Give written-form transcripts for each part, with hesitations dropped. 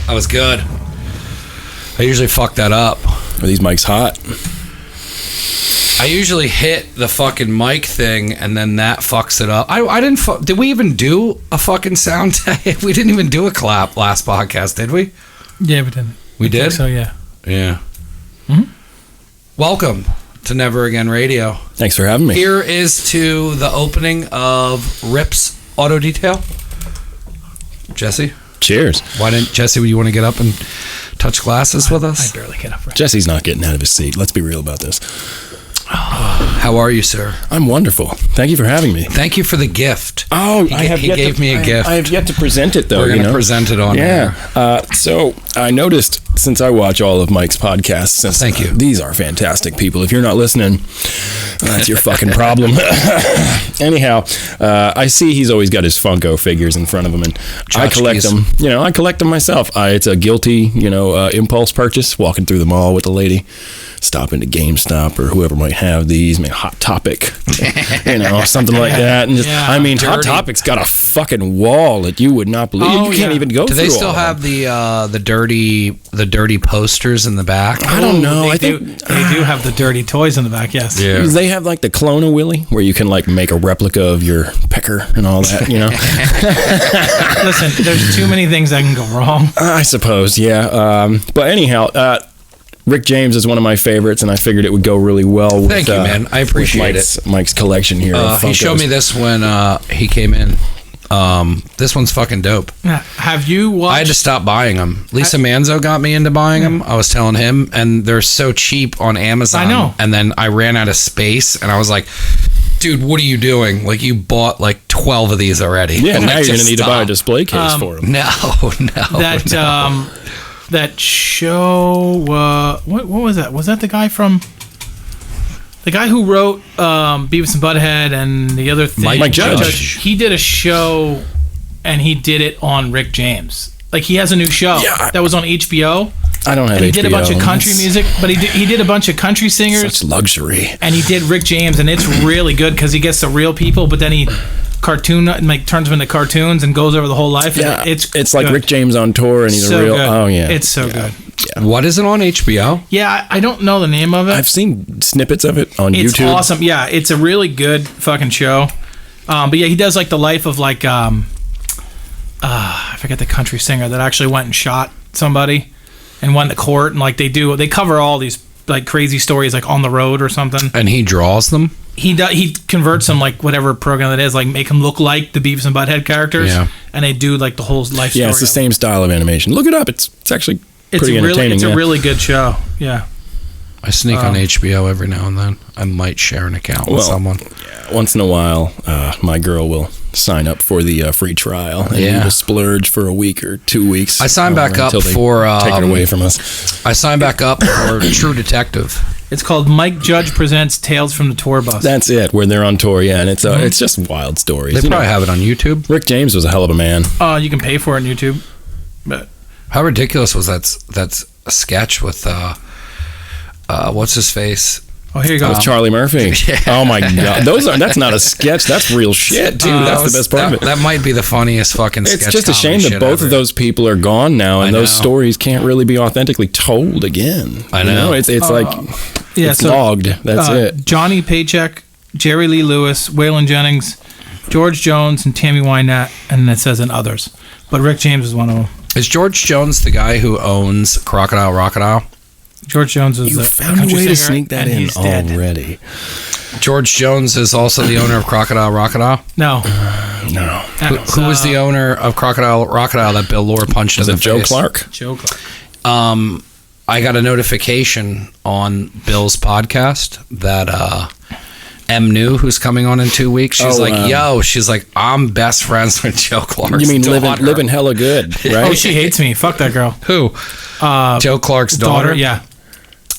That was good. I usually fuck that up. Are these mics hot? I usually hit the fucking mic thing and then that fucks it up. I didn't did we even do a fucking sound tag? We didn't even do a clap last podcast, did we? Yeah, we didn't. We did? So, yeah. Yeah. Mm-hmm. Welcome to Never Again Radio. Thanks for having me. Here is to the opening of Rip's Auto Detail. Jesse? Cheers. Why didn't Jesse, you want to get up and touch glasses with us? I barely get up. Jesse's not getting out of his seat. Let's be real about this. How are you, sir? I'm wonderful. Thank you for having me. Thank you for the gift. Oh, he gave me a gift. I have yet to present it, though. We're going to present it on air. So I noticed, since I watch all of Mike's podcasts, Thank you. These are fantastic people. If you're not listening, that's your fucking problem. Anyhow, I see he's always got his Funko figures in front of him, and I collect them. I collect them myself. It's a guilty, impulse purchase. Walking through the mall with the lady, stop into GameStop or whoever might have these. Hot Topic, something like that. And just, Hot Topic's got a fucking wall that you would not believe. You can't even go through. Do they still have the dirty posters in the back? I don't know. They do have the dirty toys in the back. Yes. Yeah. They have like the Clone-A-Willy, where you can like make a replica of your pecker and all that. Listen, there's too many things that can go wrong. I suppose, yeah. But anyhow, Rick James is one of my favorites, and I figured it would go really well with, Thank you, man. I appreciate it. Mike's collection here. He showed me this when he came in. This one's fucking dope. Have you watched? I had to stop buying them. Lisa Manzo got me into buying them. I was telling him, and they're so cheap on Amazon. I know. And then I ran out of space, and I was like, dude, what are you doing? Like, you bought like 12 of these already. Yeah, now you're going to need to buy a display case for them. No. That show, what was that? Was that the guy who wrote Beavis and Butthead and the other thing? Mike Judge. He did a show, and he did it on Rick James. Like, he has a new show that was on HBO. I don't have HBO. He did a bunch of country music, but he did a bunch of country singers. Such luxury. And he did Rick James, and it's really good because he gets the real people, but then he turns them into cartoons and goes over the whole life. Yeah, it's like good. Rick James on tour, and he's so a real. Good. Oh yeah, it's so good. Yeah. What is it on HBO? Yeah, I don't know the name of it. I've seen snippets of it on YouTube. It's awesome. Yeah, it's a really good fucking show. But yeah, he does like the life of like I forget the country singer that actually went and shot somebody and went to court, and like they cover all these like crazy stories like on the road or something. And he draws them? He converts them like whatever program that is, like make them look like the Beavis and Butthead characters. Yeah. And they do like the whole life story. Yeah, it's the same style of animation. Look it up. It's actually pretty entertaining. It's a really good show. Yeah. I sneak on HBO every now and then. I might share an account with someone. Yeah, once in a while, my girl will sign up for the free trial, and we will splurge for a week or 2 weeks. I signed back up for take it away from us. I signed back up for True Detective. It's called Mike Judge Presents Tales from the Tour Bus. That's it, where they're on tour, yeah, and it's just wild stories. They probably have it on YouTube. Rick James was a hell of a man. You can pay for it on YouTube. But how ridiculous was that sketch with what's his face? Oh, here you go. That was Charlie Murphy. Yeah. Oh my God, that's not a sketch. That's real shit, dude. That's the best part of it. That might be the funniest fucking sketch. It's just a shame that both of those people are gone now, and those stories can't really be authentically told again. I know. It's like it's logged. That's it. Johnny Paycheck, Jerry Lee Lewis, Waylon Jennings, George Jones, and Tammy Wynette, and it says and others. But Rick James is one of them. Is George Jones the guy who owns Crocodile Rockodile? George Jones is you found a way to sneak that in already. George Jones is also the owner of Crocodile Rockodile? No. No. Who was the owner of Crocodile Rockodile that Bill Lorre punched in the face? Joe Clark? Joe Clark. I got a notification on Bill's podcast that M. New, who's coming on in 2 weeks, she's she's like, I'm best friends with Joe Clark's You mean daughter. living hella good, right? Oh, she hates me. Fuck that girl. Who? Joe Clark's daughter? Yeah.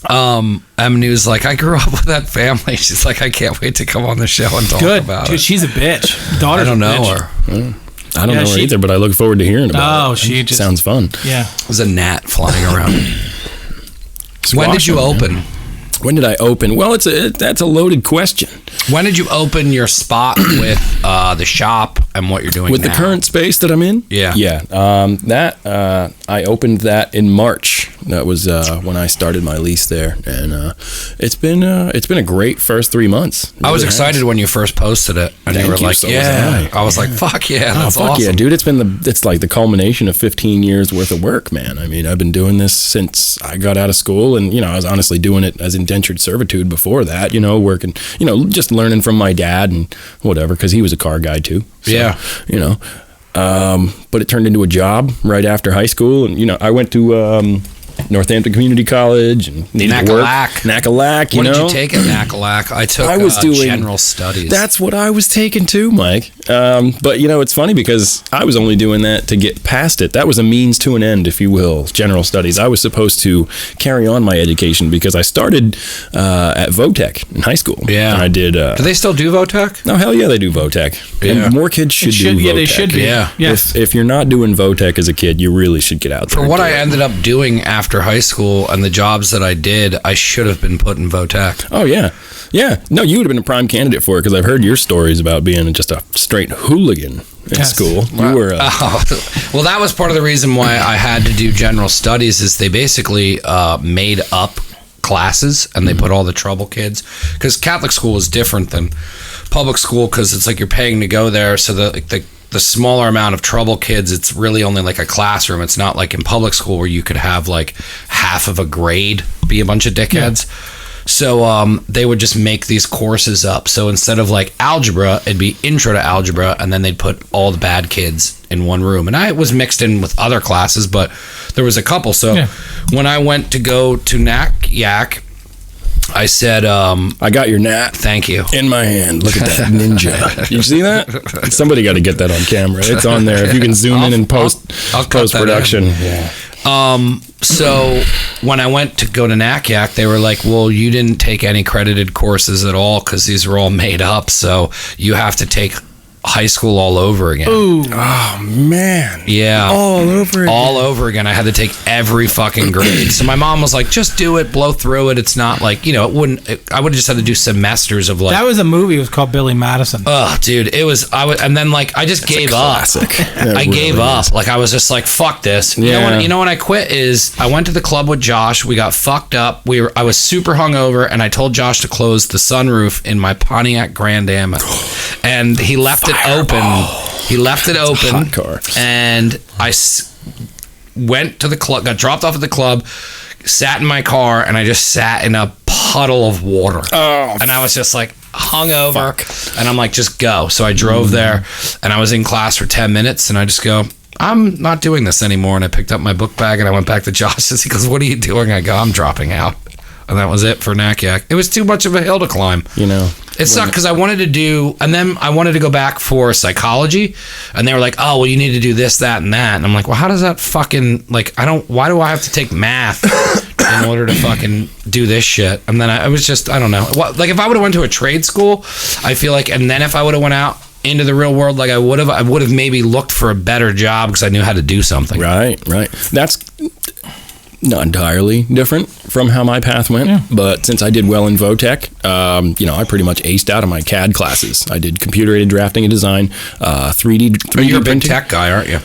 M. New's like, I grew up with that family. She's like, I can't wait to come on the show and talk about it. She's a bitch. Daughter's I don't know bitch. her. I don't know her either, but I look forward to hearing about it. She just sounds fun. Yeah. There's a gnat flying around. When did you open? When did I open? Well, that's a loaded question. When did you open your spot with the shop and what you're doing with now? The current space that I'm in? Yeah. I opened that in March. That was when I started my lease there, and it's been a great first 3 months. I was excited when you first posted it, and you were like, so "Yeah." I was like, "Fuck yeah, that's awesome." Yeah, dude! It's like the culmination of 15 years worth of work, man. I mean, I've been doing this since I got out of school, and I was honestly doing it as indentured servitude before that. Working, just learning from my dad and whatever, because he was a car guy too. So, yeah. But it turned into a job right after high school, and I went to Northampton Community College and needed to work. NACALAC, What did you take at NACALAC? I was doing general studies. That's what I was taking too, Mike. But it's funny because I was only doing that to get past it. That was a means to an end, if you will. General studies. I was supposed to carry on my education because I started at Votech in high school. Yeah, and I did. Do they still do Votech? No, hell yeah, they do Votech. Yeah. And more kids should do Votech. Yeah, they should be. Yeah. Yes. If you're not doing Votech as a kid, you really should get out there. For what I ended up doing after high school and the jobs that I did, I should have been put in Votech. Oh, yeah. Yeah. No, you would have been a prime candidate for it because I've heard your stories about being just a straight hooligan in school. Wow. You were. Well, that was part of the reason why I had to do general studies is they basically made up classes and they put all the trouble kids, because Catholic school is different than public school because it's like you're paying to go there, so the smaller amount of trouble kids, it's really only like a classroom. It's not like in public school where you could have like half of a grade be a bunch of dickheads. Yeah. So they would just make these courses up. So instead of like algebra, it'd be intro to algebra, and then they'd put all the bad kids in one room. And I was mixed in with other classes, but there was a couple. So when I went to go to NACYAC, I said, I got your nat. Thank you. In my hand. Look at that ninja. You see that? Somebody got to get that on camera. It's on there. If you can zoom in and post-production. Yeah. So when I went to go to NACYAC, they were like, well, you didn't take any credited courses at all because these were all made up. So you have to take high school all over again. Ooh. Oh, man. Yeah. All over again. All over again. I had to take every fucking grade. So my mom was like, just do it, blow through it. It's not like, I would have just had to do semesters of like. That was a movie. It was called Billy Madison. Oh, dude. It was, and then like, I just gave up. I gave up. Like, I was just like, fuck this. Yeah. You know when I quit is I went to the club with Josh. We got fucked up. I was super hungover, and I told Josh to close the sunroof in my Pontiac Grand Am. And he left it open. He left it open. Hot car. And I went to the club, got dropped off at the club, sat in my car, and I just sat in a puddle of water. Oh, and I was just like hungover. And I'm like, just go. So I drove there, and I was in class for 10 minutes, and I just go, I'm not doing this anymore. And I picked up my book bag, and I went back to Josh, and he goes, what are you doing? I go, I'm dropping out. And that was it for NACYAC. It was too much of a hill to climb. It sucked because I wanted to do, and then I wanted to go back for psychology, and they were like, oh, well, you need to do this, that, and that. And I'm like, well, how does that fucking, like, why do I have to take math in order to fucking do this shit? And then I was just, I don't know. Like, if I would have went to a trade school, I feel like, and then if I would have went out into the real world like I would have maybe looked for a better job because I knew how to do something. Right. That's not entirely different from how my path went, but since I did well in Votech, I pretty much aced out of my CAD classes. I did computer-aided drafting and design, 3D You're a big printing. tech guy, aren't you?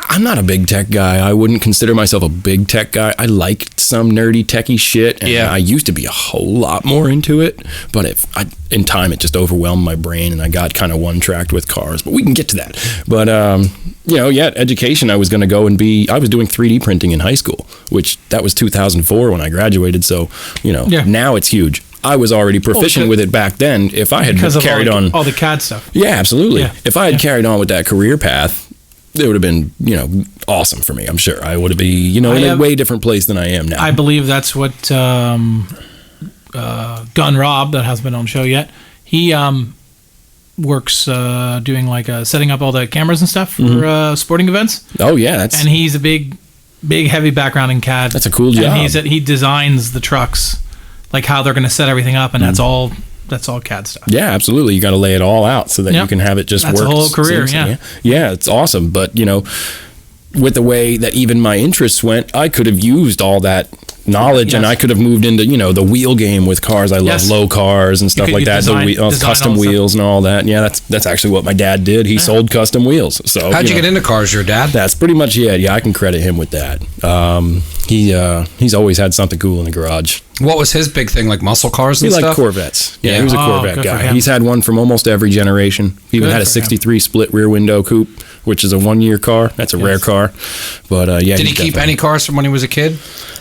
I'm not a big tech guy. I wouldn't consider myself a big tech guy. I liked some nerdy techie shit, and I used to be a whole lot more into it, but in time it just overwhelmed my brain, and I got kind of one-tracked with cars, but we can get to that. But, education, I was going to go and I was doing 3D printing in high school, which that was 2004 when I graduated, so, now it's huge. I was already proficient with it back then. If I had carried on all the CAD stuff. Yeah, absolutely. Yeah. If I had carried on with that career path, it would have been, awesome for me. I'm sure I would be, in a way different place than I am now. I believe that's what Gun Rob, that hasn't been on the show yet, he works doing like setting up all the cameras and stuff for sporting events. Oh yeah, and he's a big heavy background in CAD. That's a cool job. And he designs the trucks, like how they're going to set everything up, and that's all CAD stuff. Yeah, absolutely. You got to lay it all out so that you can have it just work. That's a whole career, Yeah, it's awesome. But, with the way that even my interests went, I could have used all that knowledge, and I could have moved into, the wheel game with cars. I love low cars and stuff like that. The custom wheels and all that. Yeah, that's actually what my dad did. He sold custom wheels. So how'd you get into cars? Your dad? That's pretty much it. Yeah, I can credit him with that. He's always had something cool in the garage. What was his big thing, like muscle cars and stuff? He liked Corvettes. Yeah, he was a Corvette guy. He's had one from almost every generation. He even had a 63 split rear window coupe, which is a 1-year car. That's a rare car. But yeah. Did he keep any cars from when he was a kid?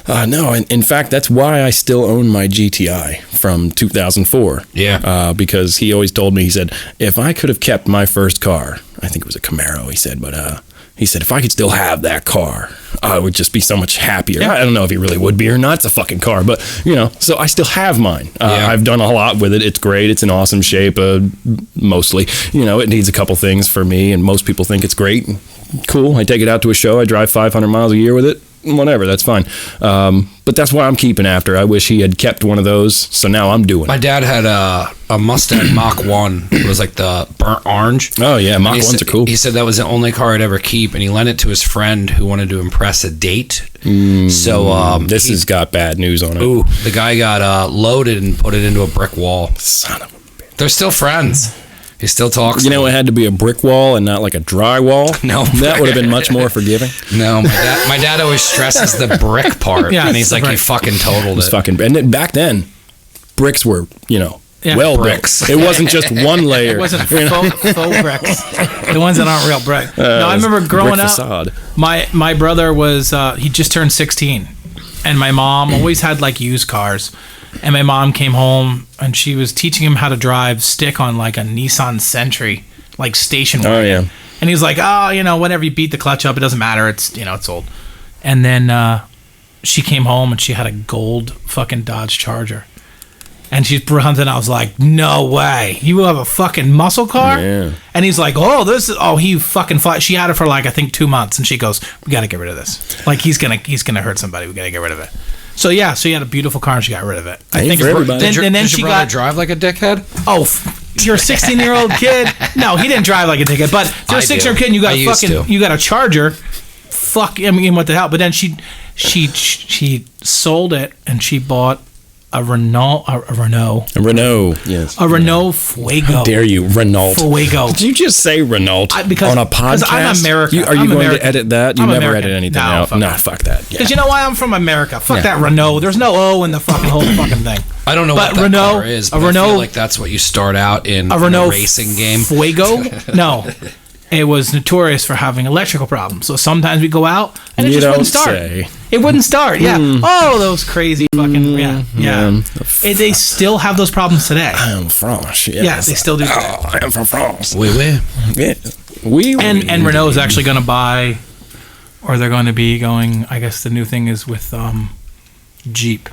No. In fact, that's why I still own my GTI from 2004. Yeah. Because he always told me, he said, if I could have kept my first car, I think it was a Camaro, he said, but he said, if I could still have that car, I would just be so much happier. Yeah. I don't know if he really would be or not. It's a fucking car, but so I still have mine. I've done a lot with it. It's great. It's in awesome shape. Mostly, it needs a couple things for me, and most people think it's great. Cool. I take it out to a show. I drive 500 miles a year with it. Whatever, that's fine. But that's why I'm keeping after. I wish he had kept one of those, so now I'm doing it. My dad had a Mustang Mach 1. It was like the burnt orange. Oh, yeah, Mach 1s are cool. He said that was the only car I'd ever keep, and he lent it to his friend who wanted to impress a date. So this has got bad news on it. Ooh, the guy got loaded and put it into a brick wall. Son of a bitch. They're still friends. He still talks. It had to be a brick wall and not like a dry wall. No, that would have been much more forgiving. No, my dad always stresses the brick part, and he's like, he fucking totaled it. And then back then, bricks were, bricks. It wasn't just one layer. It wasn't faux bricks. The ones that aren't real brick. No, I remember growing up. My brother was he just turned 16, and my mom always had like used cars. And my mom came home and she was teaching him how to drive stick on like a Nissan Sentry, like station wagon. Oh, yeah. And he's like, whenever you beat the clutch up, it doesn't matter. It's, it's old. And then she came home and she had a gold fucking Dodge Charger. And she's brought and I was like, no way. You have a fucking muscle car? Yeah. And he's like, he fucking fought. She had it for like, I think 2 months. And she goes, we got to get rid of this. Like, he's going to hurt somebody. We got to get rid of it. So yeah, she had a beautiful car and she got rid of it. I think for everybody. Did your brother drive like a dickhead? Oh, you're a 16-year-old kid. No, he didn't drive like a dickhead. But you're a 16-year-old kid and you got a Charger. Fuck, I mean, what the hell? But then she sold it and she bought a Renault, yes. A Renault Fuego. How dare you, Renault? Fuego. Did you just say Renault on a podcast? Because I'm American. Are you going to edit that? You never edit anything out. No, fuck that. Because you know why? I'm from America. Fuck that Renault. There's no O in the fucking whole fucking thing. I don't know what that car is, but I feel like that's what you start out in a Renault racing game. Fuego? No. It was notorious for having electrical problems. So sometimes we go out and it just wouldn't start. It wouldn't start. Yeah. Oh, those crazy fucking yeah. They still have those problems today. I am France. Yeah, they still do. I am from France. Oui. Yeah. And Renault is actually going to buy, or they're going to be going. I guess the new thing is with Jeep.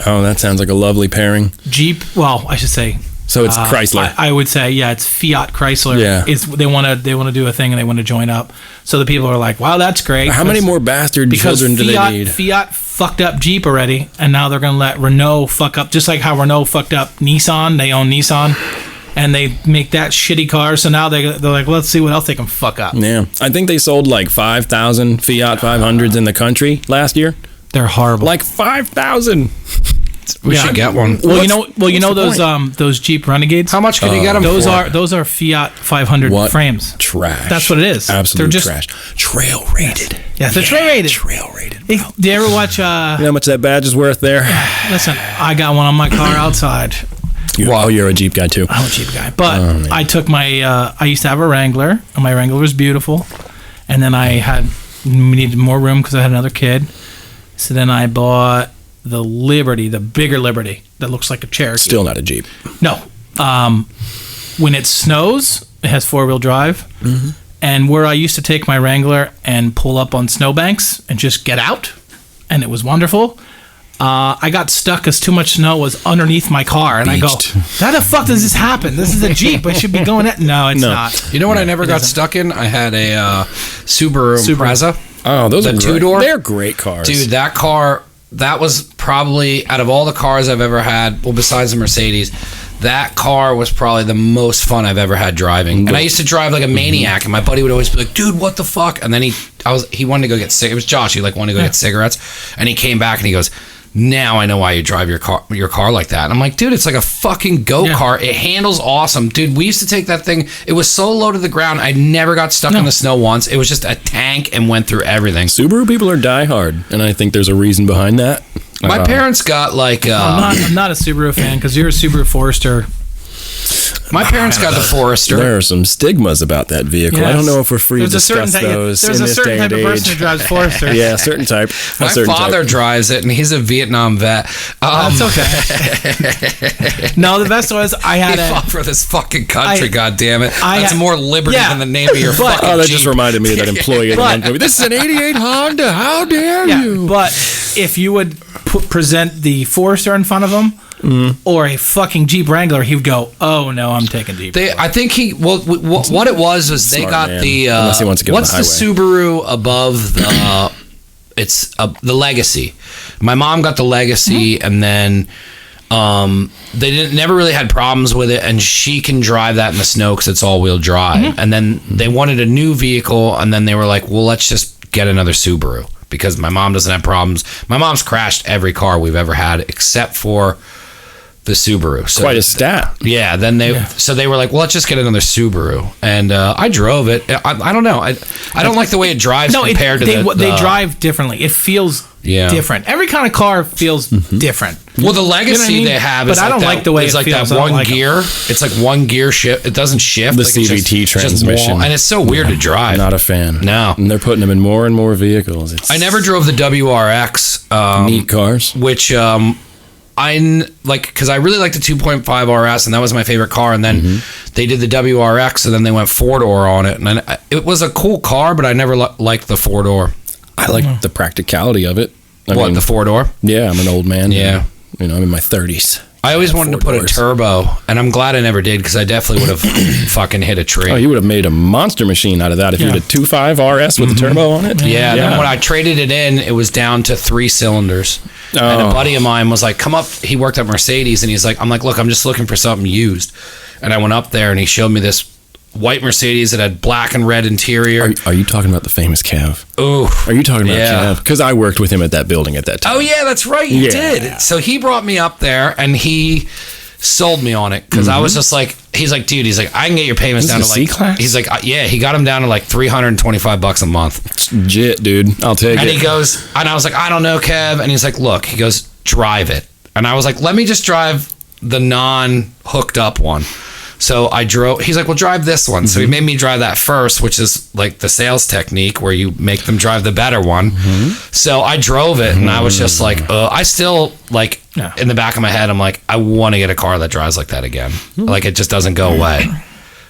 Oh, that sounds like a lovely pairing. Jeep. Well, I should say. So it's Chrysler. I would say, it's Fiat Chrysler. Yeah. They want to do a thing and they want to join up. So the people are like, wow, that's great. How many more bastard children do they need? Fiat fucked up Jeep already, and now they're going to let Renault fuck up, just like how Renault fucked up Nissan. They own Nissan, and they make that shitty car. So now they're like, let's see what else they can fuck up. Yeah. I think they sold like 5,000 Fiat 500s in the country last year. They're horrible. Like 5,000. We should get one. Well, those Jeep Renegades. How much can you get them for? Those are Fiat 500 frames. Trash. That's what it is. Absolute trash. Trail rated. Yes, they're trail rated. Trail rated. Do you ever watch? You know how much that badge is worth there? Listen, I got one on my car outside. You're a Jeep guy too. I'm a Jeep guy, but I took my. I used to have a Wrangler, and my Wrangler was beautiful, and then I needed more room because I had another kid. So then I bought the Liberty, the bigger Liberty that looks like a Cherokee. Still not a Jeep. No. When it snows, it has 4-wheel drive. Mm-hmm. And where I used to take my Wrangler and pull up on snowbanks and just get out, and it was wonderful. I got stuck because too much snow was underneath my car, and Beached. I go, how the fuck does this happen? This is a Jeep. I should be going at. No, it's not. You know what I never got stuck in? I had a Subaru Impreza. Oh, those are great. 2-door. They're great cars. Dude, that car, that was probably, out of all the cars I've ever had, well, besides the Mercedes, that car was probably the most fun I've ever had driving. And I used to drive like a maniac, and my buddy would always be like, dude, what the fuck? And then he wanted to go get cigarettes. It was Josh. He wanted to go get cigarettes. And he came back and he goes, now I know why you drive your car like that. And I'm like, dude, it's like a fucking go-kart. It handles awesome. Dude, we used to take that thing. It was so low to the ground. I never got stuck in the snow once. It was just a tank and went through everything. Subaru people are diehard, and I think there's a reason behind that. My parents got like... I'm not a Subaru fan because you're a Subaru Forester. My parents got the Forester. There are some stigmas about that vehicle. Yes. I don't know if we're free to discuss those. There's a certain type of person who drives Forester. Yeah, a certain type. My father drives it, and he's a Vietnam vet. That's okay. No, the best was he fought for this fucking country. God damn it! That's more liberty than the name of your fucking that Jeep. Just reminded me of that employee. This is an '88 Honda. How dare you? But if you would present the Forester in front of him. Or a fucking Jeep Wrangler, he would go, "Oh no, I'm taking Jeep." I think what it was they Smart got man. the what's the Subaru above the it's the Legacy. My mom got the Legacy, and then they never really had problems with it, and she can drive that in the snow because it's all-wheel drive. And then they wanted a new vehicle, and then they were like, "Well, let's just get another Subaru." Because my mom doesn't have problems. My mom's crashed every car we've ever had except for the Subaru. So, quite a stat. Yeah. Then they were like, well, let's just get another Subaru. And I drove it. I don't know. I don't like the way it drives compared to they drive differently. It feels different. Every kind of car feels different. Well, the Legacy they have is I don't like the way it's it like feels. that one gear. It's like one gear shift. It doesn't shift. The CVT transmission. And it's so weird to drive. Not a fan. No. And they're putting them in more and more vehicles. I never drove the WRX. Neat cars. Which... I like because I really liked the 2.5 RS, and that was my favorite car. And then they did the WRX, and then they went 4-door on it, and it was a cool car, but I never liked the 4-door. I like the practicality of it. I mean, the 4-door? Yeah, I'm an old man. Yeah, I'm in my 30s. I always wanted to put a turbo, and I'm glad I never did because I definitely would have fucking hit a tree. Oh, you would have made a monster machine out of that if you had a 2.5 RS with a turbo on it. Yeah, then when I traded it in, it was down to 3 cylinders. And a buddy of mine was like, come up. He worked at Mercedes, and he's like, I'm like, look, I'm just looking for something used. And I went up there, and he showed me this white Mercedes that had black and red interior. Are you talking about the famous Kev? Oh, are you talking about Kev? Because I worked with him at that building at that time. Oh yeah, that's right, you did. So he brought me up there, and he sold me on it because I was just like, he's like, dude, he's like, I can get your payments down to like C-Class? He's like, yeah, he got him down to like $325 a month. It's legit, dude. I'll take it. And he goes, and I was like, I don't know, Kev. And he's like, look, he goes, drive it. And I was like, let me just drive the non-hooked up one. So I drove, he's like, well, drive this one. So he made me drive that first, which is like the sales technique where you make them drive the better one. So I drove it, and I was just like, I still like in the back of my head, I'm like, I want to get a car that drives like that again. Like it just doesn't go away.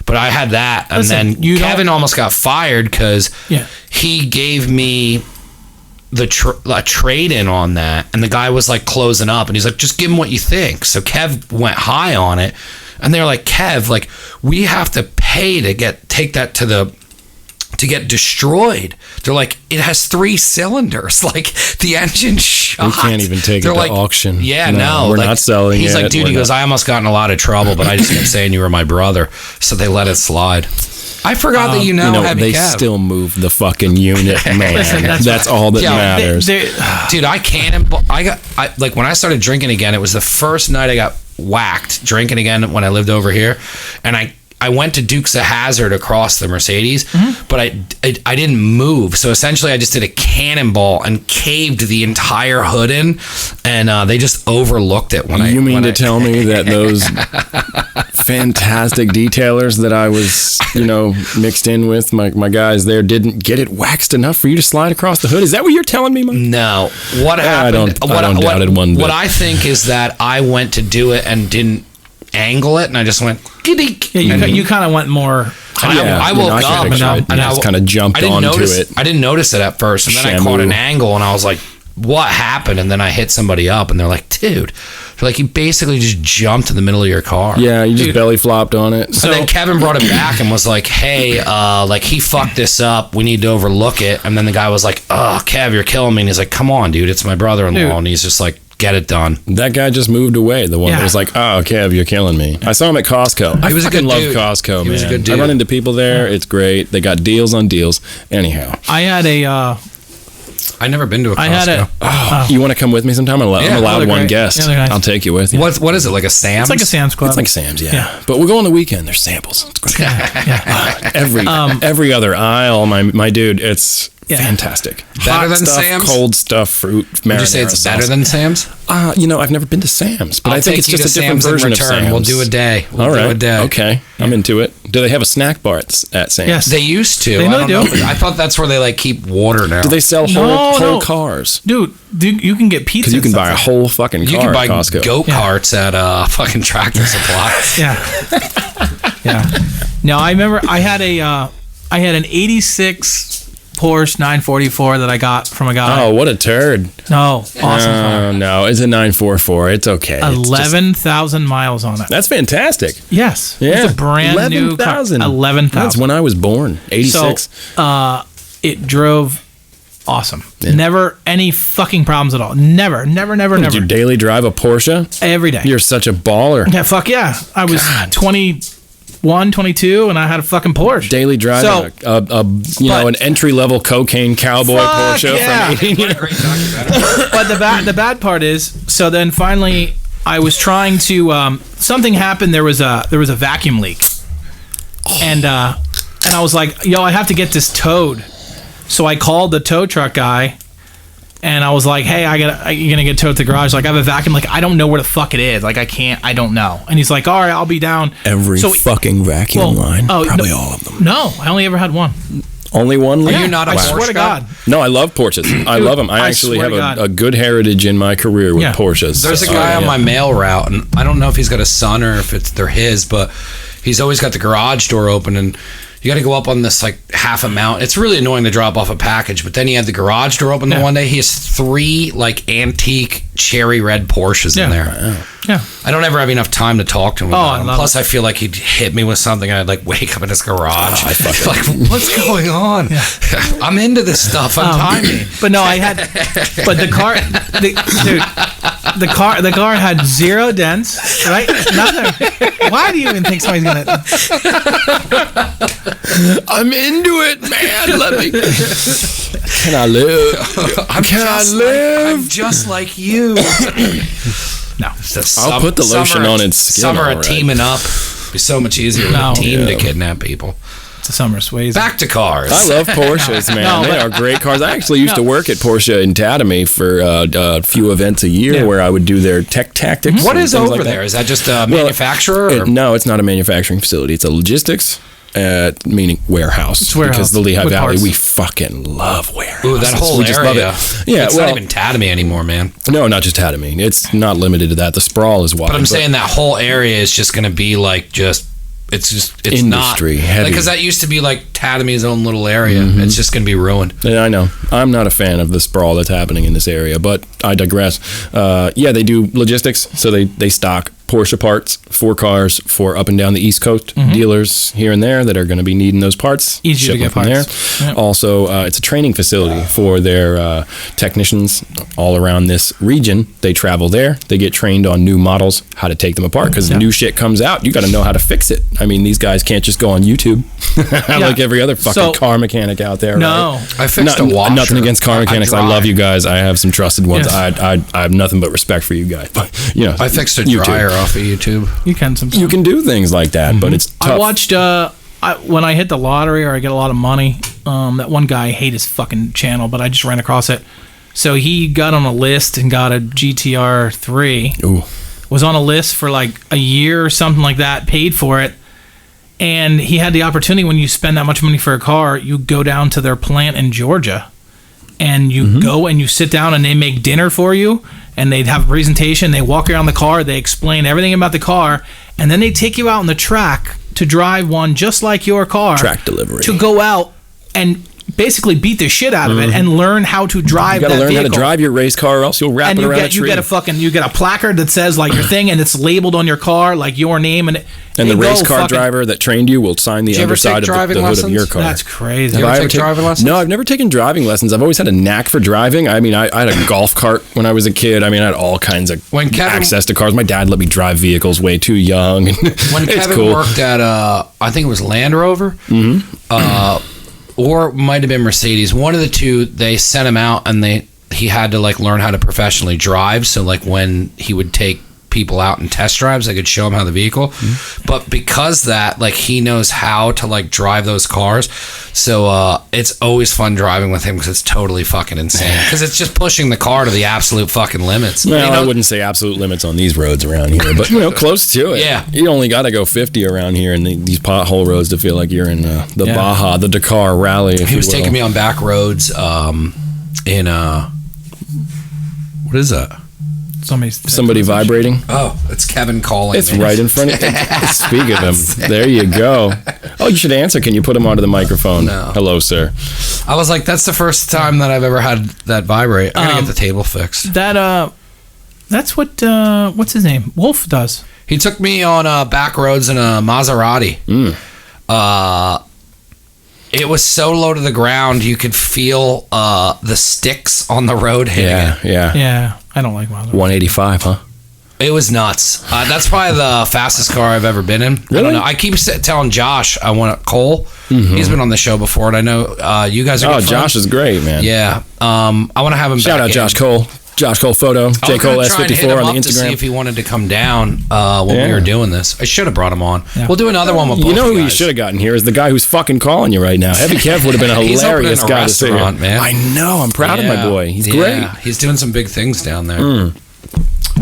But I had that, and then Kevin almost got fired because he gave me a trade-in on that, and the guy was like closing up, and he's like, just give him what you think. So Kev went high on it, and they're like, Kev, like we have to pay to take that to get destroyed. They're like, it has 3 cylinders, like the engine shot. We can't even take it to auction. Yeah, no, we're not selling it. He's like, dude, he goes, I almost got in a lot of trouble, but I just kept saying you were my brother, so they let it slide. I forgot that had they Kev. still move the fucking unit, man. Listen, that's all that matters. Dude, like when I started drinking again, it was the first night I got whacked drinking again when I lived over here, and I went to Dukes of Hazzard across the Mercedes, but I didn't move. So essentially I just did a cannonball and caved the entire hood in, and they just overlooked it You mean to tell me that those fantastic detailers that I was, mixed in with, my guys there, didn't get it waxed enough for you to slide across the hood? Is that what you're telling me, Mike? No. What happened? I don't doubt it one bit. What I think is that I went to do it and didn't angle it, and I just went giddy. Yeah, you kind of went more. I woke up and I just kind of jumped onto it. I didn't notice it at first, and then I caught an angle, and I was like, what happened? And then I hit somebody up, and they're like, dude, they're like, you basically just jumped in the middle of your car. Yeah, you just belly flopped on it. So then Kevin brought it back and was like, hey, like he fucked this up. We need to overlook it. And then the guy was like, oh, Kev, you're killing me. And he's like, come on, dude, it's my brother-in-law. And he's just like, get it done. That guy just moved away. The one that was like, oh, Kev, you're killing me. I saw him at Costco. He was a good love dude. Costco, man. He was a good dude. I run into people there. It's great. They got deals on deals. Anyhow. I had I've never been to a Costco. I had it. You want to come with me sometime? I'm allowed they're one great. guest. Yeah, they're nice. I'll take you with you. What is it, like a Sam's? It's like a Sam's Club. It's like Sam's, yeah. But we'll go on the weekend. There's samples. It's great. Every other aisle, my dude, it's fantastic. Better Hot than stuff, Sam's? cold stuff, fruit, marinara Would you say it's better sauce. than Sam's? I've never been to Sam's, but I'll I think take it's you just to a different Sam's in version of return. Sam's. We'll do a day. All right. Do a day. Okay. I'm into it. Do they have a snack bar at Sam's? Yes. They used to. They I really don't do. know, but I thought that's where they like keep water now. Do they sell No. whole cars? Dude, you can get pizza. Because you can and buy a stuff whole fucking car You can buy at Costco. go-karts at fucking Tractor Supply. Yeah. No, I remember I had an 86 Porsche 944 that I got from a guy. Oh, what a turd. No, awesome car. No, it's a 944. It's okay. It's just- 11,000 miles on it. That's fantastic. Yes. Yeah. It's a brand new car. 11,000. 11,000. That's when I was born. 86. So, it drove awesome. Yeah. Never any fucking problems at all. Never. Did you daily drive a Porsche? Every day. You're such a baller. Yeah, fuck yeah. I was 21, 22, and I had a fucking Porsche. Daily driving an entry level cocaine cowboy Fuck Porsche yeah. from 18. But the bad part is, so then finally I was trying to something happened. There was a vacuum leak, and I was like, yo, I have to get this towed. So I called the tow truck guy, and I was like, hey, you're gonna get towed to the garage. Like, I have a vacuum. Like, I don't know where the fuck it is. Like, I don't know. And he's like, all right, I'll be down. Every fucking vacuum line. Probably all of them. No, I only ever had one. Only one? Are you not a I Porsche swear to guy? God. No, I love Porsches. I love them. I actually swear have to a good heritage in my career with Porsches. There's a guy on my mail route, and I don't know if he's got a son or if they're his, but he's always got the garage door open, and you got to go up on this like half a mountain. It's really annoying to drop off a package, but then he had the garage door open the one day. He has 3 like antique cherry red Porsches in there. Yeah. I don't ever have enough time to talk to him about them. I love Plus, I feel like he'd hit me with something, and I'd like wake up in his garage. Oh, like, what's going on? I'm into this stuff. I'm timing. But no, I had. But the car, the car had 0 dents, right? Nothing. Why do you even think somebody's gonna? I'm into it, man. Let me. Can I live? I'm just like you. No. I'll put the lotion on its skin. Summer all right. teaming up. Be so much easier with a team to kidnap people. It's a summer Swayze. Back to cars. I love Porsches, man. They are great cars. I actually used to work at Porsche in Tatamy for a few events a year where I would do their tech tactics. What and is things over like there? that. Is that just a manufacturer? Or? No, it's not a manufacturing facility. It's a logistics. Meaning warehouse. It's warehouse. Because the Lehigh With Valley, parts. we fucking love warehouses. Ooh, that whole we just area. love it. Yeah, it's not even Tatamy anymore, man. No, not just Tatamy. It's not limited to that. The sprawl is wide. But I'm saying that whole area is just going to be like it's industry not heavy. because that used to be like Tatamy's own little area. It's just going to be ruined. Yeah, I know. I'm not a fan of the sprawl that's happening in this area, but I digress. They do logistics, so they stock Porsche parts for cars for up and down the East Coast dealers here and there that are going to be needing those parts. Easy to Ship get them from parts. there. Yep. Also, it's a training facility for their technicians all around this region. They travel there. They get trained on new models, how to take them apart, because new shit comes out. You got to know how to fix it. I mean, these guys can't just go on YouTube like every other fucking car mechanic out there. No. Right? I fixed a washer. Nothing against car mechanics. I drive. love you guys. I have some trusted ones. Yes. I have nothing but respect for you guys. But I fixed a YouTube. dryer off of YouTube. You can sometimes. You can do things like that, but it's tough. I watched when I hit the lottery or I get a lot of money. That one guy, I hate his fucking channel, but I just ran across it. So he got on a list and got a GTR 3. Ooh. Was on a list for like a year or something like that. Paid for it, and he had the opportunity. When you spend that much money for a car, you go down to their plant in Georgia, and you go and you sit down and they make dinner for you. And they'd have a presentation. They walk around the car. They explain everything about the car. And then they take you out on the track to drive one just like your car. Track delivery. To go out and basically beat the shit out of it and learn how to drive You that got to learn vehicle. how to drive your race car, or else you'll wrap And it you around a get tree. you get a placard that says like your thing, and it's labeled on your car like your name, and And the race car driver that trained you will sign the Did you ever underside take of the driving hood lessons? of your car. That's crazy. You Have ever I take driving lessons? No, I've never taken driving lessons. I've always had a knack for driving. I mean, I had a golf cart when I was a kid. I mean, I had all kinds of When Kevin- access to cars. My dad let me drive vehicles way too young. When It's Kevin cool. worked at I think it was Land Rover, or might have been Mercedes. One of the two, they sent him out and he had to like learn how to professionally drive. So like when he would take people out in test drives, I could show him how the vehicle. But because that, like, he knows how to like drive those cars, so it's always fun driving with him because it's totally fucking insane. Because it's just pushing the car to the absolute fucking limits. Well, I wouldn't say absolute limits on these roads around here, but close to it. Yeah, you only got to go 50 around here in these pothole roads to feel like you're in the Baja, the Dakar Rally. He was taking me on back roads in what is that? Somebody vibrating. Oh, it's Kevin calling. It's right in front of you. Speak of him. There you go. Oh, you should answer. Can you put him onto the microphone? No. Hello, sir. I was like, that's the first time that I've ever had that vibrate. I gotta get the table fixed. That's what what's his name? Wolf does. He took me on back roads in a Maserati. It was so low to the ground, you could feel the sticks on the road hitting it. Yeah. I don't like Maserati. 185, huh? It was nuts. That's probably the fastest car I've ever been in. Really? I don't know. I keep telling Josh I want a Cole. He's been on the show before, and I know you guys are. Oh, Josh is great, man. Yeah. I want to have him. Shout out Josh Cole. Josh Cole photo. J Cole S54 on the Instagram. To see if he wanted to come down when we were doing this. I should have brought him on. Yeah. We'll do another one with both. You know who you should have gotten here is the guy who's fucking calling you right now. Heavy Kev would have been a hilarious guy to see. Man. I know. I'm proud of my boy. He's great. He's doing some big things down there.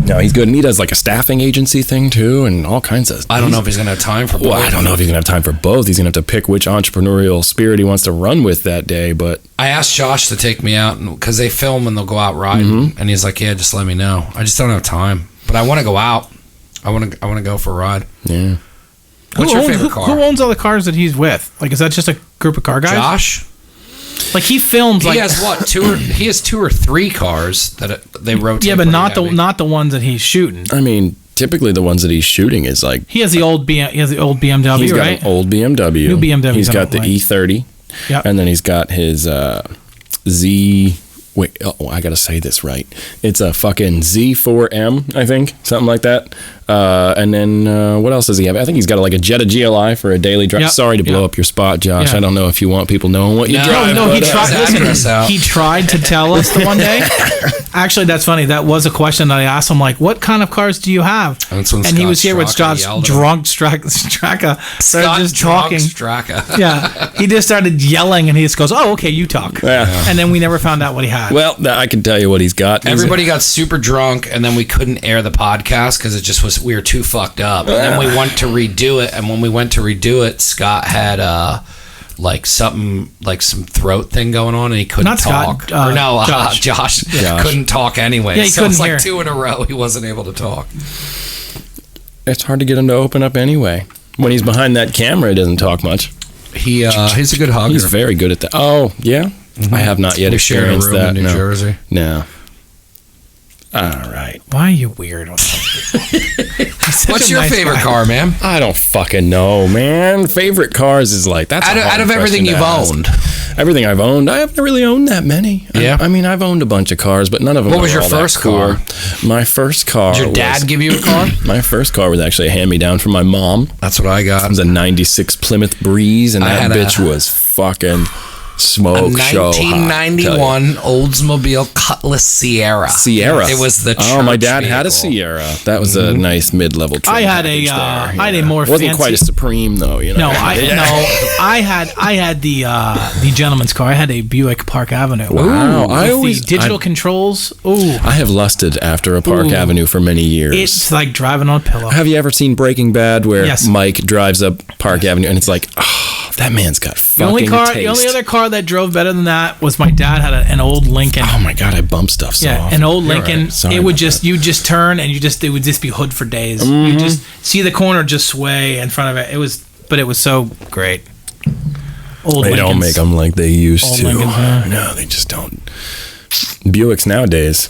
No, he's good. And he does like a staffing agency thing too and all kinds of. I don't know if he's going to have time for both. Well, I don't know if he's going to have time for both. He's going to have to pick which entrepreneurial spirit he wants to run with that day. But I asked Josh to take me out because they film and they'll go out riding. And he's like, yeah, just let me know. I just don't have time. But I want to go out. I want to go for a ride. Yeah. What's your favorite car? Who owns all the cars that he's with? Like, is that just a group of car guys? Josh? Like he films. He has what? He has 2 or 3 cars that they rotate. Yeah, but not the ones that he's shooting. I mean, typically the ones that he's shooting is like he has the old BMW. He's got right? an old BMW. New BMW. He's got the E30. Yep. And then he's got his Z. Wait, I gotta say this right. It's a fucking Z4M, I think, something like that. And then what else does he have? I think he's got like a Jetta GLI for a daily drive. Yep. Sorry to blow up your spot, Josh. Yeah. I don't know if you want people knowing what you drive. No, he tried. He tried to tell us the one day. Actually, that's funny. That was a question that I asked him. Like, what kind of cars do you have? And he was here with Scott's drunk Straka. Started just talking. Straka. Yeah, he just started yelling, and he just goes, "Oh, okay, you talk." Yeah. And then we never found out what he had. Well, I can tell you what he's got. Everybody got super drunk, and then we couldn't air the podcast because it just was we were too fucked up. And then we went to redo it, and when we went to redo it, Scott had like something like some throat thing going on, and he couldn't talk. Josh couldn't talk anyway. Yeah, he so couldn't it's like hear. 2 in a row he wasn't able to talk. It's hard to get him to open up anyway. When he's behind that camera, he doesn't talk much. He's a good hugger. He's very good at that. Oh, yeah? I have not yet experienced that. In New Jersey. No. All right. Why are you weird? What's your favorite car, man? I don't fucking know, man. Favorite cars is like that's out of everything you've owned. Everything I've owned, I haven't really owned that many. Yeah. I mean, I've owned a bunch of cars, but none of them. What was your first car? My first car. Did your dad give you a car? My first car was actually a hand-me-down from my mom. That's what I got. It was a '96 Plymouth Breeze, and that bitch was fucking smoke show. 1991 Oldsmobile Cutlass Sierra. It was the oh, my dad had a Sierra. That was a nice mid-level. I had a more. It wasn't quite a Supreme though, you know. No, I had the gentleman's car. I had a Buick Park Avenue. Wow, with the digital controls. Ooh, I have lusted after a Park Avenue for many years. It's like driving on a pillow. Have you ever seen Breaking Bad where Mike drives up Park Avenue and it's like, oh, that man's got fucking taste. The only other car that drove better than that was my dad had an old Lincoln. Oh my god, I bump stuff so often. An old Lincoln. Right. Sorry, it would you just turn and it would just be hood for days. You just see the corner just sway in front of it. It was so great. Old They don't make them like they used to. Lincolns, no, they just don't. Buicks nowadays,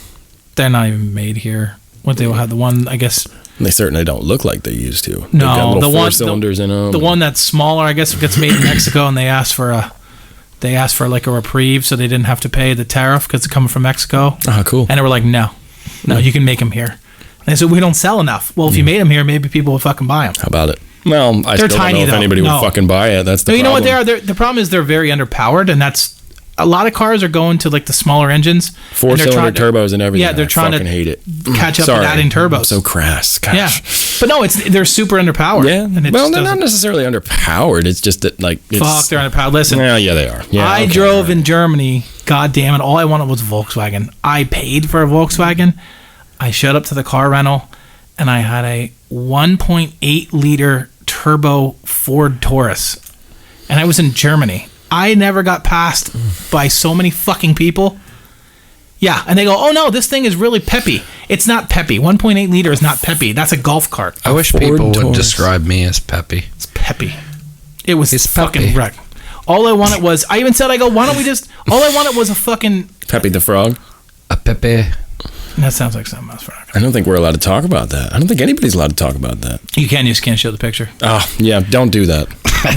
they're not even made here. What they will have the one, I guess. They certainly don't look like they used to. No, got little four cylinders in them. The one that's smaller, I guess, gets made in Mexico, and they asked for like a reprieve, so they didn't have to pay the tariff because it's coming from Mexico. Ah, cool. And they were like, no, you can make them here. And they said we don't sell enough. Well, if you made them here, maybe people would fucking buy them. How about it? Well, I They're still tiny, don't know if though. anybody No. would fucking buy it. That's the No, you know what problem. they are? The problem is they're very underpowered, and that's a lot of cars are going to like the smaller engines. and they're Four-cylinder trying to- turbos and everything. Yeah, they're trying I fucking to hate it. catch up Sorry. with adding turbos. I'm so crass. Gosh. Yeah, but no, they're super underpowered. Yeah. and it Well, just they're not doesn't- necessarily underpowered. It's just that, like, it's, Fuck, they're underpowered. Listen, Yeah, they are. Yeah, I okay, drove all right. in Germany. God damn it! All I wanted was a Volkswagen. I paid for a Volkswagen. I showed up to the car rental, and I had a 1.8 liter turbo Ford Taurus, and I was in Germany. I never got passed by so many fucking people. Yeah, and they go, "Oh no, this thing is really peppy." It's not peppy. 1.8 liter is not peppy. That's a golf cart. I wish Ford people would Taurus. describe me as peppy. It's peppy. It was It's fucking peppy. wreck. All I wanted was, I even said, I go, why don't we just, all I wanted was a fucking, Peppy the Frog. A pepe. that sounds like something else. I don't think we're allowed to talk about that. I don't think anybody's allowed to talk about that. You just can't show the picture. Oh, yeah, don't do that.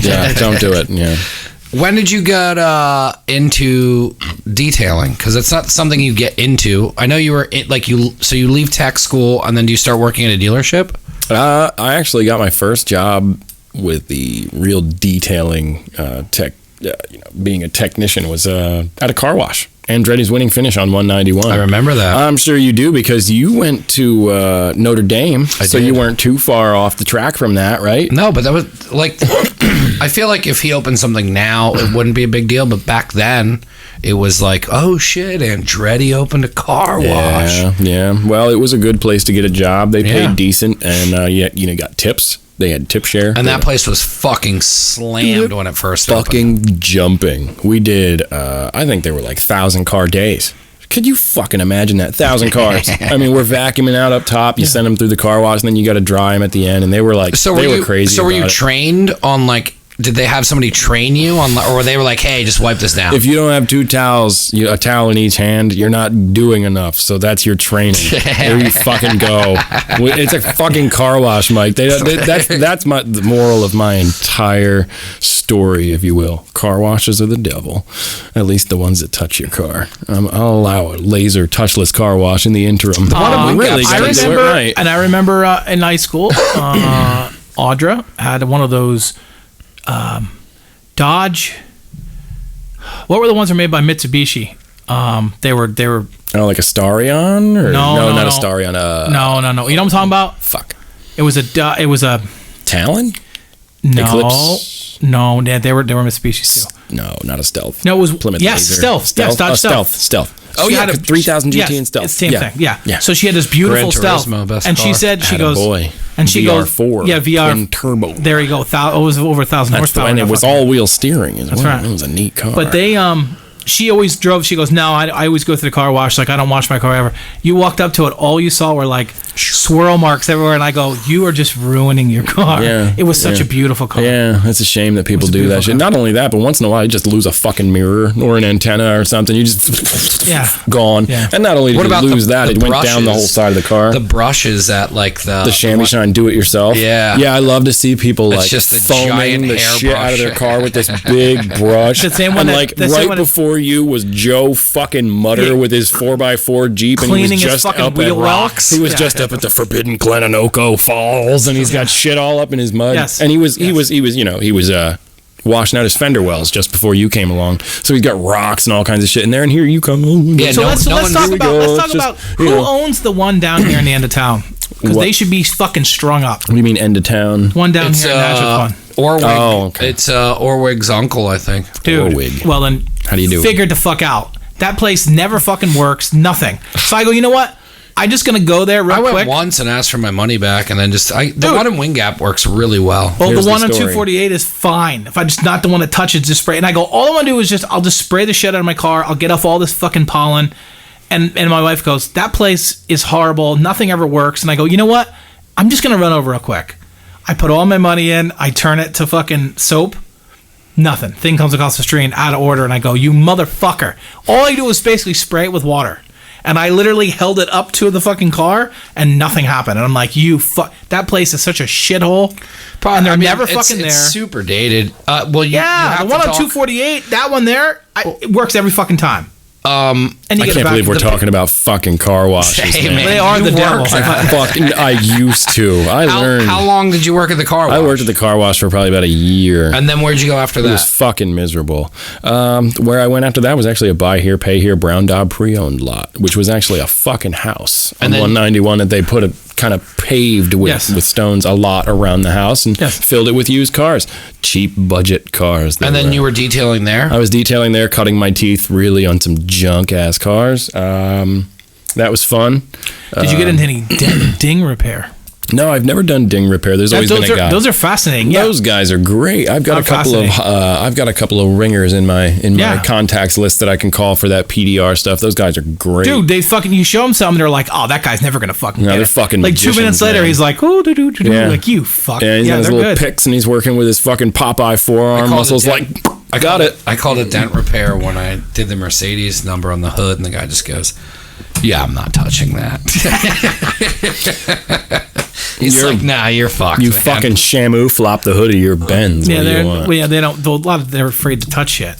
Yeah, don't do it. Yeah. When did you get into detailing? Because it's not something you get into. I know you were so you leave tech school and then do you start working at a dealership? I actually got my first job with the real detailing tech. Being a technician was at a car wash. Andretti's Winning Finish on 191. I remember that. I'm sure you do because you went to Notre Dame, so did. you weren't too far off the track from that, right? No, but that was like, I feel like if he opened something now, it wouldn't be a big deal. But back then, it was like, oh shit, Andretti opened a car wash. Yeah. Well, it was a good place to get a job. They paid Yeah. decent, and you got tips. They had tip share. And that place was fucking slammed when it first opened. fucking jumping. We did, I think there were like 1,000-car days. Could you fucking imagine that? 1,000 cars. I mean, we're vacuuming out up top. You send them through the car wash, and then you got to dry them at the end. And they were like, they were crazy. So were you about it. trained on like? Did they have somebody train you on, or they were like, hey, just wipe this down? If you don't have two towels, a towel in each hand, you're not doing enough. So that's your training. There you fucking go. It's a fucking car wash, Mike. That's the moral of my entire story, if you will. Car washes are the devil. At least the ones that touch your car. I'll allow a laser touchless car wash in the interim. Really I gotta do it remember, right. and I remember in high school, Audra had one of those Dodge. What were the ones that were made by Mitsubishi? They were. Oh, like a Starion? Or, No, not a Starion. No. You know what I'm talking about? Fuck. It was a Talon? no. Eclipse? No, yeah, they were Mitsubishi too. No, not a Stealth. No, it was Plymouth yes, Laser. Stealth. Yes, Dodge Stealth. Oh, She yeah, had a 3000 GT yes, and Stealth. It's the same Yeah. thing. Yeah. Yeah. So she had this beautiful Gran Stealth, Turismo, best and she car. said she goes, Attaboy. and she VR4, goes, yeah, VR twin turbo. There you go. It was over 1,000 That's horsepower. and it was Fucking- all-wheel steering as well. right. It was a neat car. But they she always drove. She goes, no, I always go to the car wash. Like I don't wash my car ever. You walked up to it, all you saw were like swirl marks everywhere, and I go, you are just ruining your car. Yeah, It was such yeah. a beautiful car. Yeah, it's a shame that people a do that beautiful shit. car. Not only that, but once in a while you just lose a fucking mirror or an antenna or something. You just Yeah. gone. Yeah. And not only did What you about lose the that, it went down the whole brushes? side of the car. The brushes at like The chamois shine do it yourself. Yeah. Yeah, I love to see people It's like just a foaming giant the hair shit out of their brush. car with this big brush. The same one and that- like the same right one that- before you was Joe fucking Mutter Yeah. with his 4x4 Jeep and he Cleaning was his just fucking up wheel at well. rocks. He was Yeah. just up at the Forbidden Glenanoco Falls and he's got shit all up in his mud. Yes. And he was washing out his fender wells just before you came along. So he's got rocks and all kinds of shit in there and here you come. Yeah, So no- let's no talk one- about here we go. let's talk It's just, about you who know. owns the one down here in the end of town, because What? they should be fucking strung up. What do you mean end of town? One down It's here in Nashville, Orwig. Oh, okay. It's Orwig's uncle, I think. dude. Orwig. Well then, How do you do it? Figured the fuck out. That place never fucking works. Nothing. So I go, you know what? I'm just gonna go there real I went quick. once and asked for my money back, and then the Dude. one in Wing Gap works really well. Well, Here's the the one on story. 248 is fine. If I just not the one that touches, just spray. And I go, all I want to do is I'll just spray the shit out of my car. I'll get off all this fucking pollen. And my wife goes, that place is horrible. Nothing ever works. And I go, you know what? I'm just gonna run over real quick. I put all my money in. I turn it to fucking soap. Nothing. Thing comes across the street out of order. And I go, you motherfucker. All I do is basically spray it with water. And I literally held it up to the fucking car, and nothing happened. And I'm like, that place is such a shithole. And they're never fucking there. It's super dated. Well, you Yeah, have the one to on talk- 248, that one there, it works every fucking time. And I can't believe we're talking about fucking car washes. Hey, man, They are the devil. I used to. I learned. How long did you work at the car wash? I worked at the car wash for probably about a year. And then where'd you go after that? It was fucking miserable. Where I went after that was actually a buy here, pay here Brown Daub pre-owned lot, which was actually a fucking house on 191 that they put a kind of paved with stones a lot around the house and filled it with used cars, cheap budget cars. And then you were detailing there? I was detailing there, cutting my teeth really on some junk ass cars. That was fun. Did you get into any ding repair? No, I've never done ding repair. There's always been a guy. Those are fascinating. Yeah. Those guys are great. I've got a couple of ringers in my contacts list that I can call for that PDR stuff. Those guys are great. Dude, they fucking, you show them something, they're like, oh, that guy's never gonna fucking get they're it. fucking like 2 minutes later, he's like, oh, like you fuck. Yeah, he's got his little picks and he's working with his fucking Popeye forearm muscles. Like, I got it. I called it dent repair when I did the Mercedes number on the hood, and the guy just goes, yeah, I'm not touching that. He's like, nah, you're fucked. You fucking Shamu flop the hood of your Benz. Yeah, they don't. A lot of they're afraid to touch shit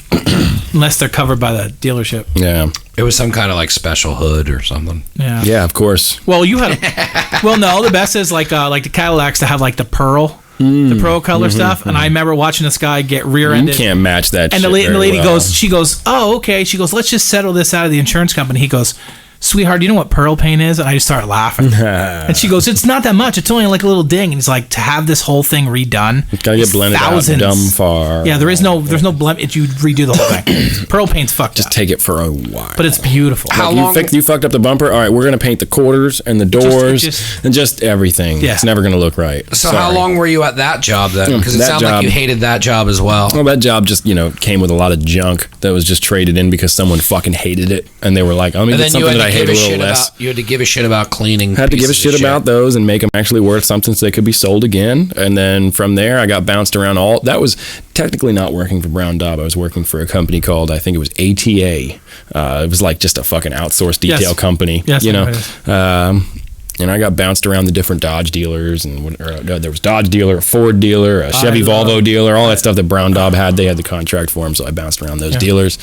unless they're covered by the dealership. Yeah, it was some kind of like special hood or something. Yeah, of course. Well, you had. Well, no, the best is like the Cadillacs to have like the pearl. The pro color stuff, and I remember watching this guy get rear-ended. You can't match that. And the lady goes, she goes, oh, okay. She goes, let's just settle this out of the insurance company. He goes, sweetheart, do you know what pearl paint is? And I just started laughing. And she goes, it's not that much. It's only like a little ding. And he's like, to have this whole thing redone, it's gotta get blended thousands. out dumb far. Yeah, there's no blemish. You redo the whole thing. Pearl paint's fucked just up. take it for a while. But it's beautiful. How long? You fucked up the bumper. All right, we're gonna paint the quarters and the doors and just everything. Yeah. It's never gonna look right. So how long were you at that job then? Because it sounded like you hated that job as well. Well, that job just came with a lot of junk that was just traded in because someone fucking hated it, and they were like, "I'm gonna get something that I hate a little less." You had to give a shit about cleaning. Had to give a shit about those and make them actually worth something so they could be sold again. And then from there, I got bounced around that was technically not working for Brown Daub. I was working for a company called, I think it was ATA. It was like just a fucking outsourced detail company. Yes, and I got bounced around the different Dodge dealers, and there was Dodge dealer, a Ford dealer, a Chevy Volvo dealer, all that stuff that Brown Daub had. They had the contract for them, so I bounced around those dealers.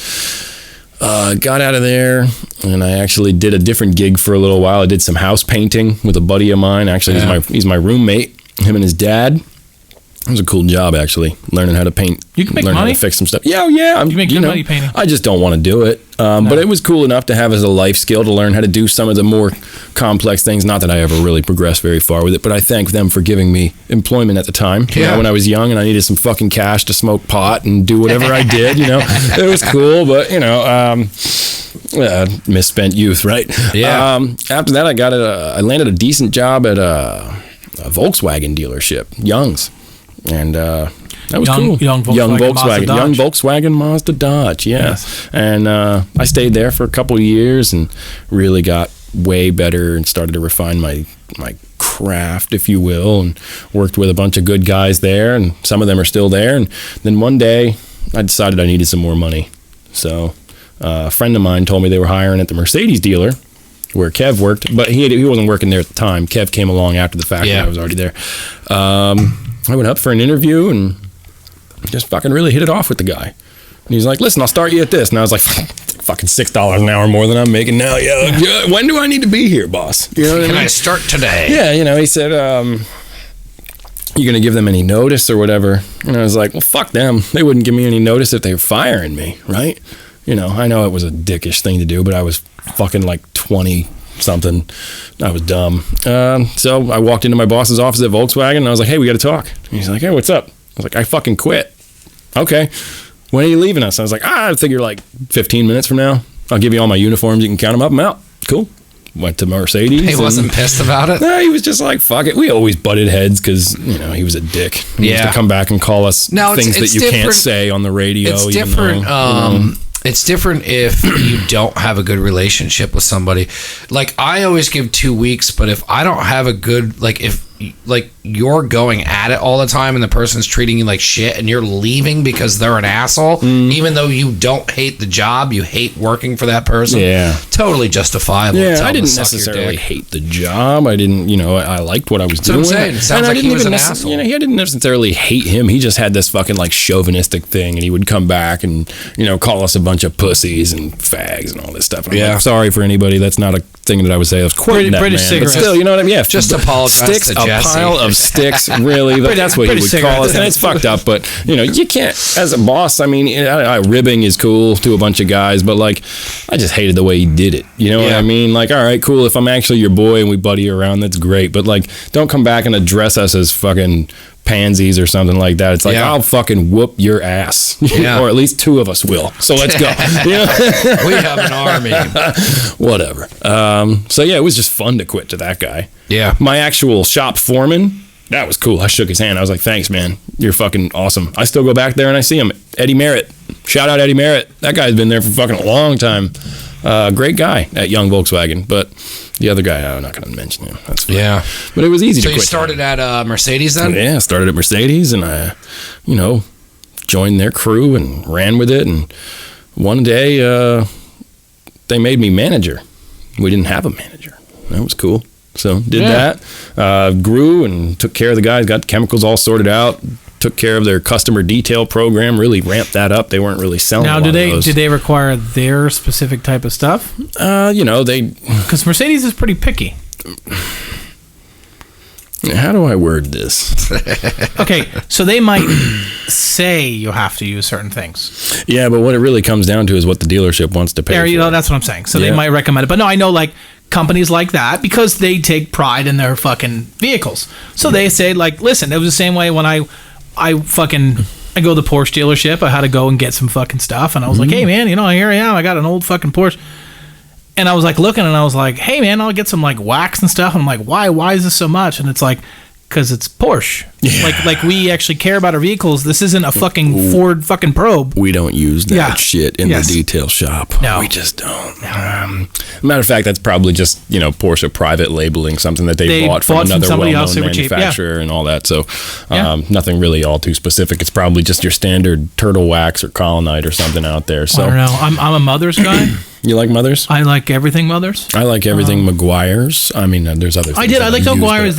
Got out of there, and I actually did a different gig for a little while. I did some house painting with a buddy of mine. Actually, he's my roommate. Him and his dad. It was a cool job, actually, learning how to paint. You can make learn money? how to fix some stuff. Yeah. You make good money painting. I just don't want to do it. But it was cool enough to have as a life skill to learn how to do some of the more complex things. Not that I ever really progressed very far with it, but I thank them for giving me employment at the time. Yeah. When I was young and I needed some fucking cash to smoke pot and do whatever I did, it was cool, but misspent youth, right? Yeah. After that, I landed a decent job at a Volkswagen dealership, Young's. And that was cool. Young Volkswagen Mazda Dodge, yes. And I stayed there for a couple of years and really got way better and started to refine my craft, if you will, and worked with a bunch of good guys there, and some of them are still there. And then one day, I decided I needed some more money. So a friend of mine told me they were hiring at the Mercedes dealer where Kev worked, but he wasn't working there at the time. Kev came along after the fact when I was already there. I went up for an interview and just fucking really hit it off with the guy. And he's like, listen, I'll start you at this. And I was like, fucking $6 an hour more than I'm making now. Yeah. When do I need to be here, boss? You know what I mean? I start today? Yeah, he said, you going to give them any notice or whatever? And I was like, well, fuck them. They wouldn't give me any notice if they were firing me, right? I know it was a dickish thing to do, but I was fucking like 20 something. I was dumb. So I walked into my boss's office at Volkswagen and I was like, hey, we got to talk. And he's like, hey, what's up? I was like, I fucking quit. Okay. When are you leaving us? I was like, I figure like 15 minutes from now. I'll give you all my uniforms. You can count them up. I'm out. Cool. Went to Mercedes. He wasn't pissed about it? No, he was just like, fuck it. We always butted heads because, he was a dick. He used to come back and call us things that you can't say on the radio. It's different. It's different if you don't have a good relationship with somebody. Like, I always give 2 weeks, but if I don't have a good, like, if you're going at it all the time and the person's treating you like shit and you're leaving because they're an asshole, even though you don't hate the job, you hate working for that person. Yeah. Totally justifiable. Yeah, I didn't necessarily hate the job. I didn't, I liked what I was doing. That's what I'm saying. It sounds like he was an asshole. I didn't necessarily hate him. He just had this fucking like chauvinistic thing, and he would come back and, call us a bunch of pussies and fags and all this stuff. And I'm like, sorry for anybody. That's not a thing that I would say. I was quoting that British man. cigarettes. But still, you know what I mean? Yeah. Just apologize sticks, to Jesse. A pile of sticks, really. That's what he would call us. And it's fucked up, but, you can't, as a boss, ribbing is cool to a bunch of guys, but, like, I just hated the way he did it. You know what I mean? Like, all right, cool. If I'm actually your boy and we buddy around, that's great. But, like, don't come back and address us as fucking pansies or something like that. It's like, I'll fucking whoop your ass. Or at least two of us will. So let's go. We have an army. Whatever. So yeah, it was just fun to quit to that guy. Yeah. My actual shop foreman, that was cool. I shook his hand. I was like, thanks, man. You're fucking awesome. I still go back there and I see him. Eddie Merritt. Shout out Eddie Merritt. That guy's been there for fucking a long time. Great guy at Young Volkswagen. But the other guy, I'm not going to mention him. That's fine. Yeah. But it was easy to quit. So you started at Mercedes then? Yeah, I started at Mercedes and I, joined their crew and ran with it. And one day, they made me manager. We didn't have a manager. That was cool. So did that. Grew and took care of the guys, got the chemicals all sorted out. Took care of their customer detail program, really ramped that up. They weren't really selling a lot of those. Did they require their specific type of stuff? They... Because Mercedes is pretty picky. How do I word this? Okay, so they might say you have to use certain things. Yeah, but what it really comes down to is what the dealership wants to pay for. That's what I'm saying. So they might recommend it. But no, I know, like, companies like that, because they take pride in their fucking vehicles. So they say, like, listen, it was the same way when I go to the Porsche dealership. I had to go and get some fucking stuff, and I was like, hey man, here I am, I got an old fucking Porsche, and I was like looking, and I was like, hey man, I'll get some like wax and stuff, and I'm like, why is this so much? And it's like, because it's Porsche. Like we actually care about our vehicles. This isn't a fucking Ford fucking Probe. We don't use that shit in the detail shop. No. We just don't. No. Matter of fact, that's probably just, Porsche private labeling, something that they bought from another well-known manufacturer and all that. So nothing really all too specific. It's probably just your standard Turtle Wax or Colonite or something out there. So I don't know. I'm a Mother's guy. You like Mothers? I like everything Mothers. I like everything Meguiar's. I mean, there's other things. I like Meguiar's,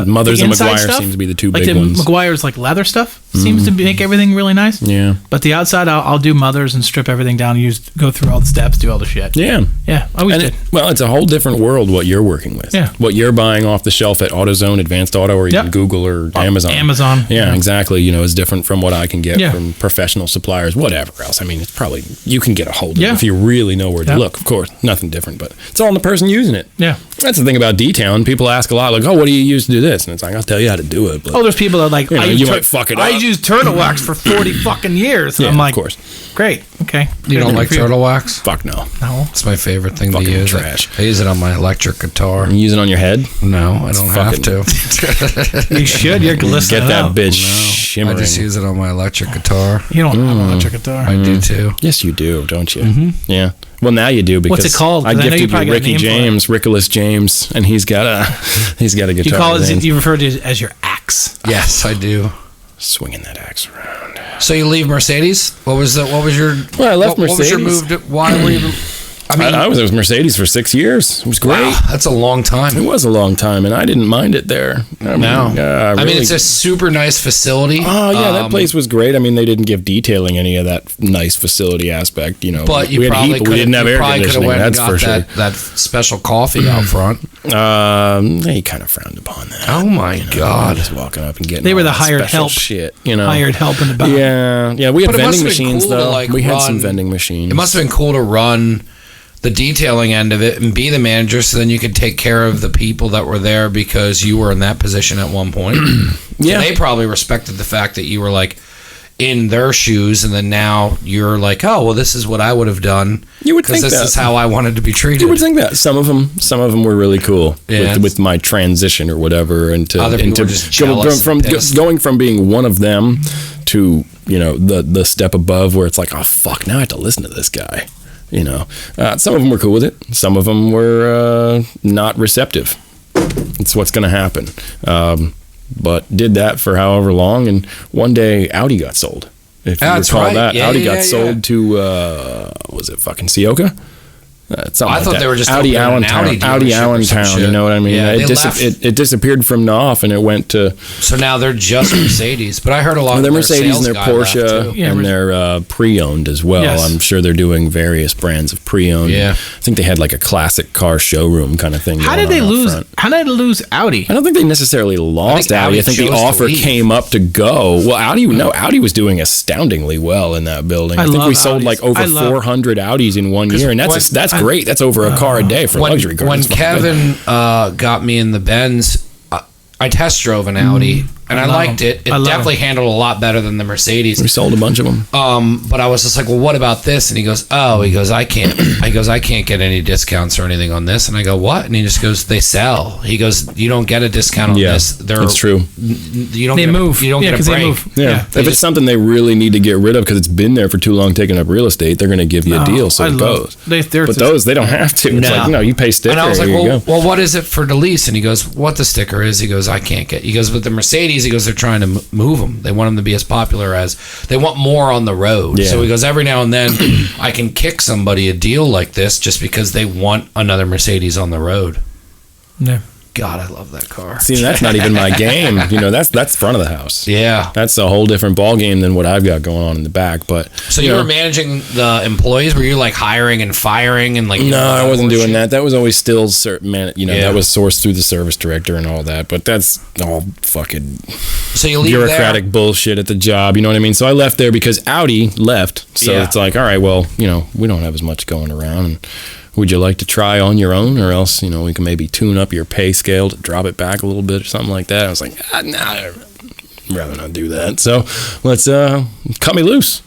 Mothers the and Meguiar stuff. seems to be the two like big ones. Meguiar's like leather stuff seems to make everything really nice. Yeah. But the outside, I'll do Mothers and strip everything down, go through all the steps, do all the shit. Yeah. Yeah, I always did. It's a whole different world what you're working with. Yeah. What you're buying off the shelf at AutoZone, Advanced Auto, or even Google or Amazon. Yeah, exactly. Is different from what I can get from professional suppliers, whatever else. I mean, it's probably, you can get a hold of it if you really know where to look. Of course, nothing different, but it's all in the person using it. Yeah. That's the thing about detailing. People ask a lot, like, oh, what do you use to do this? And it's like, I'll tell you how to do it. But, there's people that are like, you might fuck it up. I used Turtle Wax for 40 fucking years. Yeah, I'm like, of course. Great. Okay. You don't like Turtle Wax? Fuck no. No. It's my favorite thing Fucking to use. trash. I use it on my electric guitar. You use it on your head? No, I don't have to. You should. You're glistening. Get that bitch I shimmering. just use it on my electric guitar. You don't have an electric guitar. I do too. Yes, you do, don't you? Yeah. Well, now you do, because what's it called? I gifted you Ricky James, Rickolas James, and he's got a guitar. You call it? You refer to it as your axe. Yes, I do. Swinging that axe around. So you leave Mercedes? What was your? Well, I left Mercedes. What was your move? Why were you? I was with Mercedes for 6 years. It was great. Wow, that's a long time. It was a long time, and I didn't mind it there. I mean, it's a super nice facility. Oh, yeah, that place was great. I mean, they didn't give detailing any of that nice facility aspect, But we had heat, but we didn't have air conditioning, that's for sure. That special coffee out front. They kind of frowned upon that. Oh, my God. Just walking up and getting They were the hired help. Shit, Hired help in the back. Yeah, we had vending machines, though. We had some vending machines. It must have been cool to run the detailing end of it and be the manager, so then you could take care of the people that were there because you were in that position at one point. Yeah. So they probably respected the fact that you were like in their shoes, and then now you're like, oh, well, this is what I would have done. You would think this that. is how I wanted to be treated. You would think that. Some of them were really cool with my transition or whatever, and other people were just jealous from going from being one of them to the step above where it's like, oh fuck, now I have to listen to this guy. Some of them were cool with it. Some of them were not receptive. It's what's going to happen. But did that for however long, and one day Audi got sold. If you recall that, Audi got sold to was it fucking Ciocca? I thought they were just Audi Allentown. Audi Allentown, you know what I mean? Yeah, it disappeared from off, and it went to. So now they're just Mercedes, but I heard a lot. They're Mercedes and their Porsche, and they're pre-owned as well. Yes. I'm sure they're doing various brands of pre-owned. Yeah, I think they had like a classic car showroom kind of thing. How did they lose? How did they lose Audi? I don't think they necessarily lost Audi. I think the offer came up to go. Well, Audi was doing astoundingly well in that building. I think we sold like over 400 Audis in 1 year, and that's great. That's over a car a day for luxury cars. When Kevin got me in the Benz, I test drove an Audi, and I liked it. It definitely handled a lot better than the Mercedes. We sold a bunch of them. But I was just like, well, what about this? And he goes, I can't get any discounts or anything on this. And I go, what? And he just goes, they sell. He goes, you don't get a discount on this. That's true. You don't get a break. If it's something they really need to get rid of because it's been there for too long taking up real estate, they're going to give you a deal, so it goes. But those, they don't have to. It's like, no, you pay sticker. And I was like, well, what is it for the lease? And he goes, what the sticker is? He goes, I can't get. He goes, with the Mercedes, he goes, they're trying to move them. They want them to be as popular as, they want more on the road. So he goes, every now and then I can kick somebody a deal like this just because they want another Mercedes on the road. Yeah. God, I love that car. See, that's not even my game. That's front of the house. Yeah. That's a whole different ball game than what I've got going on in the back. But so you were managing the employees? Were you like hiring and firing and like? No, I wasn't doing that. That was always still that was sourced through the service director and all that. But that's all fucking bureaucratic bullshit at the job. You know what I mean? So I left there because Audi left. So it's like, all right, well, we don't have as much going around. And would you like to try on your own, or else, we can maybe tune up your pay scale to drop it back a little bit or something like that? I was like, nah, I'd rather not do that. So let's cut me loose.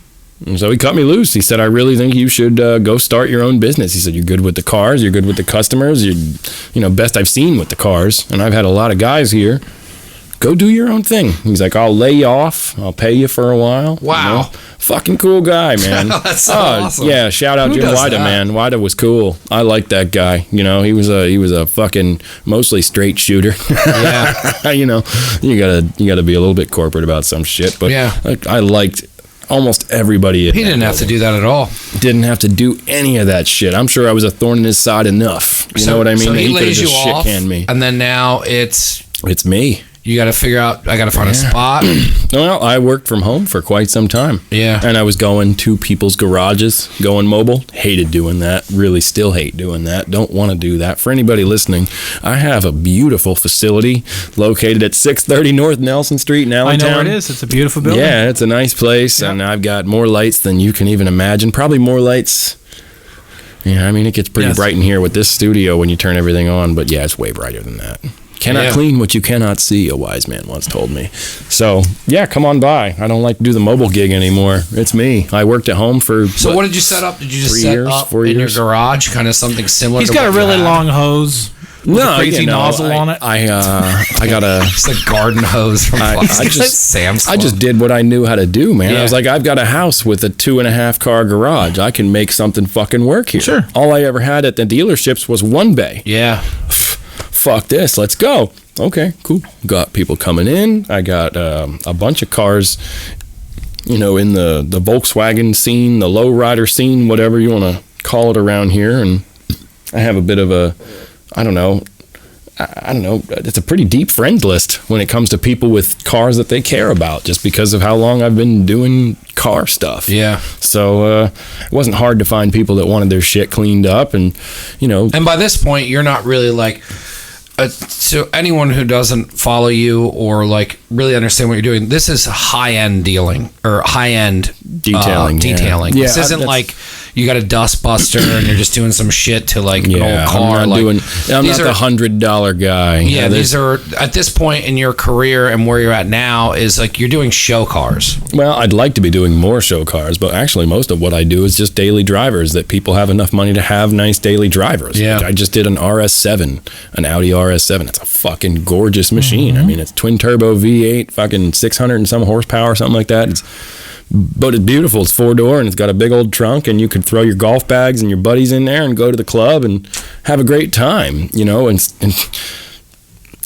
And so he cut me loose. He said, I really think you should go start your own business. He said, you're good with the cars. You're good with the customers. You're, best I've seen with the cars. And I've had a lot of guys here. Go do your own thing. He's like, I'll lay you off. I'll pay you for a while. Wow. Fucking cool guy, man. That's so awesome. Yeah, shout out Jim Wida, man. Wida was cool. I liked that guy. He was a fucking mostly straight shooter. Yeah. You gotta be a little bit corporate about some shit. But I liked almost everybody. He didn't have to do that at all. Didn't have to do any of that shit. I'm sure I was a thorn in his side enough. You know what I mean? So he lays you shit off, canned me. and then now it's me. You got to figure out, I got to find a spot. Well, I worked from home for quite some time. Yeah. And I was going to people's garages, going mobile. Hated doing that. Really still hate doing that. Don't want to do that. For anybody listening, I have a beautiful facility located at 630 North Nelson Street in Allentown. I know where it is. It's a beautiful building. Yeah, it's a nice place. Yeah. And I've got more lights than you can even imagine. Probably more lights. Yeah, it gets pretty bright in here with this studio when you turn everything on. But yeah, it's way brighter than that. Cannot clean what you cannot see, a wise man once told me. So, come on by. I don't like to do the mobile gig anymore. It's me. I worked at home for So what did you set up? Did you just set up in your garage, kind of something similar? He's got a really long hose. With a crazy nozzle on it. I got a it's a garden hose from Sam's Club. I just did what I knew how to do, man. I was like, I've got a house with a 2.5 car garage. I can make something fucking work here. Sure. All I ever had at the dealerships was one bay. Yeah. Fuck this, let's go. Okay, cool. Got people coming in. I got a bunch of cars, in the Volkswagen scene, the lowrider scene, whatever you want to call it around here. And I have a bit of a, I don't know, it's a pretty deep friend list when it comes to people with cars that they care about, just because of how long I've been doing car stuff. Yeah. So it wasn't hard to find people that wanted their shit cleaned up, and And by this point, you're not really like. So anyone who doesn't follow you or like really understand what you're doing, this is high-end dealing or high-end detailing. Yeah, this isn't like you got a dust buster and you're just doing some shit to like an old car. I'm not the $100 guy. Yeah, these are at this point in your career and where you're at now is like you're doing show cars. Well, I'd like to be doing more show cars, but actually most of what I do is just daily drivers that people have enough money to have nice daily drivers. Yeah. Like I just did an RS7, an Audi RS7. It's a fucking gorgeous machine. Mm-hmm. It's twin turbo V8, fucking 600 and some horsepower, something like that. But it's beautiful. It's 4-door and it's got a big old trunk, and you can throw your golf bags and your buddies in there and go to the club and have a great time, And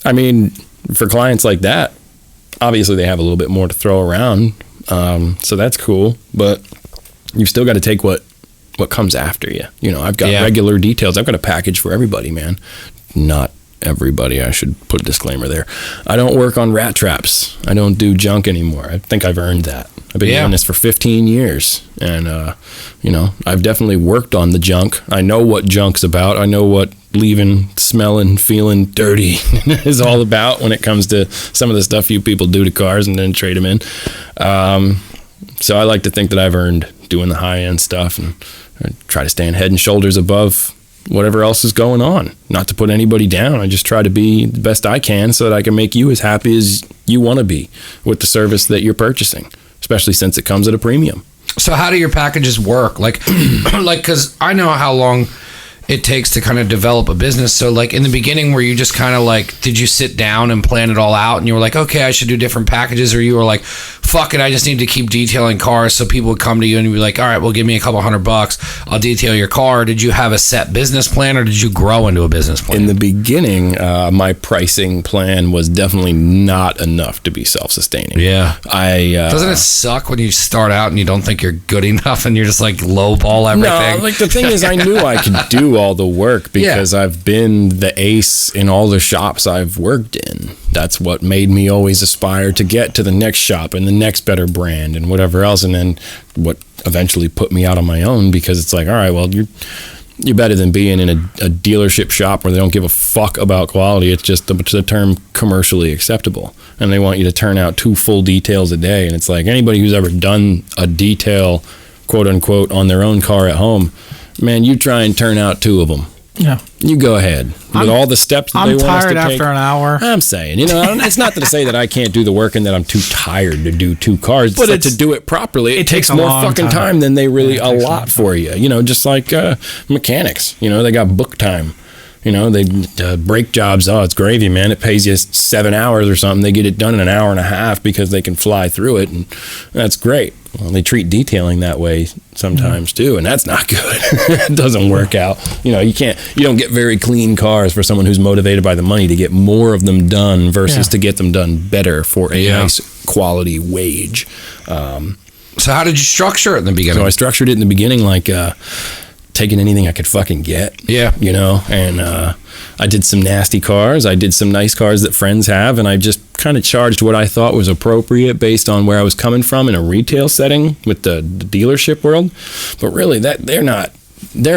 I mean, for clients like that, obviously they have a little bit more to throw around. So that's cool, but you've still got to take what comes after you. You know, I've got regular details. I've got a package for everybody, man. Not everybody. I should put a disclaimer there. I don't work on rat traps. I don't do junk anymore. I think I've earned that. I've been doing this for 15 years, and you know, I've definitely worked on the junk. I know what junk's about. I know what leaving, smelling, feeling dirty is all about when it comes to some of the stuff you people do to cars and then trade them in. So I like to think that I've earned doing the high-end stuff, and I try to stand head and shoulders above whatever else is going on. Not to put anybody down. I just try to be the best I can so that I can make you as happy as you want to be with the service that you're purchasing, especially since it comes at a premium. So how do your packages work? Like, because I know how long it takes to kind of develop a business. So like in the beginning, were you just kind of like, did you sit down and plan it all out and you were like, okay, I should do different packages? Or you were like, fuck it, I just need to keep detailing cars. So people would come to you and you'd be like, all right, well, give me a couple $100. I'll detail your car. Did you have a set business plan or did you grow into a business plan? In the beginning, my pricing plan was definitely not enough to be self-sustaining. Yeah. Doesn't it suck when you start out and you don't think you're good enough and you're just like lowball everything? No, like the thing is I knew I could do all the work because I've been the ace in all the shops I've worked in. That's what made me always aspire to get to the next shop and the next better brand and whatever else, and then what eventually put me out on my own, because it's like, all right, well, you're better than being in a dealership shop where they don't give a fuck about quality. It's just the term commercially acceptable, and they want you to turn out 2 full details a day. And it's like, anybody who's ever done a detail, quote unquote, on their own car at home, man, you try and turn out 2 of them. Yeah. You go ahead with all the steps that they want us to take. I'm tired after an hour. I'm saying, you know, it's not to say that I can't do the work and that I'm too tired to do 2 cars, but to do it properly, it takes more fucking time than they really allot for you. You know, just like mechanics, you know, they got book time. You know, they brake jobs, oh, it's gravy, man. It pays you 7 hours or something. They get it done in an hour and a half because they can fly through it, and that's great. Well, they treat detailing that way sometimes too, and that's not good. It doesn't work out. You know, you don't get very clean cars for someone who's motivated by the money to get more of them done versus to get them done better for a nice quality wage. So how did you structure it in the beginning? So I structured it in the beginning like taking anything I could fucking get. Yeah. You know, and I did some nasty cars. I did some nice cars that friends have, and I just kind of charged what I thought was appropriate based on where I was coming from in a retail setting with the dealership world. But really, they're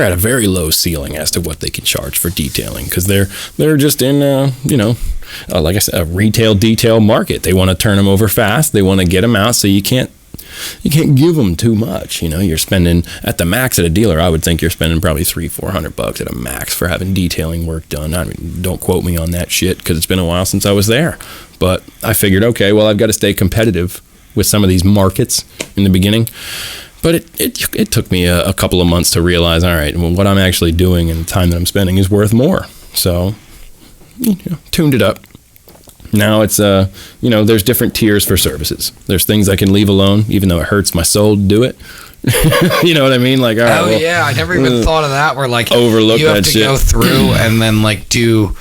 at a very low ceiling as to what they can charge for detailing, because they're just in like I said, a retail detail market. They want to turn them over fast. They want to get them out, so you can't give them too much. You know, you're spending at the max at a dealer. I would think you're spending probably $300-$400 at a max for having detailing work done. I mean, don't quote me on that shit because it's been a while since I was there. But I figured, okay, well, I've got to stay competitive with some of these markets in the beginning. But it took me a couple of months to realize, all right, well, what I'm actually doing and the time that I'm spending is worth more. So, tuned it up. Now it's, there's different tiers for services. There's things I can leave alone, even though it hurts my soul to do it. You know what I mean? Like, all right, I never even thought of that. Where like overlook you have that to shit. go through and then like do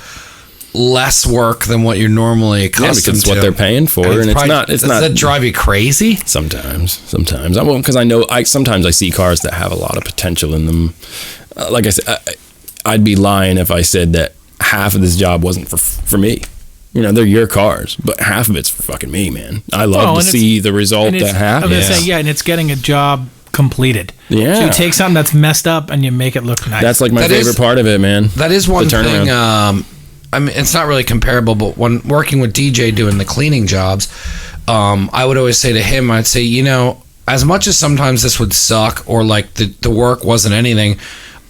less work than what you're normally accustomed because it's to. what they're paying for, and it's not. Does that drive you crazy? Sometimes. Because I know sometimes I see cars that have a lot of potential in them. Like I said, I'd be lying if I said that half of this job wasn't for me. You know, they're your cars, but half of it's for fucking me, man. I love to see the result that happens. I was gonna say, and it's getting a job completed. Yeah. So you take something that's messed up and you make it look nice. That's like my favorite part of it, man. That is one thing. I mean, it's not really comparable, but when working with DJ doing the cleaning jobs, I would always say to him, I'd say, as much as sometimes this would suck or like the work wasn't anything,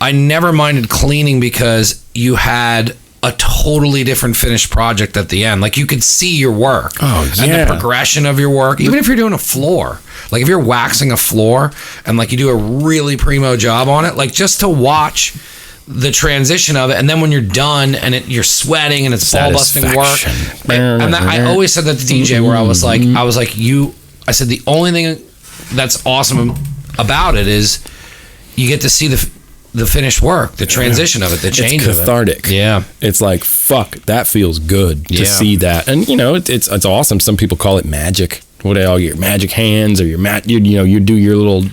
I never minded cleaning because you had a totally different finished project at the end. Like you could see your work and the progression of your work, even if you're doing a floor. Like if you're waxing a floor and like you do a really primo job on it, like just to watch the transition of it, and then when you're done and you're sweating and it's ball busting work. And I always said that to DJ where I was like, I said the only thing that's awesome about it is you get to see the finished work, the transition of it, the change it's cathartic. of it. Yeah. It's like, fuck, that feels good to see that. And, you know, it's awesome. Some people call it magic. What all your magic hands or your you do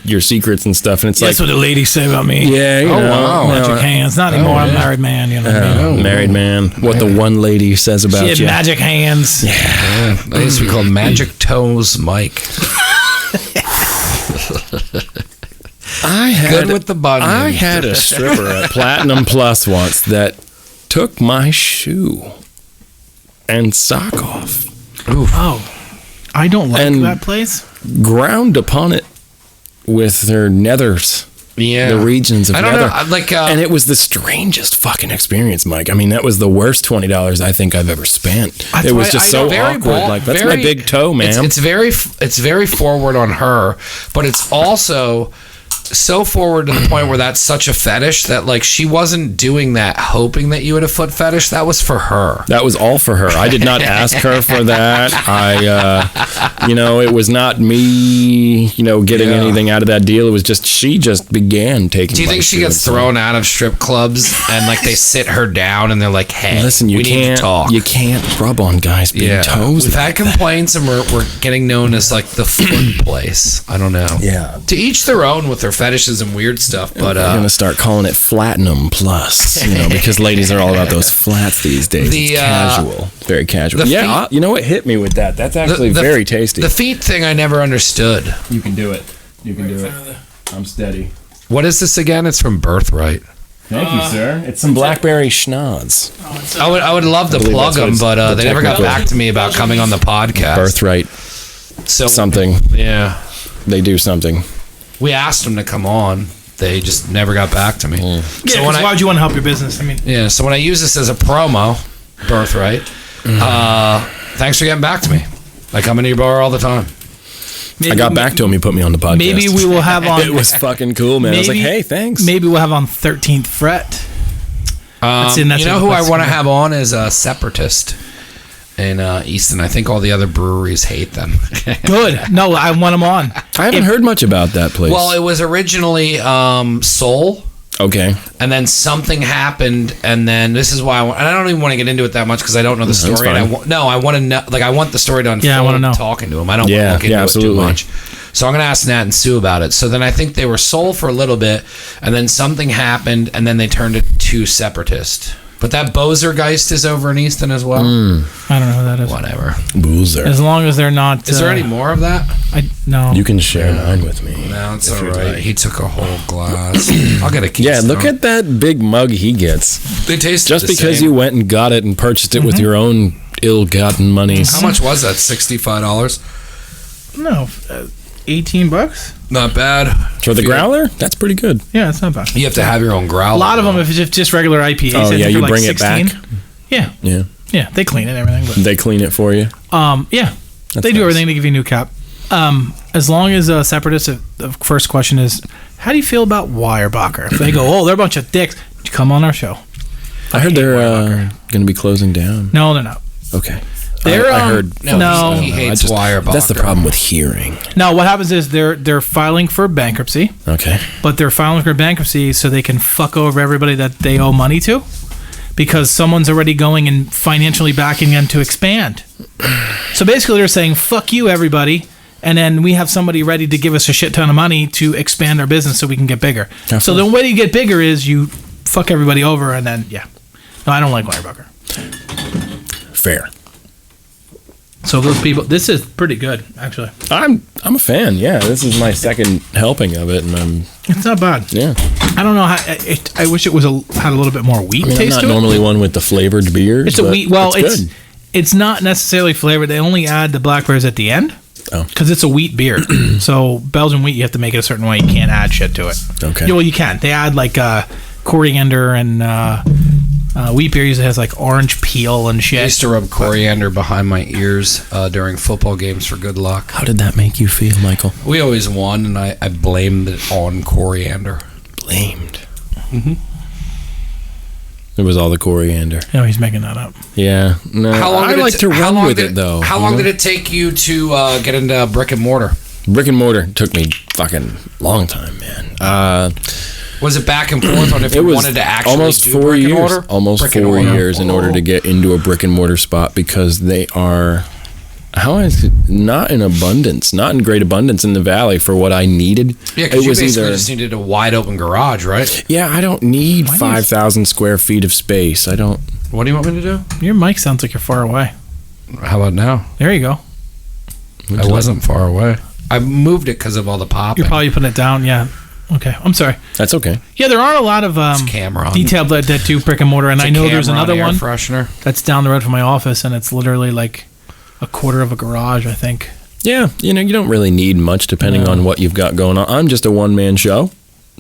your secrets and stuff, and it's that's like what the ladies say about me. Yeah, wow, magic hands. Not anymore. I'm a married man. You know what I mean? Married man. What the one lady says about you. She had magic hands. Yeah. I used to be called Magic Toes Mike. Good with the button. I had a stripper at Platinum Plus once that took my shoe and sock off. Oof. Oh. I don't like that place. Ground upon it with their nethers. Yeah. The regions of nether. I don't know. And it was the strangest fucking experience, Mike. I mean, that was the worst $20 I think I've ever spent. It was just so awkward. Like, that's my big toe, man. It's very forward on her, but it's also so forward to the point where that's such a fetish that, like, she wasn't doing that hoping that you had a foot fetish. That was for her. That was all for her. I did not ask her for that. It was not me, getting anything out of that deal. It was just, she just began taking. Do you think she gets thrown out of strip clubs and, like, they sit her down and they're like, hey, listen, we need to talk. You can't rub on guys' big toes. We've had complaints and we're getting known as, like, the foot place. I don't know. Yeah. To each their own with their fetishes and weird stuff, but I'm gonna start calling it Platinum Plus, because ladies are all about those flats these days. It's casual, very casual. You know what hit me with that? That's actually very tasty. The feet thing I never understood. You can do it. I'm steady. What is this again? It's from Birthright. Thank you, sir. It's some blackberry schnoz. I would love to plug them, but they never got back to me about coming on the podcast. Birthright. So something. Yeah. They do something. We asked them to come on. They just never got back to me. Yeah, so why would you want to help your business? I mean, yeah. So when I use this as a promo, Birthright, thanks for getting back to me. I come into your bar all the time. I got back to him. He put me on the podcast. Maybe we will have on. It was fucking cool, man. I was like, hey, thanks. Maybe we'll have on 13th Fret. You know who I want to have on is a Separatist in Easton. I think all the other breweries hate them. Good. No, I want them on. I haven't heard much about that place. Well, it was originally Soul. Okay. And then something happened, and then this is why and I don't even want to get into it that much because I don't know the story. And I want to know. Like, I want the story to unfold. Yeah, I want to know. Talking to him, I don't want to look into it too much. So I'm going to ask Nat and Sue about it. So then I think they were Soul for a little bit, and then something happened, and then they turned it to Separatist. But that Bozergeist is over in Easton as well. I don't know who that is. Whatever. Boozer. As long as they're not. Is there any more of that? No. You can share mine with me. No, it's all right. He took a whole glass. I'll get a Keystone. Yeah, look at that big mug he gets. They taste just because you went and got it and purchased it with your own ill-gotten money. How much was that? $65? No, $18. Not bad. For the growler? That's pretty good. Yeah, it's not bad. You have to have your own growler. A lot of them, if it's just regular IPAs, oh yeah, you like bring 16. It back. Yeah, yeah, yeah. They clean it and everything. But, they clean it for you. Yeah, they do everything to give you a new cap. As long as Separatists, the first question is, how do you feel about Weyerbacher? If they go, oh, they're a bunch of dicks, come on our show. I heard they're going to be closing down. No, they're not. Okay. I heard. No, he hates Weyerbacher. That's the problem with hearing. No, what happens is they're filing for bankruptcy. Okay. But they're filing for bankruptcy so they can fuck over everybody that they owe money to, because someone's already going and financially backing them to expand. So basically, they're saying, "Fuck you, everybody," and then we have somebody ready to give us a shit ton of money to expand our business so we can get bigger. So the way you get bigger is you fuck everybody over, and then No, I don't like Weyerbacher. Fair. So those people, this is pretty good, actually. I'm a fan. Yeah, this is my second helping of it, and it's not bad. Yeah, I don't know how. I wish it was had a little bit more wheat taste to it. I'm not normally one with the flavored beers. It's a wheat. Well, it's not necessarily flavored. They only add the blackberries at the end. Oh, because it's a wheat beer. So Belgian wheat, you have to make it a certain way. You can't add shit to it. Okay. Yeah, well, you can. They add like coriander and. Wheat beer usually has like orange peel and shit. I used to rub coriander behind my ears during football games for good luck. How did that make you feel, Michael? We always won, and I blamed it on coriander. Blamed? Mm-hmm. It was all the coriander. No, he's making that up. Yeah. No, I like to run with it, though. How long did it take you to get into brick and mortar? Brick and mortar took me fucking long time, man. Was it back and forth on if you wanted to actually almost do 4 brick and years. mortar? Almost Brick and 4 mortar. years in order to get into a brick and mortar spot because they are not in abundance, not in great abundance in the valley for what I needed. Yeah, because you basically just needed a wide open garage, right? Yeah, I don't need 5,000 square feet of space. I don't. What do you want me to do? Your mic sounds like you're far away. How about now? There you go. I wasn't far away. I moved it because of all the popping. You're probably putting it down. Yeah. Okay. I'm sorry. That's okay. Yeah, there aren't a lot of camera on. detailed that do brick and mortar, and I know there's another one freshener that's down the road from my office, and it's literally like a quarter of a garage, I think. Yeah, you don't really need much depending on what you've got going on. I'm just a one-man show.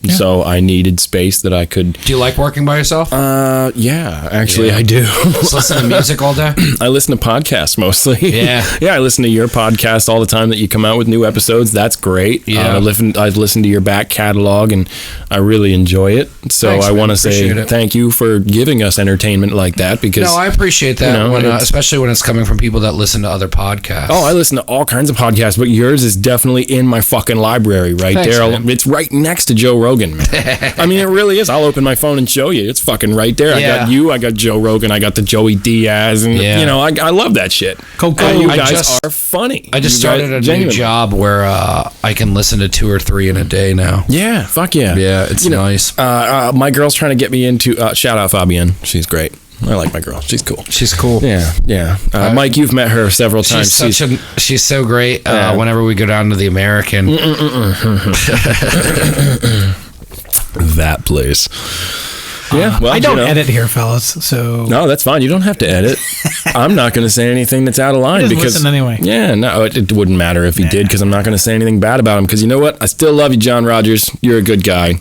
Yeah. So I needed space that I could. Do you like working by yourself? Yeah, actually I do. Just listen to music all day? I listen to podcasts mostly. Yeah. Yeah, I listen to your podcast all the time that you come out with new episodes. That's great. Yeah. I've listened to your back catalog and I really enjoy it. So Thanks, I want to say thank you for giving us entertainment like that because. No, I appreciate that, especially when it's coming from people that listen to other podcasts. Oh, I listen to all kinds of podcasts, but yours is definitely in my fucking library right there. Man. It's right next to Joe Rogan. Man. I mean, it really is. I'll open my phone and show you. It's fucking right there. Yeah. I got you. I got Joe Rogan. I got the Joey Diaz, and I love that shit. Coco. You guys are funny. I just started a new job where I can listen to 2 or 3 in a day now. Yeah, fuck yeah. Yeah, it's nice. My girl's trying to get me into. Shout out Fabienne. She's great. I like my girl. She's cool. She's cool. Yeah. Mike, you've met her several times. She's so great. Whenever we go down to the American. That place. Yeah, well, I don't edit here, fellas. So no, that's fine. You don't have to edit. I'm not going to say anything that's out of line because listen anyway. Yeah, no, it wouldn't matter if he did because I'm not going to say anything bad about him because you know what? I still love you, John Rogers. You're a good guy.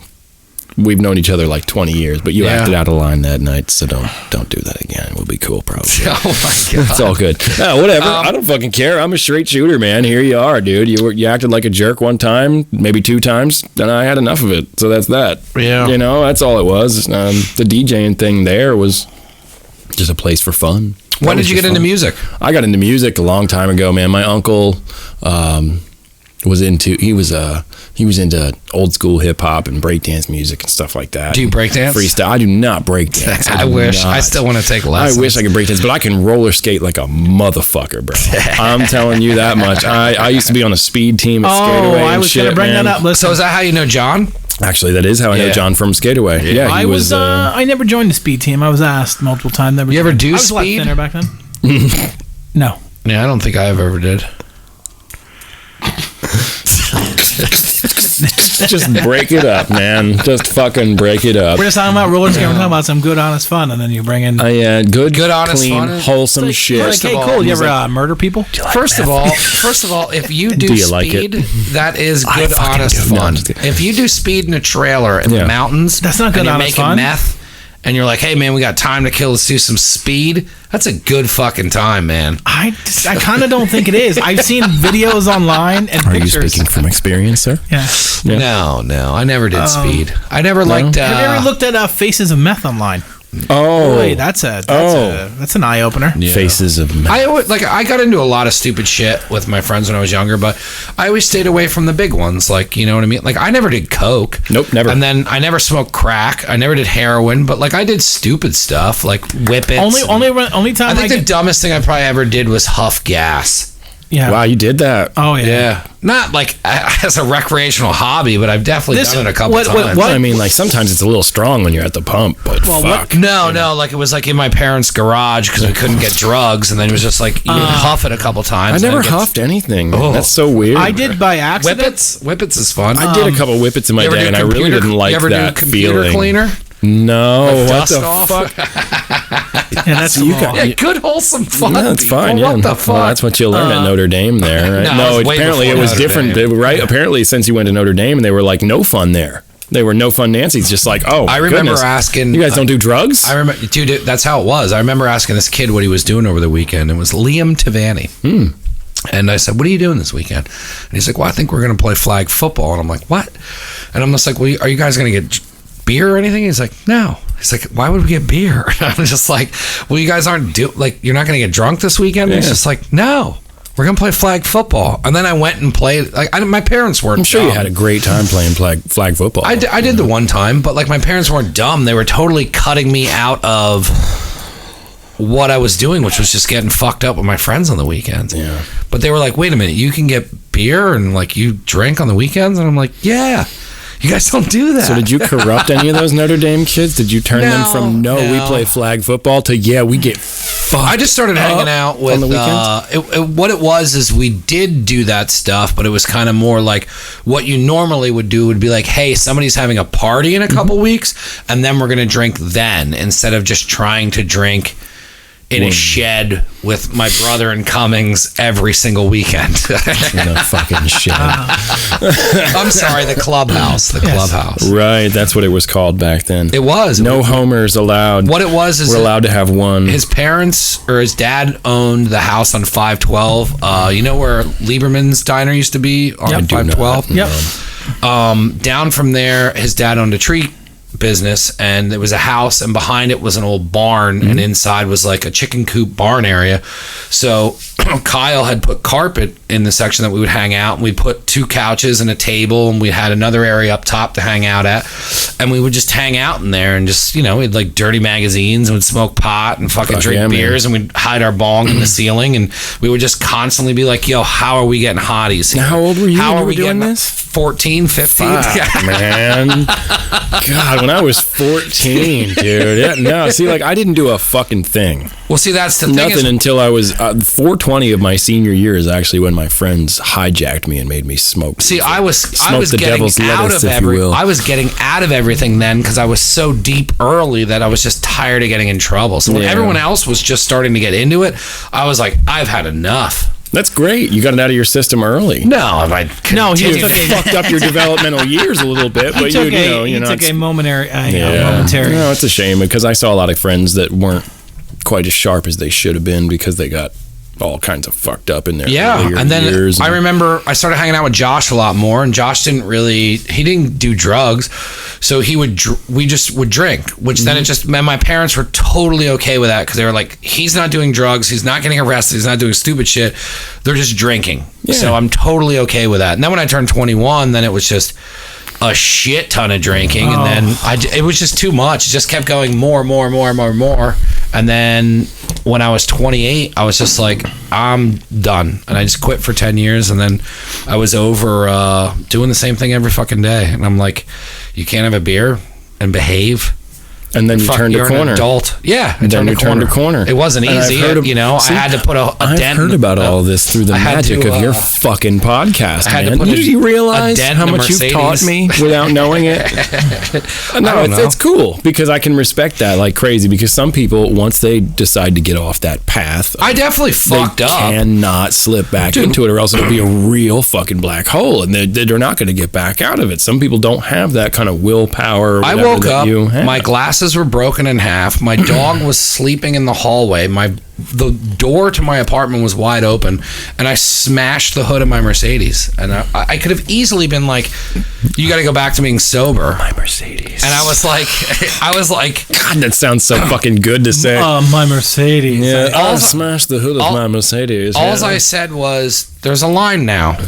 We've known each other like 20 years, but you acted out of line that night, so don't do that again. We'll be cool, probably. Oh my god, it's all good. No, whatever. I don't fucking care. I'm a straight shooter, man. Here you are, dude. You acted like a jerk one time, maybe 2 times, and I had enough of it. So that's that. Yeah, that's all it was. The DJing thing there was just a place for fun. When did you get into music? I got into music a long time ago, man. My uncle was into old school hip hop and breakdance music and stuff like that. Do you breakdance? Freestyle. I do not breakdance. I wish. I still want to take lessons. I wish I could breakdance, but I can roller skate like a motherfucker, bro. I'm telling you that much. I used to be on a speed team at Skateaway. I was going to bring that up. Listen. So is that how you know John? Actually, that is how I know John from Skateaway. Yeah, I was. I never joined the speed team. I was asked multiple times. You ever do speed? I was a lot thinner back then. No. Yeah, I don't think I ever did. Just break it up, man. Just fucking break it up. We're just talking about roller skating. We're talking about some good, honest fun, and then you bring in good, honest, clean, fun. wholesome shit. Like, hey, cool. You ever murder people? First of all, if you do speed, like that is good, honest fun. If you do speed in a trailer in the mountains, that's not good, honest fun. Meth. And you're like, hey, man, we got time to kill. Let's do some speed. That's a good fucking time, man. I kind of don't think it is. I've seen videos online and pictures. Are you speaking from experience, sir? Yeah. No. I never did speed. I never liked... Have you ever looked at Faces of Meth online? Oh, boy, that's an eye opener. Yeah. Faces of Meth. I got into a lot of stupid shit with my friends when I was younger, but I always stayed away from the big ones. Like, you know what I mean? Like, I never did coke. Nope, never. And then I never smoked crack. I never did heroin, but like I did stupid stuff like whippets. Only time I think the dumbest thing I probably ever did was huff gas. Yeah. Wow, you did that. Oh yeah. Yeah. Not like as a recreational hobby, but I've definitely done it a couple times. I mean, like sometimes it's a little strong when you're at the pump, but fuck. No, like it was like in my parents' garage because we couldn't get drugs, and then it was just like you huff it a couple times. I never huffed anything. Oh. That's so weird. I did by accident. Whippets is fun. I did a couple whippets in my day, and I really didn't like that feeling. You ever do computer cleaner? No, what dust the off? fuck? Yeah, that's good wholesome fun. Yeah, that's fine. What the fuck? Well, that's what you learn at Notre Dame there, right? No, apparently it was different, right? Yeah. Apparently, since you went to Notre Dame, and they were like no fun there. They were no fun Nancy's, just like, I remember asking, you guys don't do drugs? I remember, dude, that's how it was. I remember asking this kid what he was doing over the weekend. It was Liam Tavani. And I said, what are you doing this weekend? And he's like, well, I think we're going to play flag football. And I'm like, what? And I'm just like, well, are you guys going to get beer or anything? He's like, no. He's like, why would we get beer? And I'm just like, well, you guys aren't you're not going to get drunk this weekend? Yeah. He's just like, no. we're gonna play flag football. And then I went and played. Like my parents weren't. I'm sure dumb. you had a great time playing flag football. I did the one time, but like my parents weren't dumb. They were totally cutting me out of what I was doing, which was just getting fucked up with my friends on the weekends. Yeah. But they were like, wait a minute, you can get beer and like you drink on the weekends? And I'm like, yeah. You guys don't do that. So did you corrupt any of those Notre Dame kids? Did you turn them from we play flag football to we get fucked? I just started hanging out with on the weekends? What it was is we did do that stuff, but it was kind of more like what you normally would do would be like, hey, somebody's having a party in a couple weeks, and then we're going to drink then, instead of just trying to drink in a shed with my brother in Cummings every single weekend. In a fucking shed. I'm sorry, the clubhouse. Clubhouse. Right, that's what it was called back then. It was. No homers allowed. What it was is we're allowed to have one. His parents or his dad owned the house on 512. You know where Lieberman's Diner used to be on 512? Yep. Down from there, his dad owned a tree business, and there was a house, and behind it was an old barn, and inside was like a chicken coop barn area. So Kyle had put carpet in the section that we would hang out, and we put 2 couches and a table, and we had another area up top to hang out at, and we would just hang out in there and just, we'd like dirty magazines, and we'd smoke pot and fucking drink beers, and we'd hide our bong in the ceiling, and we would just constantly be like, yo, how are we getting hotties? Now, how old were you how when are we doing getting this? 14, 15? Fuck, man. God, when I was 14, dude. Yeah, no, see, like, I didn't do a fucking thing. Well, see, that's the thing. Nothing until I was 420 of my senior year is actually when my friends hijacked me and made me smoke. See, I was getting out of everything then, because I was so deep early that I was just tired of getting in trouble. So when everyone else was just starting to get into it, I was like, I've had enough. That's great. You got it out of your system early. No, you fucked up your developmental years a little bit, but you took a momentary. No, it's a shame, because I saw a lot of friends that weren't quite as sharp as they should have been because they got all kinds of fucked up in their earlier and then years. I remember I started hanging out with Josh a lot more, and Josh he didn't do drugs, so we just would drink, which then it just meant my parents were totally okay with that, because they were like, he's not doing drugs, he's not getting arrested, he's not doing stupid shit, they're just drinking. So I'm totally okay with that. And then when I turned 21, then it was just a shit ton of drinking, and then it was just too much. It just kept going more. And then when I was 28, I was just like, I'm done, and I just quit for 10 years. And then I was over doing the same thing every fucking day, and I'm like, you can't have a beer and behave. And then you turned a corner. An adult. Yeah, I turned a corner. It wasn't easy. I had to put a dent. I've heard about all this through the magic of your fucking podcast, man. Did you realize how much you've taught me without knowing it? No, it's cool, because I can respect that like crazy, because some people, once they decide to get off that path, I definitely fucked up. Cannot slip back into it, or else it'll be a real fucking black hole, and they're not going to get back out of it. Some people don't have that kind of willpower. Or I woke up, my glasses were broken in half. My dog was sleeping in the hallway. The door to my apartment was wide open, and I smashed the hood of my Mercedes. And I could have easily been like, you got to go back to being sober. My Mercedes. And I was like, God, that sounds so fucking good to say. My Mercedes. Yeah, I'll smash the hood of my Mercedes. All I said was, there's a line now.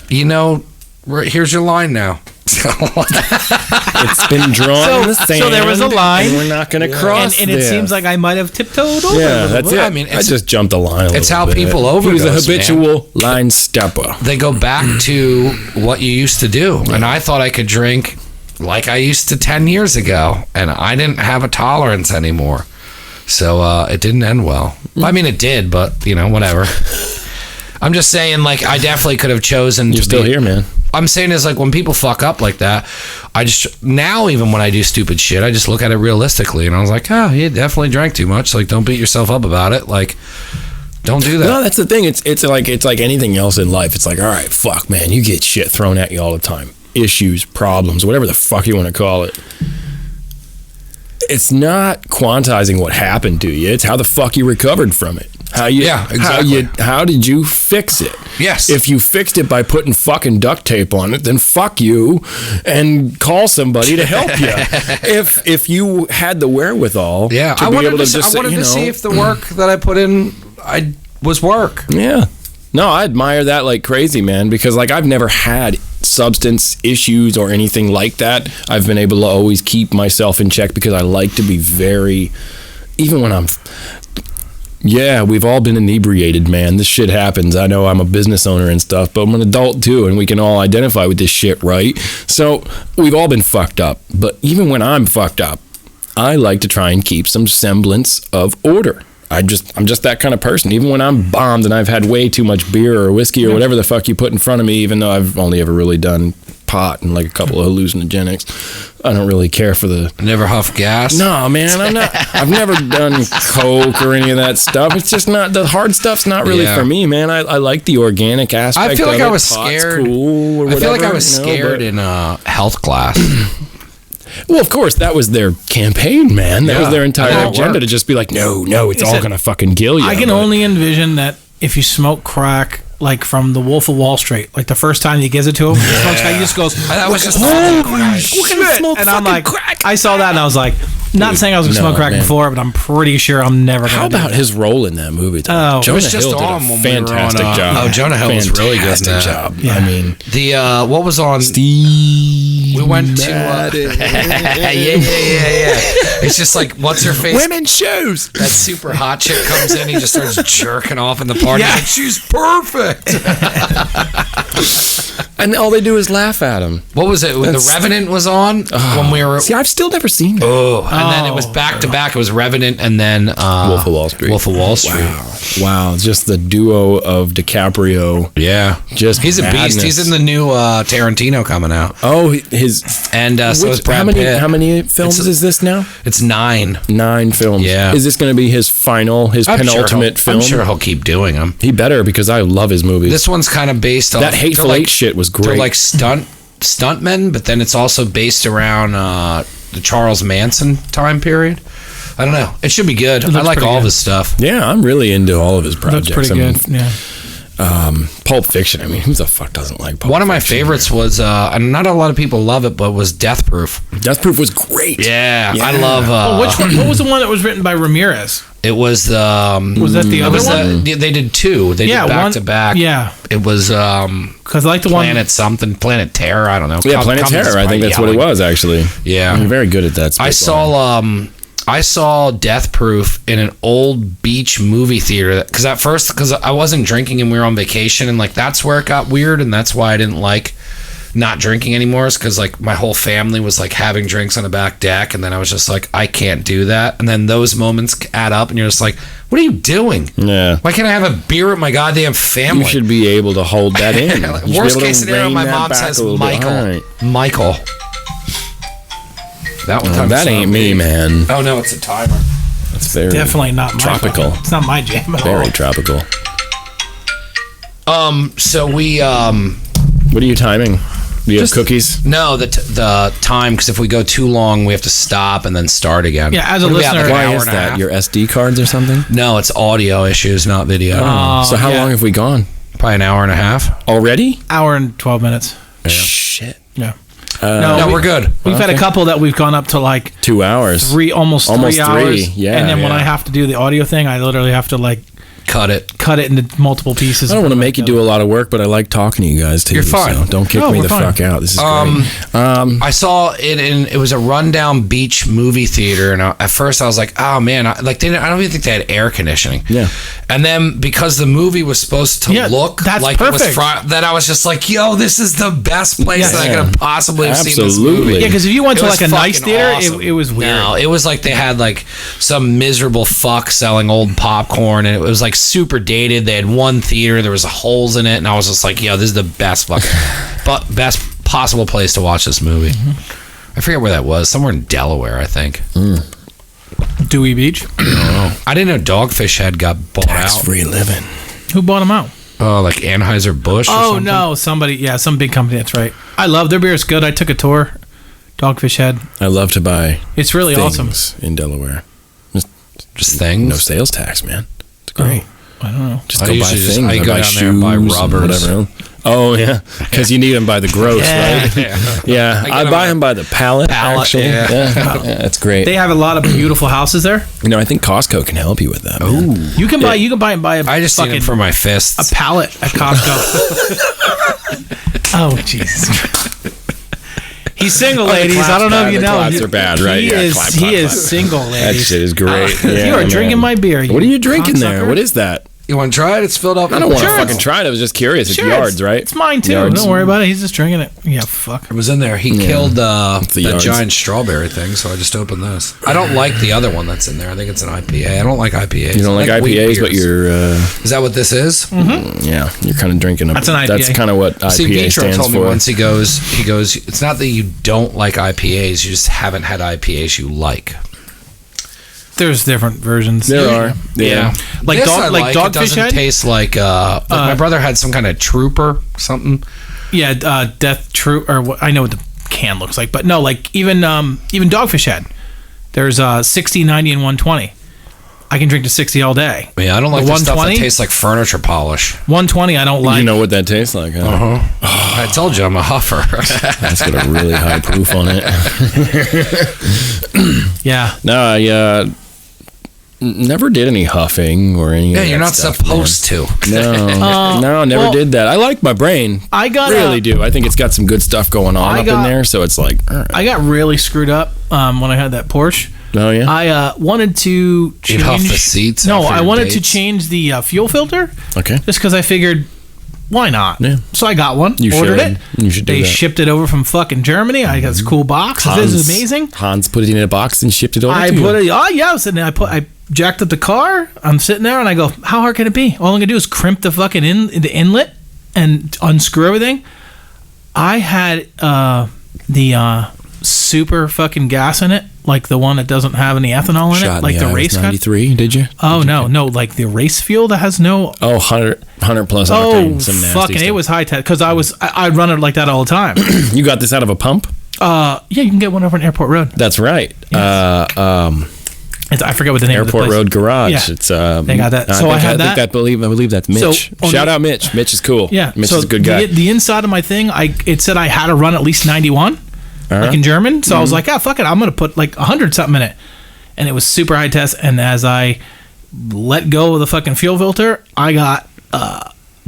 Here's your line now. It's been drawn in the sand. So there was a line, and we're not going to cross. And it seems like I might have tiptoed over. Yeah, that's it. I mean, I just jumped the line. It's how people overdose. He was a habitual line stepper. They go back to what you used to do, and I thought I could drink like I used to 10 years ago, and I didn't have a tolerance anymore. So it didn't end well. I mean, it did, but whatever. I'm just saying, like, I definitely could have chosen. You're still here, man. I'm saying is, like, when people fuck up like that, now even when I do stupid shit, I just look at it realistically, and I was like, you definitely drank too much. Like, don't beat yourself up about it. Like, don't do that. No, that's the thing. It's like anything else in life. It's like, all right, fuck, man, you get shit thrown at you all the time. Issues, problems, whatever the fuck you want to call it. It's not quantizing what happened to you. It's how the fuck you recovered from it. How did you fix it? Yes. If you fixed it by putting fucking duct tape on it, then fuck you and call somebody to help you. If you had the wherewithal, I wanted to see if the work that I put in was work. Yeah. No, I admire that like crazy, man, because like I've never had substance issues or anything like that. I've been able to always keep myself in check because I like to be very, even when I'm, yeah, we've all been inebriated, man. This shit happens. I know I'm a business owner and stuff, but I'm an adult too, and we can all identify with this shit, right? So we've all been fucked up, but even when I'm fucked up, I like to try and keep some semblance of order. I'm just that kind of person. Even when I'm bombed and I've had way too much beer or whiskey or whatever the fuck you put in front of me, even though I've only ever really done pot and like a couple of hallucinogenics, I don't really care for the... Never huff gas? No, man, I've never done coke or any of that stuff. It's just not, the hard stuff's not really for me, man. I like the organic aspect. I feel like of I it. was Pot's scared. Cool or whatever, I feel like I was scared in health class. Well, of course, that was their campaign, man. That was their entire agenda worked. to just be like, no, it's all going to fucking kill you. I can only envision that if you smoke crack, like from The Wolf of Wall Street, like the first time he gives it to him, he smokes crack, he just goes, That was just holy shit. And I'm like, I saw that and I was like, not saying I was going to smoke crack before, but I'm pretty sure I'm never going to. How about his role in that movie? Oh, Jonah was just Hill did on a when we were fantastic on, job. Oh, Jonah Hill was really good in Fantastic that. job. Yeah. I mean, The what was on? Steve. We went to. Yeah. It's just like, what's her face? Women's shoes. That super hot chick comes in. He just starts jerking off in the party. Yeah. Like, she's perfect. And all they do is laugh at him. What was it? When The Revenant was on when we were. See, I've still never seen that. And then it was back to back. It was Revenant and then Wolf of Wall Street. Wolf of Wall Street. Wow. Just the duo of DiCaprio. Yeah, Just he's a beast. madness. He's in the new Tarantino coming out, Oh, his. and so is Brad how many? Pitt. How many films is this now? It's 9. 9 films. Yeah. Is this going to be his penultimate film? I'm sure he'll keep doing them. He better, because I love his movies. This one's kind of based on That Hateful Eight shit was great. They're like stuntmen, but then it's also based around the Charles Manson time period. I don't know. It should be good. I like all of his stuff. Yeah, I'm really into all of his projects. That's pretty good. Yeah. Pulp Fiction. I mean, who the fuck doesn't like Pulp Fiction? One of my favorites was, and not a lot of people love it, but was Death Proof. Death Proof was great. Yeah. I love. Which one? What was the one that was written by Ramirez? It was the. Was that the other one? They did 2. They did back to back. Yeah. It was Because I like the Planet something, Planet Terror. I don't know. Yeah, Planet Terror. I think that's what it was, actually. Yeah. You're very good at that. I saw Death Proof in an old beach movie theater because I wasn't drinking and we were on vacation, and like that's where it got weird, and that's why I didn't like not drinking anymore, is because like my whole family was like having drinks on the back deck, and then I was just like, I can't do that. And then those moments add up and you're just like, what are you doing? Yeah. Why can't I have a beer with my goddamn family? You should be able to hold that in. Worst case scenario, my mom says Michael. Michael. That ain't me, man. Oh no, it's a timer. That's very definitely not my tropical. It's not my jam at all. Very tropical. So we What are you timing? Do you have cookies? No, the time, because if we go too long, we have to stop and then start again. Yeah, as a What are we at, listener- like an Why hour is and a that? half? Your SD cards or something? No, it's audio issues, not video. So how long have we gone? Probably an hour and a half. Already? Hour and 12 minutes. Shit. Yeah. No, we're good. We've had a couple that we've gone up to like 2 hours. almost 3 hours. Yeah. And then when I have to do the audio thing, I literally have to like Cut it. into multiple pieces. I don't want to make you do a lot of work, but I like talking to you guys too. You're fine. So don't kick me we're the fine. fuck out. This is great. I saw it in, it was a rundown beach movie theater, and at first I was like, oh man, I don't even think they had air conditioning. Yeah. And then because the movie was supposed to look that's like it was perfect. then I was just like, yo, this is the best place that I could have possibly have seen this Absolutely. movie. Yeah, because if you went It to was like a nice fucking theater, awesome. it was weird. No, it was like they had like some miserable fuck selling old popcorn, and it was like super dated. They had one theater, there was holes in it, and I was just like, yo, this is the best best possible place to watch this movie. I forget where that was. Somewhere in Delaware, I think. Dewey Beach. I didn't know Dogfish Head got bought out. Tax-free living. Who bought them out? Oh, like Anheuser-Busch or Oh something? no, some big company. That's right. I love their beer. It's good. I took a tour. Dogfish Head. I love to buy It's really awesome. things in Delaware. Just things? No sales tax, man. It's great. I don't know. Just I go buy usually just- things. I or go buy down there and buy shoes and rubbers. whatever else. Oh yeah, because you need them by the gross, right? Yeah, I buy them by the pallet. Actually, yeah, that's great. They have a lot of beautiful houses there. I think Costco can help you with that. Oh, you can buy and buy a. I just need it for my fists. A pallet at Costco. Oh Jesus. He's single, ladies. I don't know if you know. Claps are bad, right? He is single, ladies. That shit is great. You are drinking my beer. What are you drinking there? What is that? You want to try it? It's filled up. I don't want to fucking try it. I was just curious. It's Yards, right? It's mine too. Yards. Don't worry about it. He's just drinking it. Yeah, fuck. It was in there. He killed the giant strawberry thing, so I just opened this. I don't like the other one that's in there. I think it's an IPA. I don't like IPAs. You don't like IPAs, but you're... Is that what this is? Mm-hmm. Yeah, you're kind of drinking... That's an IPA. That's kind of what IPA Vitro stands told me for. once, he goes, it's not that you don't like IPAs, you just haven't had IPAs you like. There's different versions. There are. Yeah. Like this Dogfish It doesn't Head? taste like my brother had some kind of Trooper something. Yeah, Death Troop, or what, I know what the can looks like, but no, like even Dogfish Head. There's 60, 90, and 120. I can drink to 60 all day. Yeah, I don't like the stuff that tastes like furniture polish. 120, I don't like. You know what that tastes like, huh? I told you I'm a huffer. That's got a really high proof on it. Yeah. No, I never did any huffing or any. Yeah, you're not supposed to. No, never did that. I like my brain. I really do. I think it's got some good stuff going on in there. So it's like, all right. I got really screwed up when I had that Porsche. Oh yeah. I wanted to change. You'd huff the seats. No, I wanted to change the fuel filter. Okay. Just because I figured, why not? Yeah. So I got one. Ordered it. You should do They that. shipped it over from fucking Germany. I got this cool box. This is amazing. Hans put it in a box and shipped it over. I was sitting there. I jacked up the car. I'm sitting there and I go, how hard can it be? All I'm gonna do is crimp the fucking the inlet and unscrew everything. I had the super fucking gas in it, like the one that doesn't have any ethanol in it, like the race 93. Did you? Oh no, like the race fuel that has no. 100 plus octane. Oh some nasty fucking! stuff. It was high tech because I run it like that all the time. You got this out of a pump? Yeah, you can get one over on Airport Road. That's right. Yes. I forget what the name of the place. Airport Road Garage. Yeah. It's they got that. So I believe that's Mitch. So, shout out Mitch. Mitch is cool. Yeah, Mitch is a good guy. The inside of my thing, it said I had to run at least 91, like in German. So I was like, fuck it, I'm gonna put like 100 something in it, and it was super high test. And as I let go of the fucking fuel filter, I got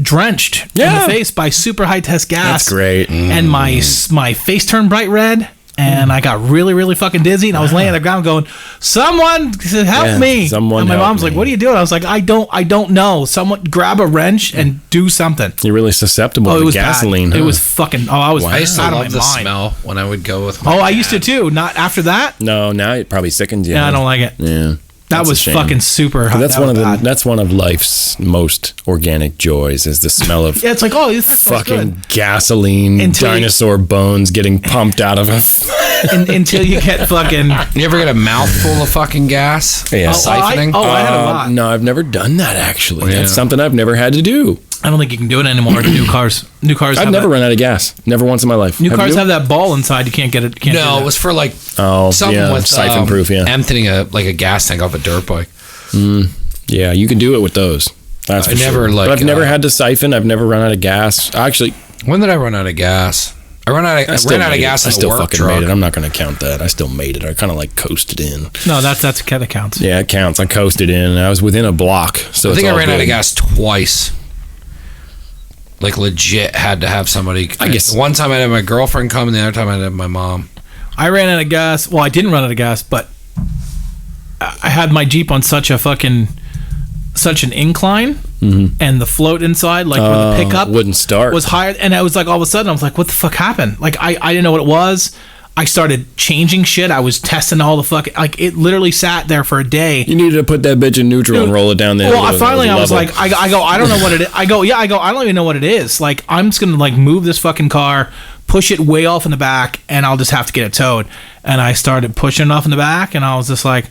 drenched in the face by super high test gas. That's great. And my face turned bright red. And I got really, really fucking dizzy, and I was laying on the ground going, "Someone help me!" And my mom's like, "What are you doing?" I was like, "I don't know. Someone grab a wrench and do something." You're really susceptible to gasoline. Bad. It was fucking. I was. I used to out love of the my mind. smell when I would go with my I used to too. Not after that. No, now it probably sickens you. Yeah, I don't like it. Yeah. That was fucking super hot. That's one of life's most organic joys is the smell of it's like, oh, this fucking gasoline, dinosaur bones getting pumped out of us. Until you get fucking. You ever get a mouthful of fucking gas? Yeah. Siphoning? I had a lot. No, I've never done that actually. Yeah. That's something I've never had to do. I don't think you can do it anymore. New cars. I've never run out of gas. Never once in my life. New cars have that ball inside. You can't get it. No, it was for like something with siphon proof. Yeah, emptying a gas tank off a dirt bike. Yeah, you can do it with those. That's for sure. But I've never had to siphon. I've never run out of gas. Actually, when did I run out of gas? I ran out of gas in a work truck. Made it. I'm not going to count that. I still made it. I kind of like coasted in. No, that counts. Yeah, it counts. I coasted in. I was within a block. So I think I ran out of gas twice. Like legit had to have somebody. I guess one time I had my girlfriend come, and the other time I had my mom. I ran out of gas. Well, I didn't run out of gas, but I had my Jeep on such an incline, and the float inside, like where the pickup wouldn't start, was higher. And I was like, all of a sudden, I was like, what the fuck happened? Like I didn't know what it was. I started changing shit. I was testing all the fucking, like, it literally sat there for a day. You needed to put that bitch in neutral and roll it down there. Well, I was like, I go, I don't know what it is. I don't even know what it is. Like, I'm just gonna like move this fucking car, push it way off in the back, and I'll just have to get it towed. And I started pushing it off in the back, and I was just like,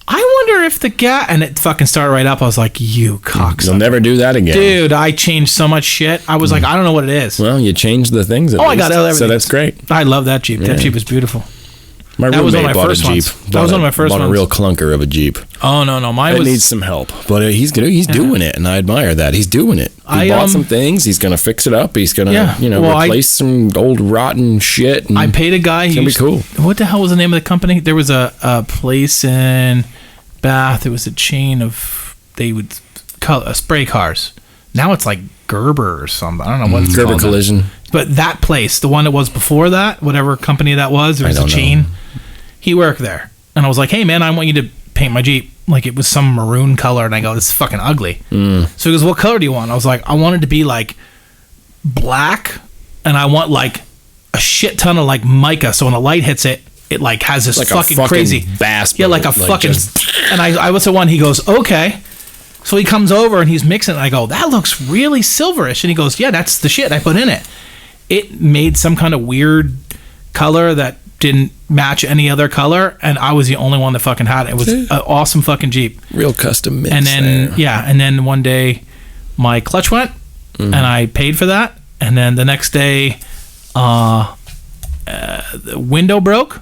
I wonder if the gas, and it fucking started right up. I was like, you cocksucker. You'll never do that again. Dude, I changed so much shit. I was like, I don't know what it is. Well, you changed the things. I got everything. So that's great. I love that Jeep. That Jeep is beautiful. My That was one roommate of my bought a first Jeep. ones. That was one of my first Bought ones. a real clunker of a Jeep. Oh no, mine It was. needs some help, but he's doing it, and I admire that. He's doing it. He bought some things. He's gonna fix it up. He's gonna replace some old rotten shit. And I paid a guy. It's gonna be cool. What the hell was the name of the company? There was a place in Bath. It was a chain of they would spray cars. Now it's like Gerber or something. I don't know what it's Gerber called. Collision. But that place, the one that was before that, whatever company that was, it was a chain. He worked there. And I was like, hey, man, I want you to paint my Jeep. Like, it was some maroon color. And I go, this is fucking ugly. So he goes, what color do you want? I was like, I want it to be, like, black. And I want, like, a shit ton of, like, mica. So when the light hits it, it, like, has this Like fucking a fucking crazy. bass Yeah, like a boat, fucking. And I was the one, he goes, okay. So he comes over and he's mixing it. And I go, that looks really silverish. And he goes, yeah, that's the shit I put in it. It made some kind of weird color that didn't match any other color, and I was the only one that fucking had it. It was an awesome fucking Jeep. Real custom mix. And then there. and then one day my clutch went, and I paid for that. And then the next day, the window broke.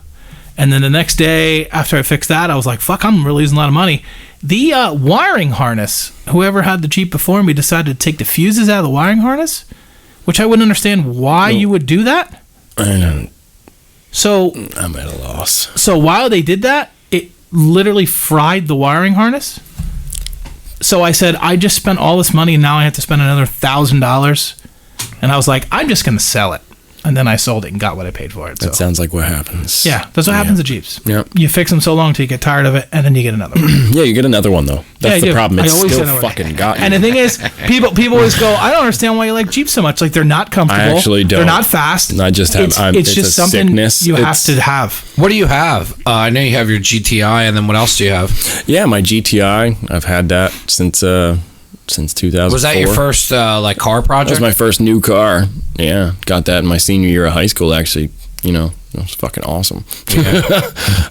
And then the next day after I fixed that, I was like, fuck, I'm really losing a lot of money. The wiring harness, whoever had the Jeep before me decided to take the fuses out of the wiring harness, which I wouldn't understand why you would do that. I don't. So I'm at a loss. So while they did that, it literally fried the wiring harness. So I said, I just spent all this money and now I have to spend another $1,000. And I was like, I'm just going to sell it. And then I sold it and got what I paid for it. That sounds like what happens. Yeah, that's what happens to Jeeps. Yep. You fix them so long till you get tired of it, and then you get another one. Yeah, you get another one though. That's the problem. It's still fucking got you. And the thing is, people always go, I don't understand why you like Jeeps so much. Like, they're not comfortable. I actually don't. They're not fast. I just have. It's just a something sickness. you have to have. What do you have? I know you have your GTI, and then what else do you have? Yeah, my GTI. I've had that since 2004. Was that your first like car project? That was my first new car. Yeah, got that in my senior year of high school. Actually, it was fucking awesome.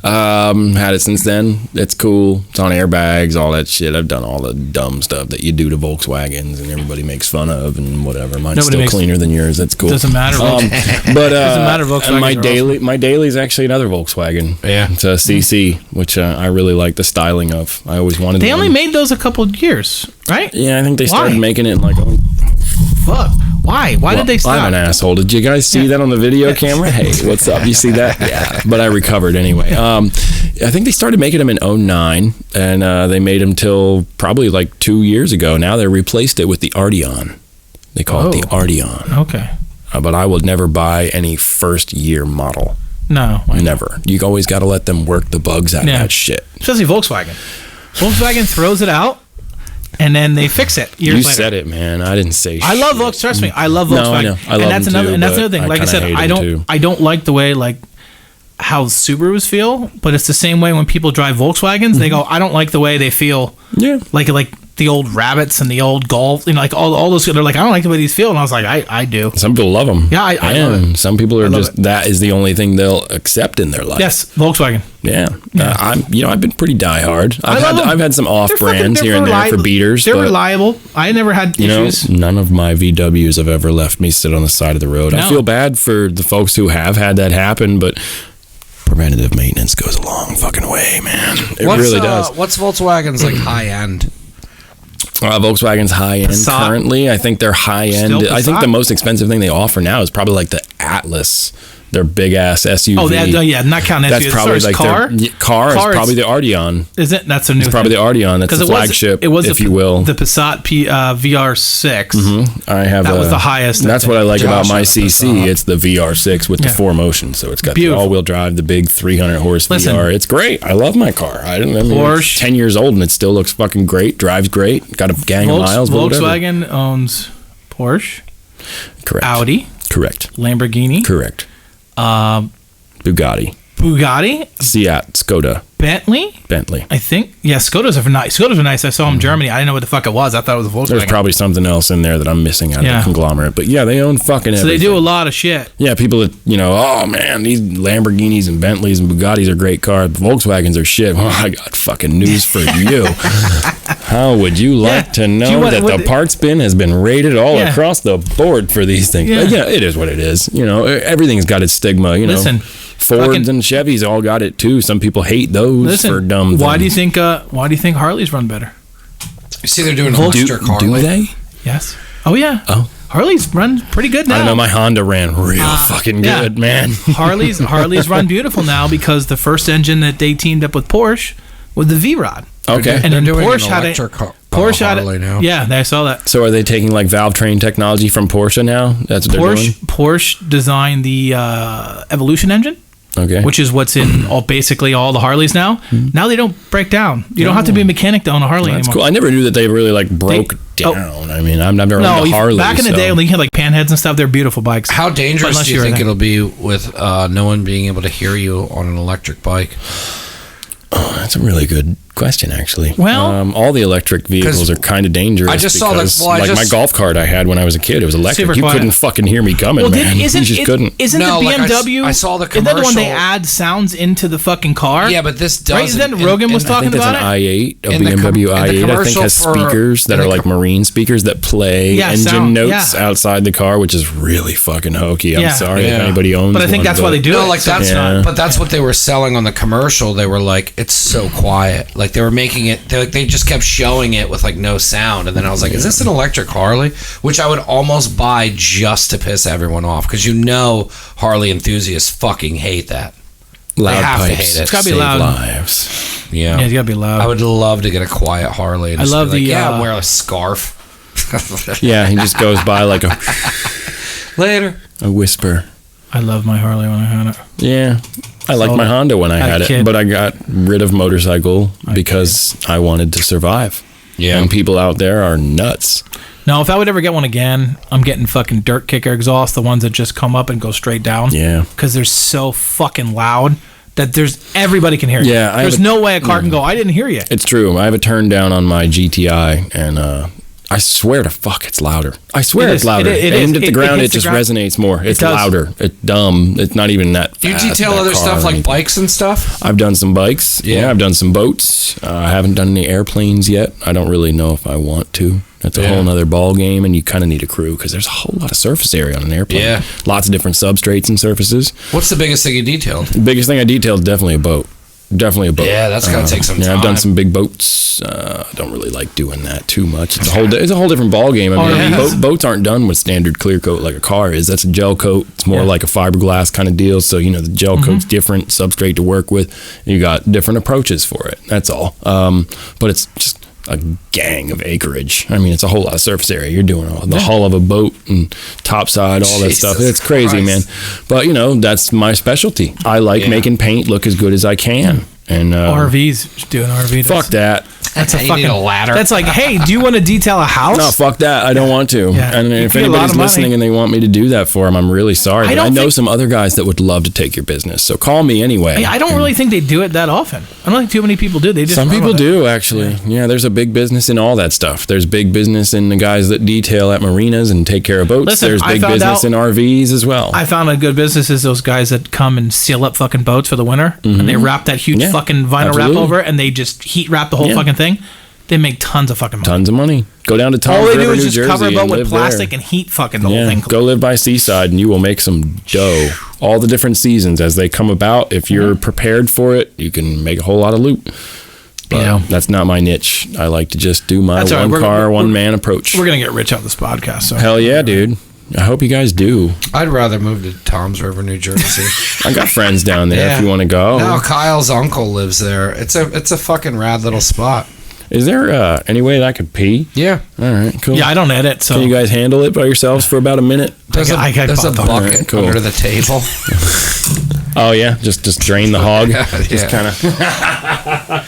Had it since then. It's cool. It's on airbags, all that shit. I've done all the dumb stuff that you do to Volkswagens and everybody makes fun of and whatever. Mine's still cleaner than yours. That's cool. Doesn't matter. But doesn't matter. Volkswagens my daily is actually another Volkswagen. Yeah, it's a CC, which I really like the styling of. I always wanted. They only made those a couple of years, right? Yeah, I think they started making it in like. Fuck. Why? Why did they stop? I'm an asshole. Did you guys see that on the video camera? Hey, what's up? You see that? Yeah. But I recovered anyway. I think they started making them in 2009, and they made them till probably like 2 years ago. Now they replaced it with the Arteon. They call it the Arteon. Okay. But I would never buy any first year model. No. Never. You always got to let them work the bugs out of that shit. Especially Volkswagen. Volkswagen throws it out. And then they fix it years later. You said it, man. I didn't say shit. I love Volkswagen. Trust me, I love Volkswagen. No, I know. I love that's them another, too, and that's another thing. Like I said, I don't like the way how Subarus feel, but it's the same way when people drive Volkswagens. They go, I don't like the way they feel. Yeah. Like the old Rabbits and the old Golf, like all those. They're like, I don't like the way these feel, and I was like, I do. Some people love them. Yeah, I love it. Some people are just that is the only thing they'll accept in their life. Yes, Volkswagen. Yeah. I've been pretty diehard. I've had some off brands here and there for beaters. They're reliable. I never had issues. None of my VWs have ever left me sit on the side of the road. No. I feel bad for the folks who have had that happen, but preventative maintenance goes a long fucking way, man. It really does. What's Volkswagen's like high end? Volkswagen's high end currently. I think they're high end. I think the most expensive thing they offer now is probably like the Atlas. Their big ass SUV. Oh, not counting SUV. That's probably like car. Car is probably the Arteon. Is it? That's a new. It's probably the Arteon. That's the flagship, if you will. The Passat VR6. Mm-hmm. I have. That was the highest. That's what I like about my CC. It's the VR6 with the 4Motion, so it's got the all-wheel drive, the big 300 horse VR. It's great. I love my car. Porsche. It's 10 years old and it still looks fucking great. Drives great. Got a gang of miles. Volkswagen owns Porsche. Correct. Audi. Correct. Lamborghini. Correct. Bugatti, Seat, Skoda, Bentley. I think. Yeah, Skodas are nice. I saw them in Germany. I didn't know what the fuck it was. I thought it was a Volkswagen. There's probably something else in there that I'm missing out of the conglomerate. But yeah, they own fucking everything. So they do a lot of shit. Yeah, people that, oh man, these Lamborghinis and Bentleys and Bugattis are great cars. Volkswagens are shit. Well, I got fucking news for you. How would you like to know that the parts bin has been rated all across the board for these things? Yeah. But yeah, it is what it is. Everything's got its stigma. Listen. Fords and Chevys all got it too. Some people hate those for dumb things. Why do you think Harleys run better? You see, they're doing electric Harley. Do they? Yes. Oh yeah. Oh. Harleys run pretty good now. I don't know. My Honda ran real fucking good, man. Harleys run beautiful now because the first engine that they teamed up with Porsche was the V-Rod. Okay. And then doing Porsche an had electric Porsche had Harley it. now. Yeah, I saw that. So are they taking like valve train technology from Porsche now? That's what they're doing? Porsche designed the Evolution engine. Okay. Which is what's in basically all the Harleys now. Now they don't break down. You don't have to be a mechanic to own a Harley That's anymore. cool. I never knew that they really like broke down. I mean, I've never owned a Harley. Back in the day when you had like panheads and stuff, they're beautiful bikes. How dangerous Unless do you you're think there. it'll be with no one being able to hear you on an electric bike? Oh, that's a really good question, actually. Well- all the electric vehicles are kind of dangerous. I just saw that- because, well, I like my just- golf cart I had when I was a kid, it was electric. Super You quiet. couldn't fucking hear me coming, Well, man. You just couldn't. Isn't No, the like BMW? I saw the Isn't that the one they commercial. add sounds into the fucking car? Yeah, but this doesn't. Right? Isn't that Rogan was I talking think that's about an it? i8, a In the BMW in the i8. I think commercial has for- speakers that in are the like marine speakers that play Yeah, engine sound, notes yeah. outside the car, which is really fucking hokey. I'm Yeah. sorry if Yeah. anybody owns But I think one, that's why they do No, it. like So that's it's not- Yeah. but that's what they were selling on the commercial. They were like, it's so quiet. Like they were making it. They just kept showing it with like no sound, and then I was like, is this an electric Harley? Which I would almost buy just to piss everyone off, because Harley enthusiasts fucking hate that. Loud they have to pipes. hate it. It's gotta be Save loud. lives. Yeah, Yeah, it's gotta be loud. I would love to get a quiet Harley. And I just love be like, the, yeah, wear a scarf. Yeah, he just goes by like Later. a whisper. I love my Harley when I had it. Yeah. I liked my Honda when I had it, kid. but I got rid of motorcycle because I wanted to survive. Yeah. And people out there are nuts. No, if I would ever get one again, I'm getting fucking dirt kicker exhaust, the ones that just come up and go straight down. Yeah. Because they're so fucking loud that everybody can hear you. Yeah, I there's have a- no way a car can go, I didn't hear you. It's true. I have a turn down on my GTI, and I swear to fuck, it's louder. I swear It it's is. louder. It Aimed is. at the It ground, hits it the just ground. resonates more. It's does. louder. It's dumb. It's not even that You fast, detail that other car stuff or like anything. bikes and stuff. I've done some bikes. Yeah, I've done some boats. I haven't done any airplanes yet. I don't really know if I want to. That's a whole nother ball game, and you kind of need a crew because there's a whole lot of surface area on an airplane. Yeah. Lots of different substrates and surfaces. What's the biggest thing you detailed? The biggest thing I detailed is definitely a boat. Definitely a boat. Yeah, that's gotta take some Yeah, I've done time. some big boats. I don't really like doing that too much. It's a whole different ball game. I mean, yeah. boats aren't done with standard clear coat like a car is. That's a gel coat. It's more like a fiberglass kind of deal. So the gel coat's different substrate to work with. You got different approaches for it. That's all. But it's just a gang of acreage. I mean, it's a whole lot of surface area. You're doing the hull of a boat and topside, all that stuff. Jesus It's crazy, Christ. man. But that's my specialty. I like making paint look as good as I can. And RVs, do an RV. fuck that. That's a You fucking need a ladder. That's like, hey, do you want to detail a house? No, fuck that. I don't want to. Yeah. And You if pay a lot anybody's of money. listening and they want me to do that for them, I'm really sorry. I But don't I know think- some other guys that would love to take your business. So call me anyway. I don't really think they do it that often. I don't think too many people do. They just Some run people with it. do, actually. Yeah, there's a big business in all that stuff. There's big business in the guys that detail at marinas and take care of boats. Listen, There's I big found business out- in RVs as well. I found a good business is those guys that come and seal up fucking boats for the winter, and they wrap that huge Yeah, fucking vinyl absolutely. wrap over it, and they just heat wrap the whole Yeah. fucking thing. They make tons of fucking money. Tons of money. Go down to Tom's All they River, do is New just Jersey, cover a boat and with live plastic there. and heat fucking the whole Yeah, thing. go live by Seaside and you will make some dough. All the different seasons as they come about. If you're prepared for it, you can make a whole lot of loot. But Yeah. that's not my niche. I like to just do my That's all right. one We're- car, we're- one man approach. We're gonna get rich out of this podcast. So Hell yeah, dude. I hope you guys do. I'd rather move to Tom's River, New Jersey. I got friends down there Yeah. if you want to go. No, Kyle's uncle lives there. It's a fucking rad little spot. Is there any way that I could pee? Yeah. All right, cool. yeah, I don't edit. So Can you guys handle it by yourselves for about a minute? There's I got a bumped. bucket Alright, cool. under the table. Oh yeah, just drain the hog. Just Yeah. kind of.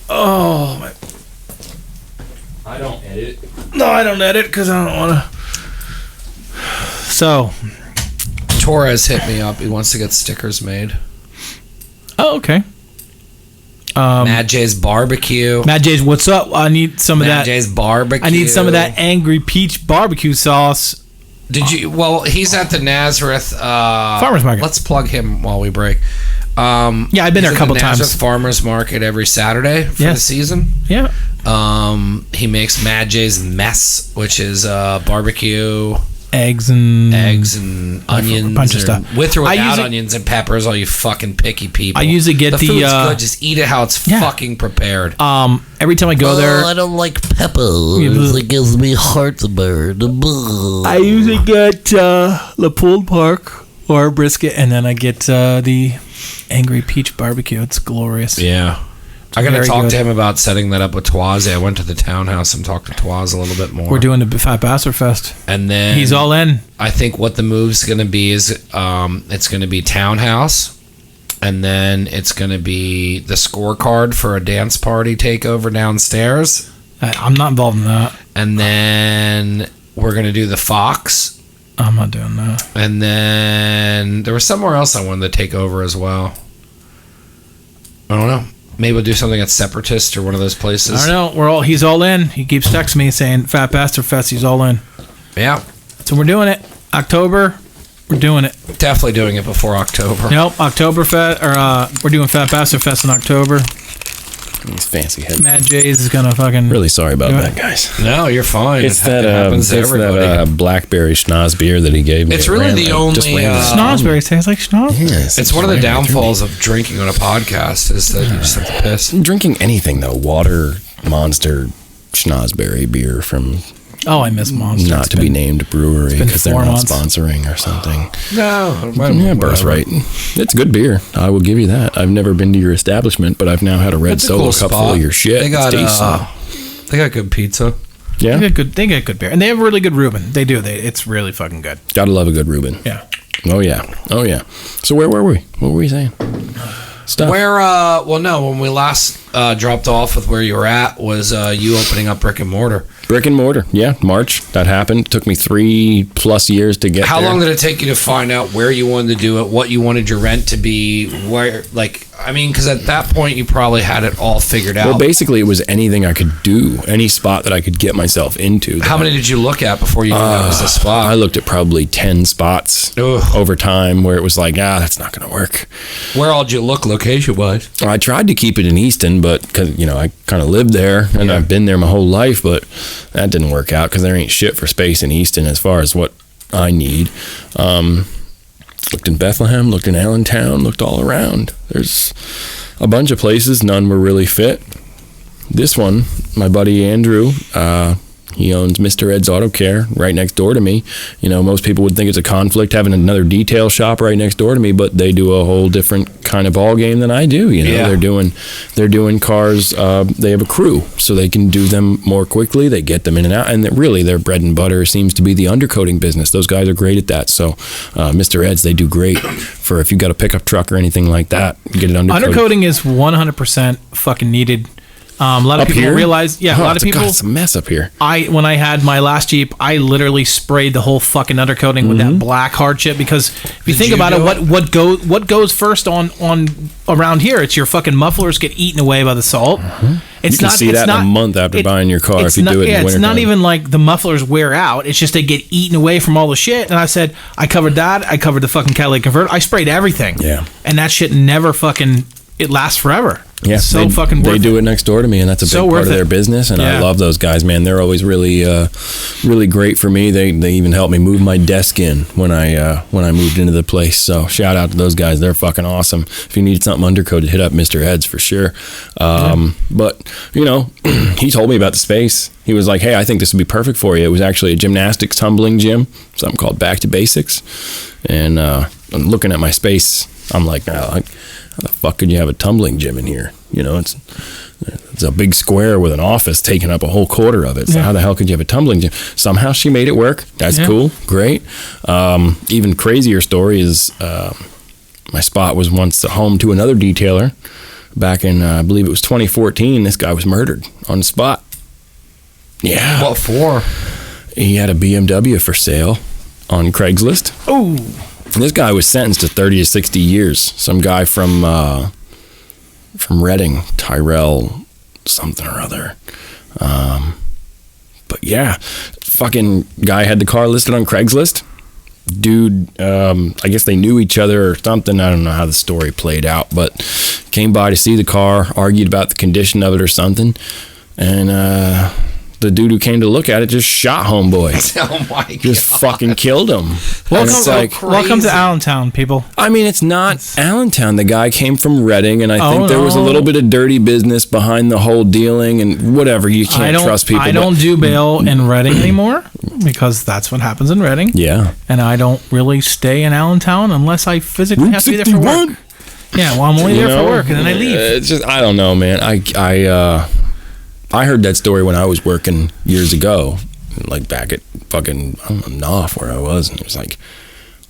oh my, I don't edit. no, I don't edit because I don't want to. So, Torres hit me up. He wants to get stickers made. oh okay. Mad J's Barbecue. Matt J's, what's up? I need some of Mad that. J's Barbecue. I need some of that angry peach barbecue sauce. Did you? Well, he's at the Nazareth Farmers Market. Let's plug him while we break. Yeah, I've been there a couple times. Nazareth Farmers Market every Saturday for the Yes. season. Yeah. He makes Mad J's Mess, which is barbecue eggs and onions, a bunch of stuff. With or without onions and peppers. All you fucking picky people. I usually get the food's good. Just eat it how it's fucking prepared. Every time I go there, I don't like peppers. It gives me heartburn. I usually get the pulled pork or brisket, and then I get the Angry Peach Barbecue. It's glorious. Yeah. I got to talk to him about setting that up with Twazi. I went to the townhouse and talked to Twaz a little bit more. We're doing the Fat Bastard Fest. And then he's all in. I think what the move's going to be is it's going to be townhouse, and then it's going to be the scorecard for a dance party takeover downstairs. I'm not involved in that. And then we're going to do the Fox. I'm not doing that. And then there was somewhere else I wanted to take over as well. I don't know. Maybe we'll do something at Separatist or one of those places. I don't know. He's all in. He keeps texting me saying Fat Bastard Fest. He's all in. Yeah. So we're doing it. October. We're doing it. Definitely doing it before October. Nope. Oktoberfest. Or we're doing Fat Bastard Fest in October. These fancy heads. Mad J's is gonna fucking. Really sorry about that, guys. No, you're fine. It's that blackberry schnoz beer that he gave me. It's really the only schnozberry tastes like schnoz. Yes, it's one of the downfalls of drinking on a podcast is that you just have to piss. Drinking anything though, water, Monster, schnozberry beer from. Oh, I miss Monster. Not to be named brewery because they're not sponsoring or something. No, yeah, Birthright. It's good beer. I will give you that. I've never been to your establishment, but I've now had a red Solo cup full of your shit. They got good pizza. Yeah, they get good beer, and they have really good Reuben. They do. It's really fucking good. Gotta love a good Reuben. Yeah. Oh yeah. So where were we? What were we saying? Stuff. When we last dropped off with where you were at was you opening up Brick and Mortar. Brick and Mortar, yeah, March. That happened. It took me 3+ years to get How there. long did it take you to find out where you wanted to do it, what you wanted your rent to be, because at that point you probably had it all figured out. Well, basically it was anything I could do, any spot that I could get myself into. How many did you look at before you knew that was the spot? I looked at probably 10 spots over time where it was like, that's not going to work. Where all did you look location-wise? I tried to keep it in Easton, but because I kind of lived there and I've been there my whole life, but that didn't work out because there ain't shit for space in Easton as far as what I need. Looked in Bethlehem, looked in Allentown, looked all around. There's a bunch of places, none were really fit. This one, my buddy Andrew, he owns Mr. Ed's Auto Care right next door to me. Most people would think it's a conflict having another detail shop right next door to me, but they do a whole different kind of ball game than I do. They're doing cars. They have a crew, so they can do them more quickly. They get them in and out, and really their bread and butter seems to be the undercoating business. Those guys are great at that. So Mr. Ed's, they do great for if you got a pickup truck or anything like that. Get it undercoated. Undercoating is 100% fucking needed. A lot of people realize, a lot of people. It's a mess up here. When I had my last Jeep, I literally sprayed the whole fucking undercoating with that black hard shit because if you think about it, what goes first on around here? It's your fucking mufflers get eaten away by the salt. You can see that in a month after buying your car if you do it in the winter. It's not even like the mufflers wear out. It's just they get eaten away from all the shit. And I said, I covered that. I covered the fucking catalytic converter. I sprayed everything. Yeah. And that shit never fucking, it lasts forever. Yeah, so fucking worth it. They do it next door to me, and that's a big part of their business. And I love those guys, man. They're always really, really great for me. They even helped me move my desk in when I moved into the place. So shout out to those guys. They're fucking awesome. If you need something undercoated, hit up Mr. Ed's for sure. But he told me about the space. He was like, "Hey, I think this would be perfect for you." It was actually a gymnastics tumbling gym, something called Back to Basics. And I'm looking at my space. I'm like, how the fuck could you have a tumbling gym in here? It's a big square with an office taking up a whole quarter of it. So how the hell could you have a tumbling gym? Somehow she made it work. That's cool. Great. Even crazier story is my spot was once home to another detailer. Back in, I believe it was 2014, this guy was murdered on the spot. Yeah. What for? He had a BMW for sale on Craigslist. Oh. This guy was sentenced to 30 to 60 years. Some guy from Reading, Tyrell something or other. But yeah, fucking guy had the car listed on Craigslist. Dude, I guess they knew each other or something. I don't know how the story played out, but came by to see the car, argued about the condition of it or something. And the dude who came to look at it just shot homeboy. Oh my god! Just fucking killed him. Welcome to Allentown, people. I mean, it's not Allentown. The guy came from Reading, and I think there was a little bit of dirty business behind the whole dealing and whatever. You can't trust people. I don't do bail in Reading anymore because that's what happens in Reading. Yeah. And I don't really stay in Allentown unless I physically have to be there for work. Yeah, well, I'm only there for work, and then I leave. It's just, I don't know, man. I heard that story when I was working years ago, like back at fucking, I don't know, Knopf, where I was, and it was like,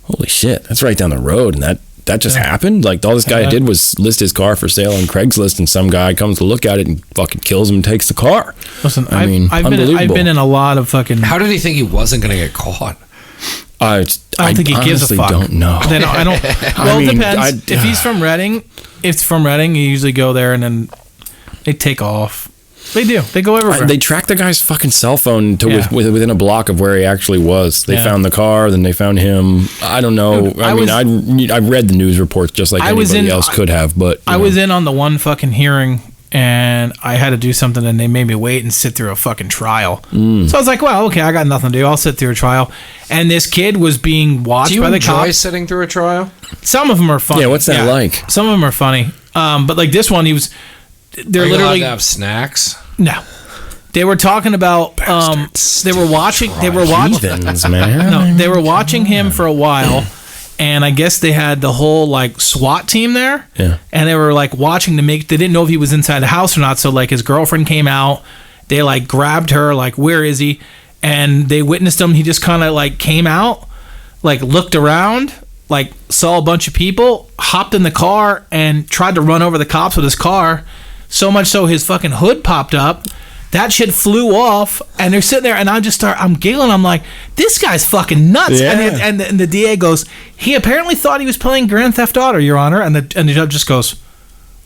holy shit, that's right down the road, and that just happened? Like, all this guy did was list his car for sale on Craigslist, and some guy comes to look at it and fucking kills him and takes the car. Listen, I mean, unbelievable. I've been in a lot of fucking... How did he think he wasn't going to get caught? I don't think he gives a fuck. I don't know. I don't. Well, it depends. If he's from Reading, you usually go there and then they take off. They do. They go everywhere. They tracked the guy's fucking cell phone to within a block of where he actually was. They found the car, then they found him. I don't know. Dude, I read the news reports just like anybody else could have, but I was in on the one fucking hearing. And I had to do something, and they made me wait and sit through a fucking trial. So I was like, well, okay, I got nothing to do. I'll sit through a trial. And this kid was being watched by the cops. Do you enjoy sitting through a trial? Some of them are funny. Yeah, what's that like? Some of them are funny. But like this one, they're literally allowed to have snacks. No. They were talking about, they were watching him for a while. And I guess they had the whole like SWAT team there. Yeah. And they were like watching they didn't know if he was inside the house or not. So like his girlfriend came out, they like grabbed her, like, where is he? And they witnessed him. He just kind of like came out, like looked around, like saw a bunch of people, hopped in the car and tried to run over the cops with his car. So much so his fucking hood popped up. That shit flew off, and they're sitting there, and I'm giggling. I'm like, this guy's fucking nuts. Yeah. And the DA goes, he apparently thought he was playing Grand Theft Auto, Your Honor. And the judge just goes,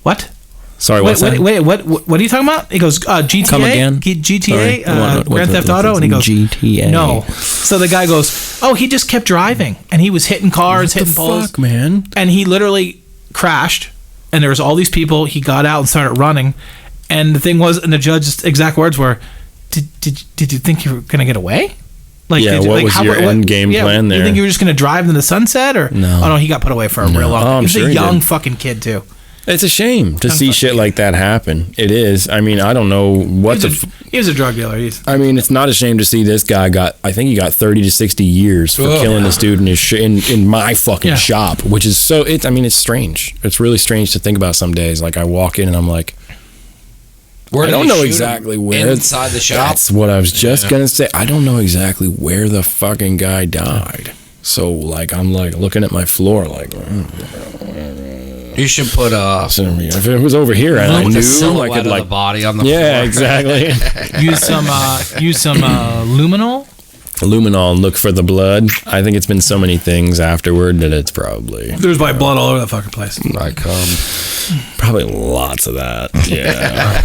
what? Sorry, wait, what are you talking about? He goes, GTA? Come again? GTA? Grand Theft Auto? And he goes, GTA. No. So the guy goes, oh, he just kept driving, and he was hitting cars, hitting poles. Fuck, man? And he literally crashed, and there was all these people. He got out and started running. And the thing was, and the judge's exact words were, "Did you think you were gonna get away? Like, what was your end game plan there? You think you were just gonna drive into the sunset, or no? Oh no, he got put away for a real long time. He's a young did. Fucking kid too. It's a shame to see shit like that happen. It is. I mean, I don't know what he was a drug dealer. I mean, it's not a shame to see this guy I think he got 30 to 60 years for killing this dude in my fucking shop, which is so. It's strange. It's really strange to think about some days. Like I walk in and I'm like, I don't know exactly where inside the shop. That's what I was just gonna say. I don't know exactly where the fucking guy died. So like I'm like looking at my floor like. You should put if it was over here and I knew I could like the body on the floor. Yeah, exactly. use some luminol. Luminol and look for the blood. I think it's been so many things afterward that it's probably there's white blood all over the fucking place. I come. Probably lots of that. Yeah.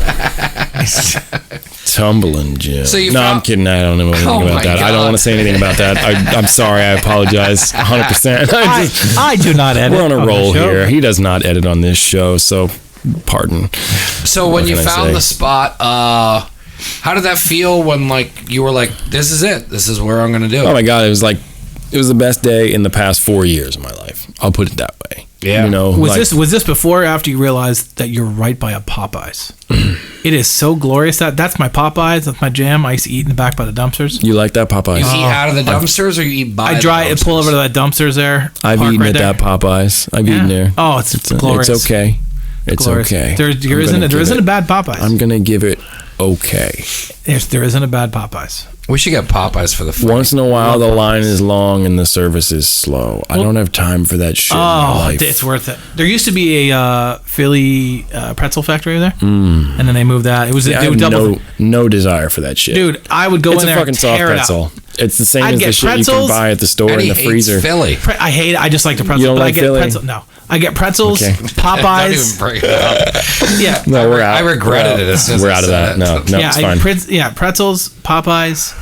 Tumbling Jim. So I'm kidding. I don't know anything about that. God. I don't want to say anything about that. I'm sorry. I apologize 100%. I do not edit. We're on a roll here. He does not edit on this show, so pardon. So when you found the spot, how did that feel when like you were like, this is it. This is where I'm going to do it. Oh my God. It was the best day in the past 4 years of my life. I'll put it that way. Yeah. You know, was this before or after you realized that you're right by a Popeyes? It is so glorious. That's my Popeyes. That's my jam. I used to eat in the back by the dumpsters. You like that Popeyes? You eat out of the dumpsters or you eat by the dumpsters? I drive and pull over to that dumpsters there. I've eaten at that Popeyes. I've eaten there. Oh, it's glorious. It's okay. It's glorious. Okay. There isn't a bad Popeyes. I'm going to give it okay. There isn't a bad Popeyes. We should get Popeyes for the free. Once in a while, the line is long and the service is slow. I don't have time for that shit. Oh, it's worth it. There used to be a Philly pretzel factory there, and then they moved that. It was I have no desire for that shit, dude. I would go in there. It's a fucking soft pretzel. It's the same as the shit pretzels, you can buy at the store in the freezer. Philly. I hate it. I just like the pretzels. You don't but like I get Philly? pretzel. No, I get pretzels, Popeyes. Don't even bring it up. Yeah, no, we're out. I regretted it. As soon as we're out of that. No, it's fine. Pretzels, Popeyes.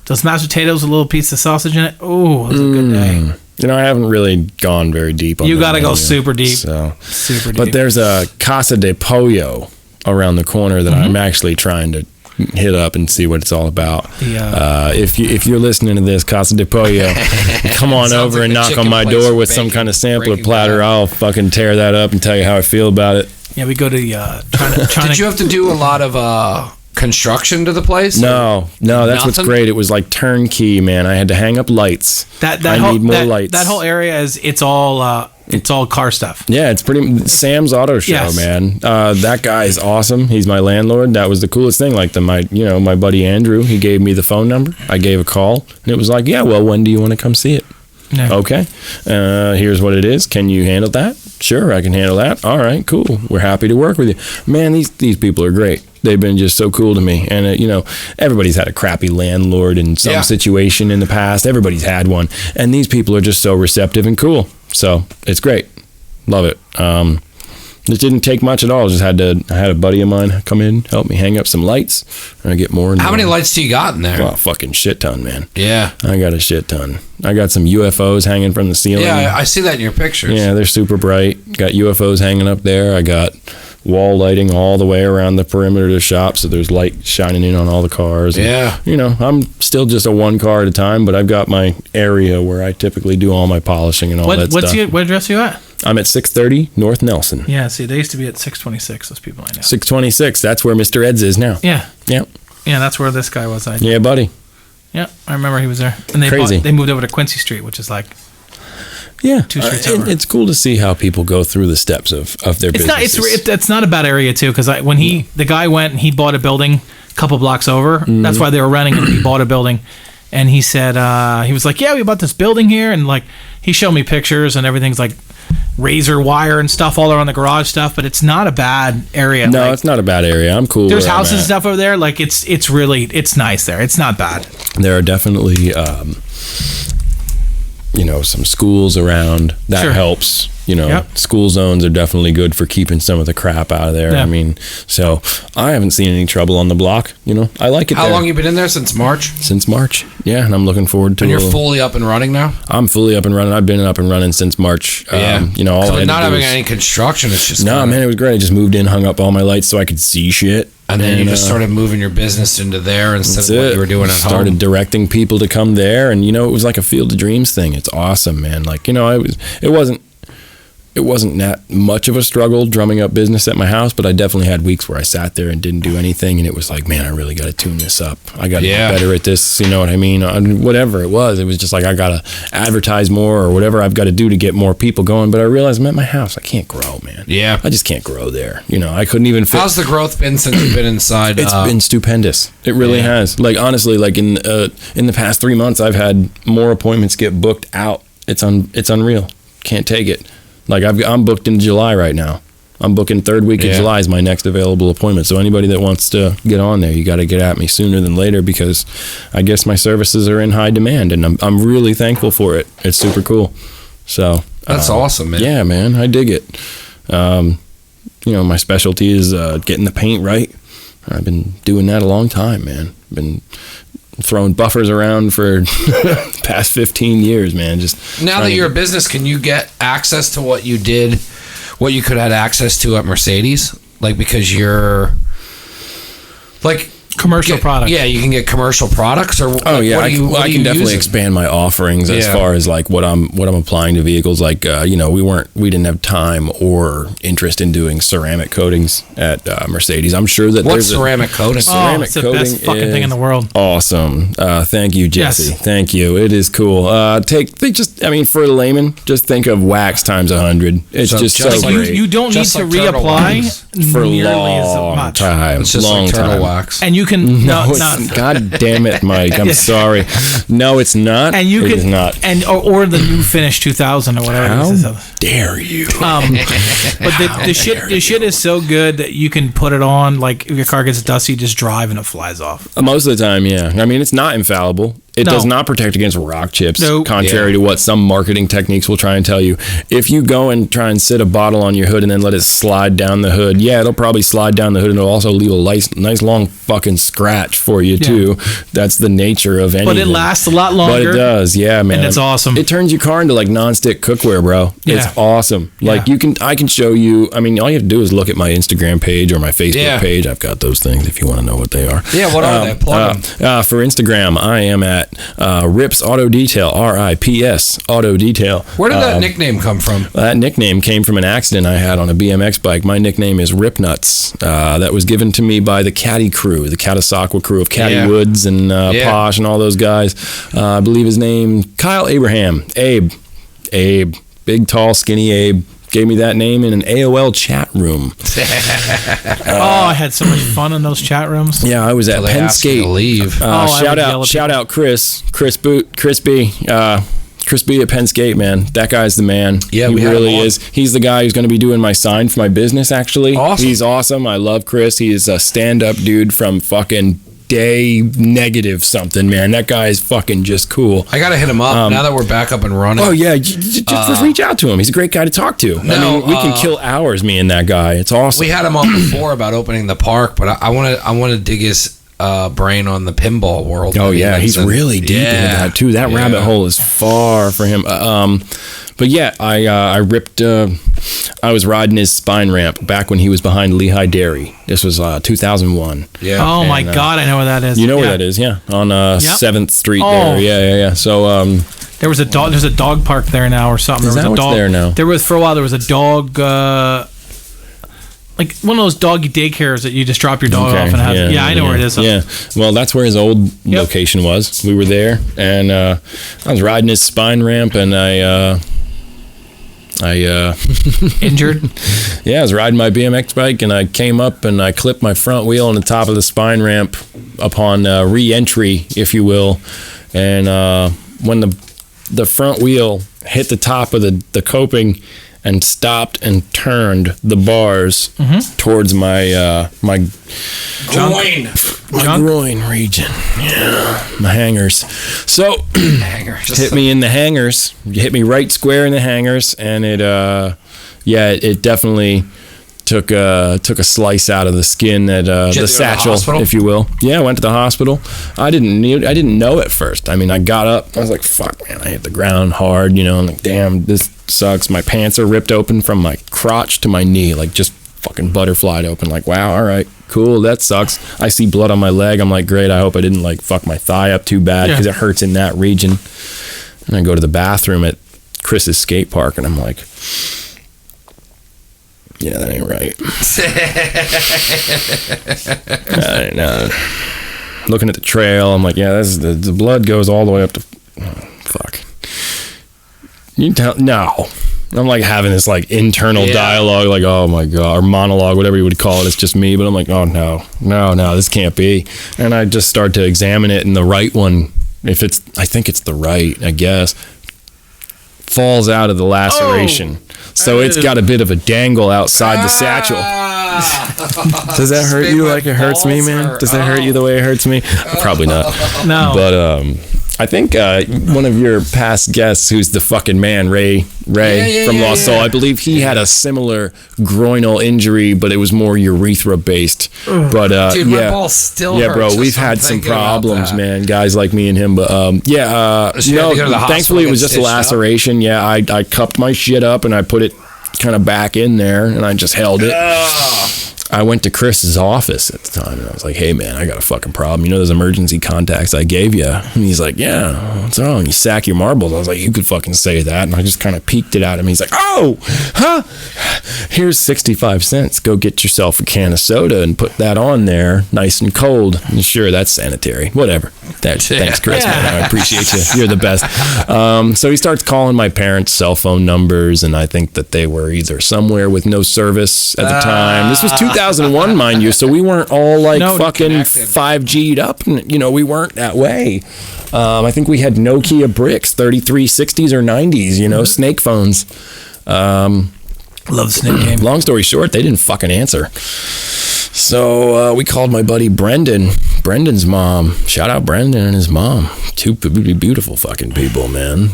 Those mashed potatoes with a little piece of sausage in it. Oh, it was a good day. You know, I haven't really gone very deep on that. You got to go super deep. Super deep. But there's a Casa de Pollo around the corner that I'm actually trying to hit up and see what it's all about. If you're listening to this, Casa de Pollo, come on over and knock on my door with some kind of sampler platter. I'll fucking tear that up and tell you how I feel about it. Yeah, we go to Did you have to do a lot of construction to the place? No, that's what's great. It was like turnkey, man. I had to hang up lights. I need more lights. That whole area it's all car stuff. Yeah, it's pretty Sam's Auto Show, man. That guy is awesome. He's my landlord. That was the coolest thing. Like my buddy Andrew, he gave me the phone number. I gave a call, and it was like, yeah, well, when do you want to come see it? No. Okay. Here's what it is. Can you handle that? Sure, I can handle that. All right, cool. We're happy to work with you. Man, these people are great. They've been just so cool to me. And, everybody's had a crappy landlord in some situation in the past. Everybody's had one. And these people are just so receptive and cool. So it's great. Love it. It didn't take much at all. I had a buddy of mine come in, help me hang up some lights, and I get more and more. How many lights do you got in there? Oh, fucking shit ton, man. Yeah. I got a shit ton. I got some UFOs hanging from the ceiling. Yeah, I see that in your pictures. Yeah, they're super bright. Got UFOs hanging up there. I got wall lighting all the way around the perimeter of the shop, so there's light shining in on all the cars. Yeah. And, I'm still just a one car at a time, but I've got my area where I typically do all my polishing and all that stuff. What address are you at? I'm at 630 North Nelson. Yeah, see, they used to be at 626, those people I know. 626, that's where Mr. Eds is now. Yeah. Yep. Yeah, that's where this guy was. Yeah, buddy. Yeah, I remember he was there. And they moved over to Quincy Street, which is like 2 streets over. It's cool to see how people go through the steps of their business. It's not a bad area, too, because when the guy went and he bought a building a couple blocks over, that's why they were renting it. He bought a building. And he said, he was like, yeah, we bought this building here. And like, he showed me pictures and everything's like razor wire and stuff all around the garage stuff, but it's not a bad area. No, it's not a bad area. I'm cool. There's houses and stuff over there. Like it's nice there. It's not bad. There are definitely, some schools around. That helps. School zones are definitely good for keeping some of the crap out of there. Yeah. I mean, so I haven't seen any trouble on the block. I like it. How long you been in there? Since March? Since March. Yeah, and I'm looking forward to. And you're fully up and running now? I'm fully up and running. I've been up and running since March. Yeah. All so not having any construction. It's just man, it was great. I just moved in, hung up all my lights so I could see shit. And then you just started moving your business into there instead of what you were doing at home. Started directing people to come there, and it was like a Field of Dreams thing. It's awesome, man. Like it wasn't that much of a struggle drumming up business at my house, but I definitely had weeks where I sat there and didn't do anything, and it was like, man, I really got to tune this up. I got to get better at this. You know what I mean? Whatever it was just like I got to advertise more or whatever I've got to do to get more people going. But I realized I'm at my house. I can't grow, man. Yeah, I just can't grow there. I couldn't even fit. How's the growth been since you've been inside? It's been stupendous. It really has. Like honestly, like in the past 3 months, I've had more appointments get booked out. It's unreal. Can't take it. Like I'm booked in July right now. I'm booking third week of July is my next available appointment. So anybody that wants to get on there, you got to get at me sooner than later because I guess my services are in high demand, and I'm really thankful for it. It's super cool. So that's awesome, man. Yeah, man, I dig it. My specialty is getting the paint right. I've been doing that a long time, man. Been throwing buffers around for the past 15 years, man. Just now that you're a business, can you get access to what you could have access to at Mercedes? Like, because you're like commercial products. Yeah, you can get commercial products, or I can definitely expand my offerings as far as like what I'm applying to vehicles. Like we didn't have time or interest in doing ceramic coatings at Mercedes. I'm sure that there's ceramic coating. Ceramic coating, the best fucking thing in the world. Awesome. Thank you, Jesse. Yes. Thank you. It is cool. For a layman, just think of wax times 100. It's just so great. You don't need to reapply for a long much time. It's just long like turtle time. wax. And you can God damn it, Mike. I'm sorry. No, it's not. And you it can is not. And or the new Finish 2000 or whatever. How dare you? But the shit is so good that you can put it on. Like if your car gets dusty, just drive and it flies off. Most of the time, yeah. I mean, it's not infallible. It does not protect against rock chips, Nope. contrary to what some marketing techniques will try and tell you. If you go and try and sit a bottle on your hood and then let it slide down the hood, it'll probably slide down the hood and it'll also leave a nice long fucking scratch for you too. That's the nature of anything. But it lasts a lot longer. But it does, man. And it's awesome. It turns your car into like non-stick cookware, bro. Yeah. It's awesome. Like I can show you. I mean, all you have to do is look at my Instagram page or my Facebook page. I've got those things if you want to know what they are. Yeah, what are they? Plug them. For Instagram, I am at Rips Auto Detail, RIPS Auto Detail. Where did that nickname come from? That nickname came from an accident I had on a BMX bike. My nickname is Rip Nuts. That was given to me by the Caddy crew, the Catasauqua crew of Caddy Woods and Posh and all those guys. I believe his name, Kyle Abraham. Abe. Big, tall, skinny Abe. Gave me that name in an AOL chat room. I had so much fun in those chat rooms. Yeah, I was at Penn State. To leave. Shout out Chris B at Penn State, man. That guy's the man. Yeah, he really is. He's the guy who's going to be doing my sign for my business, actually. Awesome. He's awesome. I love Chris. He is a stand-up dude from fucking day negative something, man. That guy is fucking just cool. I gotta hit him up now that we're back up and running. Oh yeah, just reach out to him. He's a great guy to talk to. We can kill hours, me and that guy. It's awesome. We had him on before about opening the park, but I want to dig his brain on the pinball world. Oh yeah, he's really deep into that too. That rabbit hole is far for him. But yeah, I ripped. I was riding his spine ramp back when he was behind Lehigh Dairy. This was 2001. Yeah. Oh my God, I know where that is. You know where that is? Yeah, on 7th Street there. Yeah. So there was a dog. There's a dog park there now or something. Is there that was a what's dog there now? There was for a while. There was a dog. Like one of those doggy daycares that you just drop your dog off and have. I know where it is. Yeah, well, that's where his old location was. We were there, and I was riding his spine ramp, and I injured. Yeah, I was riding my BMX bike, and I came up and I clipped my front wheel on the top of the spine ramp upon re-entry, if you will, and when the front wheel hit the top of the coping and stopped and turned the bars towards my groin region. Yeah, my hangers. So hit me in the hangers. You hit me right square in the hangers, and it definitely took a slice out of the skin that the satchel, if you will. Yeah, I went to the hospital. I didn't know at first. I mean, I got up. I was like, "Fuck, man!" I hit the ground hard. I'm like, "Damn, this sucks." My pants are ripped open from my crotch to my knee, like just fucking butterflied open. Like, wow, all right, cool, that sucks. I see blood on my leg. I'm like, great. I hope I didn't like fuck my thigh up too bad because it hurts in that region. And I go to the bathroom at Chris's skate park, and I'm like, yeah, that ain't right. Looking at the trail, I'm like, yeah, this is the blood goes all the way up to. Fuck. No. I'm like having this like internal dialogue, like, oh my God, or monologue, whatever you would call it. It's just me, but I'm like, oh no, this can't be. And I just start to examine it, and the right one, I think it's the right, I guess, falls out of the laceration. So it's got a bit of a dangle outside the satchel. Does that hurt you like it hurts me, man? Does that hurt you the way it hurts me? Probably not. No. But I think one of your past guests, who's the fucking man, Ray from Lost Soul, I believe he had a similar groinal injury, but it was more urethra based. But dude, my ball still hurts. Bro, we've had some problems, man. Guys like me and him, but thankfully it was just a laceration. Up? Yeah, I cupped my shit up and I put it kind of back in there, and I just held it. I went to Chris's office at the time, and I was like, hey, man, I got a fucking problem. You know those emergency contacts I gave you? And he's like, yeah, what's wrong? You sack your marbles. I was like, you could fucking say that. And I just kind of peeked it at him. He's like, oh, huh? Here's 65 cents. Go get yourself a can of soda and put that on there nice and cold. And sure, that's sanitary. Whatever. Thanks, Chris, man. I appreciate you. You're the best. So he starts calling my parents' cell phone numbers, and I think that they were either somewhere with no service at the time. This was 2001, mind you, so we weren't all like fucking 5G'd up, and we weren't that way. I think we had Nokia bricks, 3360s or 90s, snake phones. Love the snake game. Long story short, they didn't fucking answer. So we called my buddy Brendan's mom. Shout out Brendan and his mom. Two beautiful fucking people, man.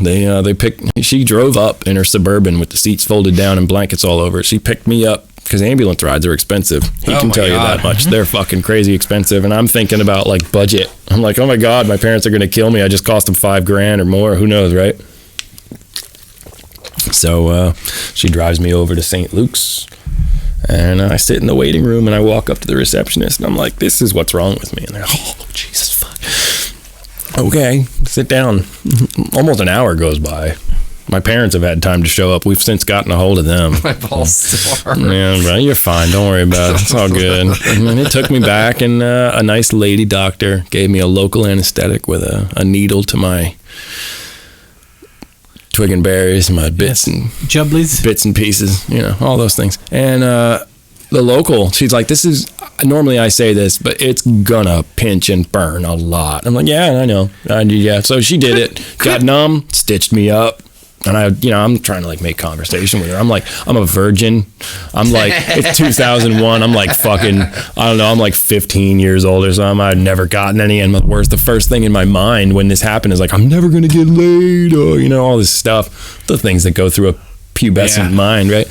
She drove up in her Suburban with the seats folded down and blankets all over. She picked me up because ambulance rides are expensive. He can tell you that much. They're fucking crazy expensive. And I'm thinking about like budget. I'm like, oh my God, my parents are going to kill me. I just cost them $5,000 or more. Who knows, right? So she drives me over to St. Luke's. And I sit in the waiting room and I walk up to the receptionist and I'm like, this is what's wrong with me. And they're like, oh, Jesus, fuck. Okay, sit down. Almost an hour goes by. My parents have had time to show up. We've since gotten a hold of them. My balls still hurt. Yeah, bro, you're fine. Don't worry about it. It's all good. And then it took me back and a nice lady doctor gave me a local anesthetic with a needle to my twig and berries, my bits and jubblies, bits and pieces, all those things. And the local, she's like, this is, normally I say this, but it's gonna pinch and burn a lot. I'm like, yeah, I know. Yeah. So she did it, got numb, stitched me up. And I'm trying to like make conversation with her. I'm like, I'm a virgin. I'm like, it's 2001. I'm like fucking, I don't know. I'm like 15 years old or something. I'd never gotten any. And the first thing in my mind when this happened is like, I'm never going to get laid. Or, all this stuff, the things that go through a pubescent mind, right?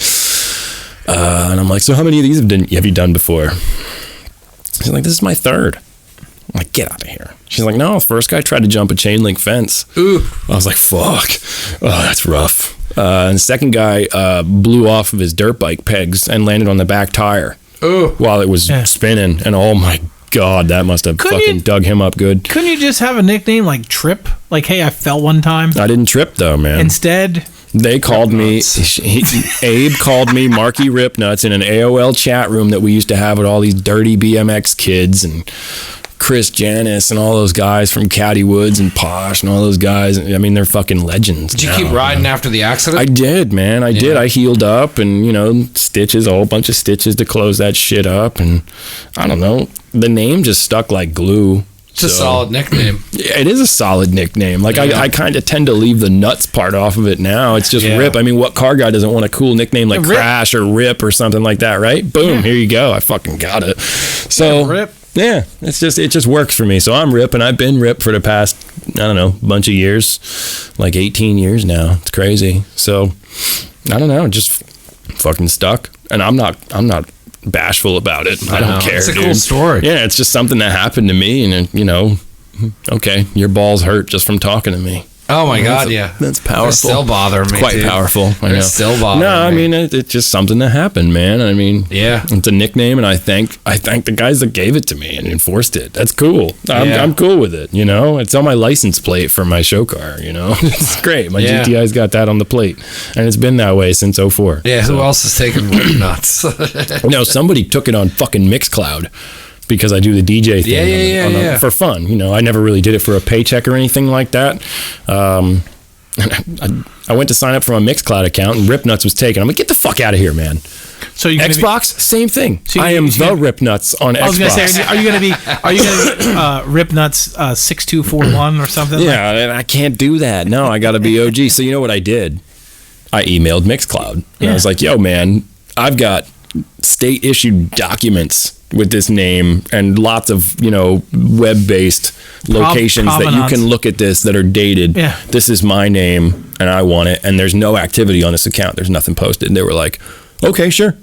And I'm like, so how many of these have you done before? She's like, this is my third. I'm like, get out of here. She's like, no, the first guy tried to jump a chain link fence. Ooh. I was like, fuck. Oh, that's rough. And the second guy blew off of his dirt bike pegs and landed on the back tire. Ooh. While it was spinning. And oh my God, that must have dug him up good. Couldn't you just have a nickname like Trip? Like, hey, I fell one time. I didn't trip though, man. Instead... They called me, Abe called me Marky Ripnuts in an AOL chat room that we used to have with all these dirty BMX kids and Chris Janis and all those guys from Caddy Woods and Posh and all those guys. I mean, they're fucking legends. Did you keep riding after the accident? I did, man. I did. I healed up and, stitches, a whole bunch of stitches to close that shit up. And I don't know. The name just stuck like glue. It's a solid nickname. Yeah, it is a solid nickname. Like, I kind of tend to leave the nuts part off of it now. It's just Rip. I mean, what car guy doesn't want a cool nickname like Crash or Rip or something like that, right? Boom, here you go. I fucking got it. So, Rip. Yeah, it just works for me. So I'm Rip, and I've been Rip for the past, I don't know, bunch of years, like 18 years now. It's crazy. So, I don't know, just fucking stuck. And I'm not bashful about it. I don't care. It's a cool story. Yeah, it's just something that happened to me, and okay, your balls hurt just from talking to me. Oh my God, that's powerful. They still bother me. It's quite powerful. I know. They still bother me. No, I mean it's just something that happened, man. I mean, it's a nickname, and I thank the guys that gave it to me and enforced it. That's cool. I'm cool with it. It's on my license plate for my show car. It's great. My GTI's got that on the plate, and it's been that way since 2004. Yeah. So. Who else is taking nuts? No, somebody took it on fucking Mixcloud. Because I do the DJ thing for fun. I never really did it for a paycheck or anything like that. I went to sign up for my Mixcloud account and Ripnuts was taken. I'm like, get the fuck out of here, man. So Xbox, same thing. So I am the Ripnuts on Xbox. I was going to say, are you going to be Ripnuts 6241 or something? Yeah, and I can't do that. No, I got to be OG. So you know what I did? I emailed Mixcloud. And I was like, yo, man, I've got state-issued documents with this name and lots of web-based locations that you can look at this that are dated. This is my name and I want it, and there's no activity on this account. There's nothing posted. And they were like, okay, sure,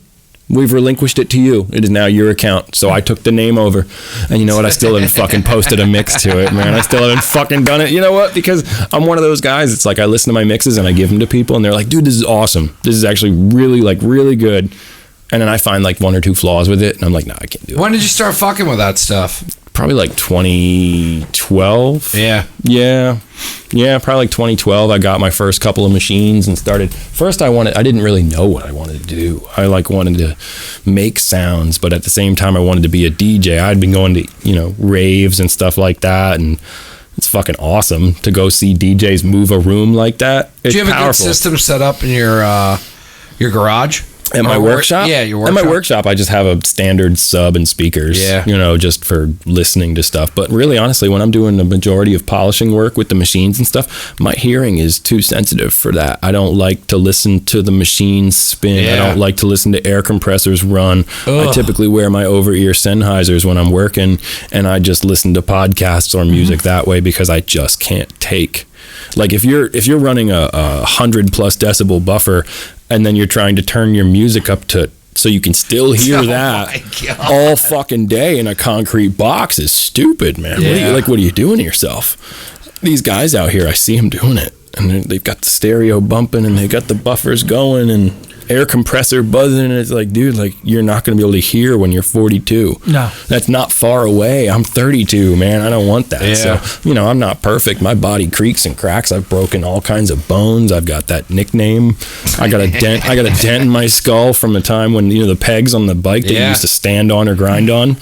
we've relinquished it to you. It is now your account. So I took the name over, and you know what, I still haven't fucking posted a mix to it, man. I still haven't fucking done it. You know what, because I'm one of those guys. It's like I listen to my mixes and I give them to people and they're like, dude, this is awesome, this is actually really good. And then I find like one or two flaws with it, and I'm like, nah, I can't do it. When did you start fucking with that stuff? Probably like 2012. Yeah, probably like 2012. I got my first couple of machines and started. First, I didn't really know what I wanted to do. I wanted to make sounds, but at the same time, I wanted to be a DJ. I'd been going to raves and stuff like that, and it's fucking awesome to go see DJs move a room like that. It's do you have powerful. A good system set up in your garage? At my workshop? Yeah, your workshop. At my workshop, I just have a standard sub and speakers, just for listening to stuff. But really, honestly, when I'm doing the majority of polishing work with the machines and stuff, my hearing is too sensitive for that. I don't like to listen to the machines spin. Yeah. I don't like to listen to air compressors run. Ugh. I typically wear my over-ear Sennheisers when I'm working, and I just listen to podcasts or music that way because I just can't take. Like if you're running a 100+ decibel buffer, and then you're trying to turn your music up to so you can still hear that all fucking day in a concrete box is stupid, man. Yeah. What are you doing to yourself? These guys out here, I see them doing it, and they've got the stereo bumping, and they got the buffers going, and air compressor buzzing, and it's like, dude, like you're not going to be able to hear when you're 42. No. That's not far away. I'm 32, man. I don't want that. Yeah. So, I'm not perfect. My body creaks and cracks. I've broken all kinds of bones. I've got that nickname. I got a dent in my skull from the time when, the pegs on the bike that you used to stand on or grind on.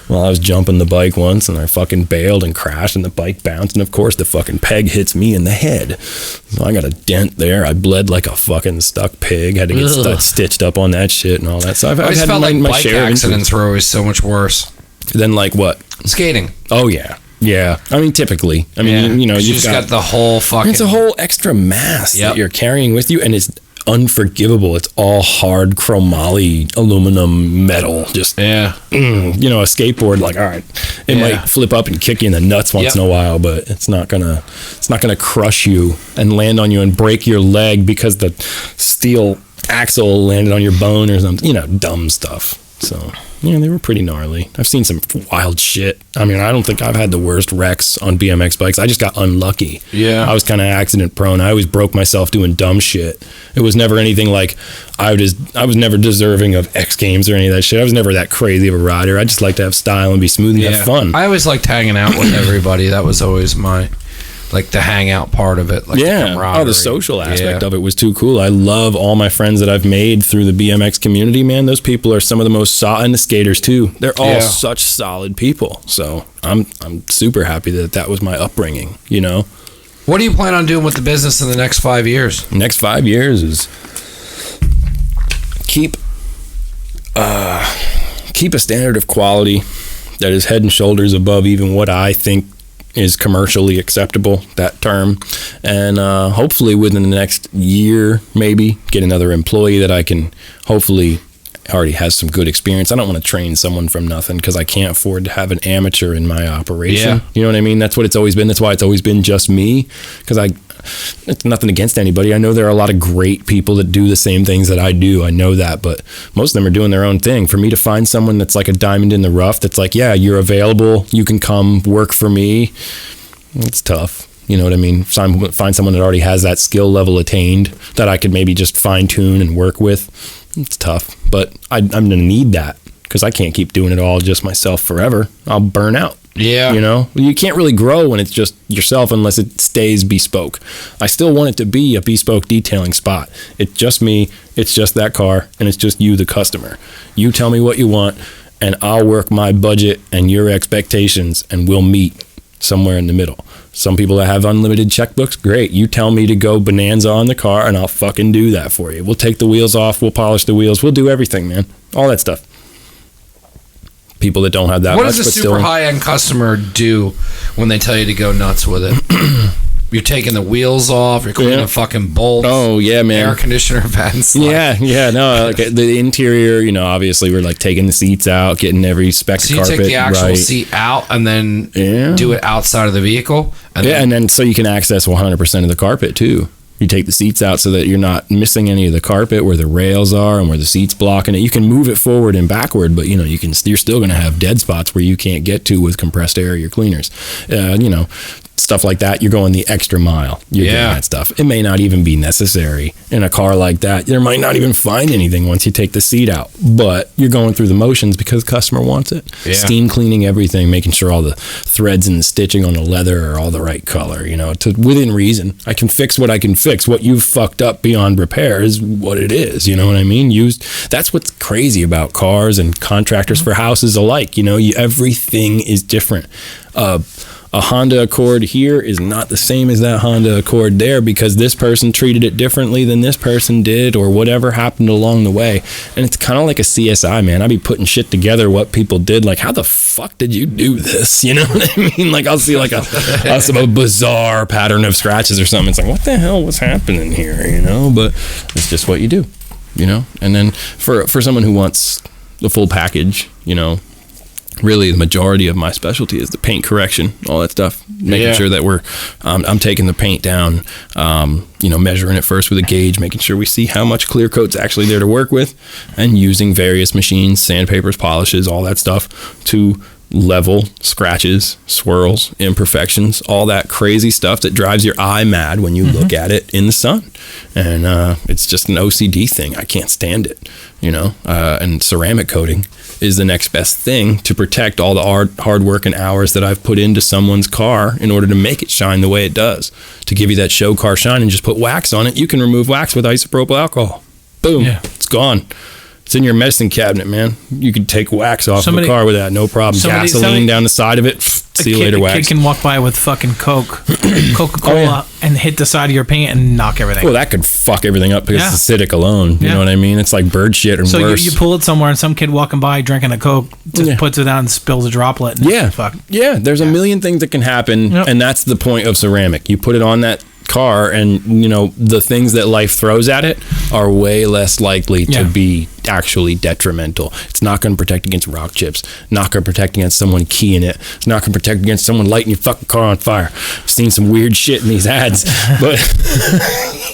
Well, I was jumping the bike once, and I fucking bailed and crashed, and the bike bounced, and of course the fucking peg hits me in the head. So I got a dent there. I bled like a fucking stuck pig. Had to get stitched up on that shit and all that. So I've had felt like bike accidents were always so much worse than like what? Skating. Oh yeah. Yeah. I mean, typically. I mean, you've just got the whole fucking. It's a whole extra mass that you're carrying with you, and it's unforgivable. It's all hard chromoly aluminum metal. Just a skateboard. Like, all right, it might flip up and kick you in the nuts once in a while, but it's not gonna crush you and land on you and break your leg because the steel axle landed on your bone or something. Dumb stuff. So they were pretty gnarly. I've seen some wild shit. I mean, I don't think I've had the worst wrecks on BMX bikes. I just got unlucky. Yeah. I was kind of accident prone. I always broke myself doing dumb shit. It was never anything like I was never deserving of X Games or any of that shit. I was never that crazy of a rider. I just like to have style and be smooth and have fun. I always liked hanging out with everybody. That was always my the hangout part of it. The social aspect of it was too cool. I love all my friends that I've made through the BMX community, man. Those people are some of the most solid, and the skaters too. They're all such solid people. So I'm super happy that was my upbringing, What do you plan on doing with the business in the next 5 years? Next 5 years is keep a standard of quality that is head and shoulders above even what I think is commercially acceptable, that term, and hopefully within the next year maybe get another employee that I can hopefully already has some good experience. I don't want to train someone from nothing because I can't afford to have an amateur in my operation. You know what I mean? That's what it's always been. That's why it's always been just me, because it's nothing against anybody. I know there are a lot of great people that do the same things that I do. I know that, but most of them are doing their own thing. For me to find someone that's like a diamond in the rough, that's like, yeah, you're available, you can come work for me, it's tough. You know what I mean? Find someone that already has that skill level attained that I could maybe just fine tune and work with. It's tough, but I'm going to need that because I can't keep doing it all just myself forever. I'll burn out. Yeah. You can't really grow when it's just yourself unless it stays bespoke. I still want it to be a bespoke detailing spot. It's just me, it's just that car, and it's just you, the customer. You tell me what you want, and I'll work my budget and your expectations, and we'll meet somewhere in the middle. Some people that have unlimited checkbooks, great. You tell me to go bonanza on the car, and I'll fucking do that for you. We'll take the wheels off, we'll polish the wheels, we'll do everything, man. All that stuff. People that don't have that much. What does a super high-end customer do when they tell you to go nuts with it? You're taking the wheels off. You're cleaning the fucking bolts. Oh yeah, man. Air conditioner vents. No. Like the interior, obviously we're like taking the seats out, getting every speck of carpet. So you take the actual seat out and then do it outside of the vehicle. And then so you can access 100% of the carpet too. You take the seats out so that you're not missing any of the carpet where the rails are and where the seat's blocking it. You can move it forward and backward, but you're still going to have dead spots where you can't get to with compressed air or your cleaners. Stuff like that, you're going the extra mile. You're doing that stuff. It may not even be necessary in a car like that. There might not even find anything once you take the seat out, but you're going through the motions because the customer wants it. Yeah. Steam cleaning everything, making sure all the threads and the stitching on the leather are all the right color, to within reason. I can fix what I can fix. What you've fucked up beyond repair is what it is. You know what I mean? That's what's crazy about cars and contractors for houses alike. Everything is different. a Honda Accord here is not the same as that Honda Accord there because this person treated it differently than this person did or whatever happened along the way. And it's kind of like a CSI, man. I be putting shit together, what people did. Like, how the fuck did you do this? You know what I mean? Like, I'll see like a bizarre pattern of scratches or something. It's like, what the hell was happening here? You know, but it's just what you do, you know? And then for someone who wants the full package, you know, really the majority of my specialty is the paint correction, all that stuff, making sure that I'm taking the paint down, you know, measuring it first with a gauge, making sure we see how much clear coat's actually there to work with, and using various machines, sandpapers, polishes, all that stuff to level scratches, swirls, imperfections, all that crazy stuff that drives your eye mad when you look at it in the sun. And it's just an OCD thing. I can't stand it, you know. And ceramic coating is the next best thing to protect all the hard work and hours that I've put into someone's car in order to make it shine the way it does. To give you that show car shine and just put wax on it, you can remove wax with isopropyl alcohol. Boom, it's gone. It's in your medicine cabinet, man. You can take wax off of a car with that, no problem. Gasoline down the side of it. See you later, wax. A kid can walk by with fucking Coca-Cola and hit the side of your paint and knock everything. Well, that could fuck everything up because it's acidic alone. You know what I mean? It's like bird shit and worse. So you pull it somewhere and some kid walking by drinking a Coke just puts it down and spills a droplet. And fuck. Yeah, there's a million things that can happen, and that's the point of ceramic. You put it on that car and, you know, the things that life throws at it are way less likely to be actually detrimental. It's not going to protect against rock chips, not going to protect against someone keying it, it's not going to protect against someone lighting your fucking car on fire. I've seen some weird shit in these ads, but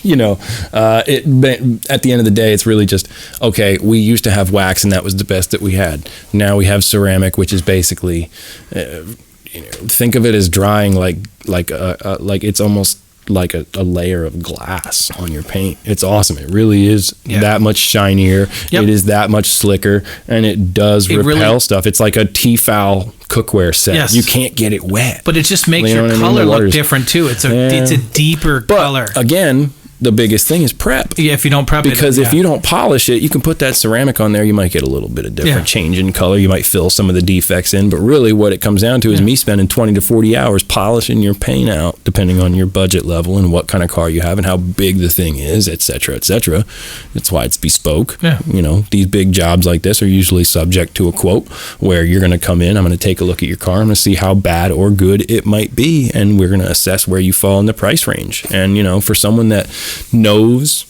you know, at the end of the day, it's really just, okay, we used to have wax and that was the best that we had. Now we have ceramic, which is basically, you know, think of it as drying like it's almost like a layer of glass on your paint. It's awesome. It really is that much shinier. It is that much slicker, and it does repel stuff. It's like a Tefal cookware set. You can't get it wet. But it just makes your color look different too. It's a deeper color. Again, the biggest thing is prep. Yeah, if you don't prep because if you don't polish it, you can put that ceramic on there, you might get a little bit of different change in color. You might fill some of the defects in, but really what it comes down to is me spending 20 to 40 hours polishing your paint out, depending on your budget level and what kind of car you have and how big the thing is, etc., etc. That's why it's bespoke. You know, these big jobs like this are usually subject to a quote where you're going to come in, I'm going to take a look at your car, I'm going to see how bad or good it might be, and we're going to assess where you fall in the price range. And, you know, for someone that knows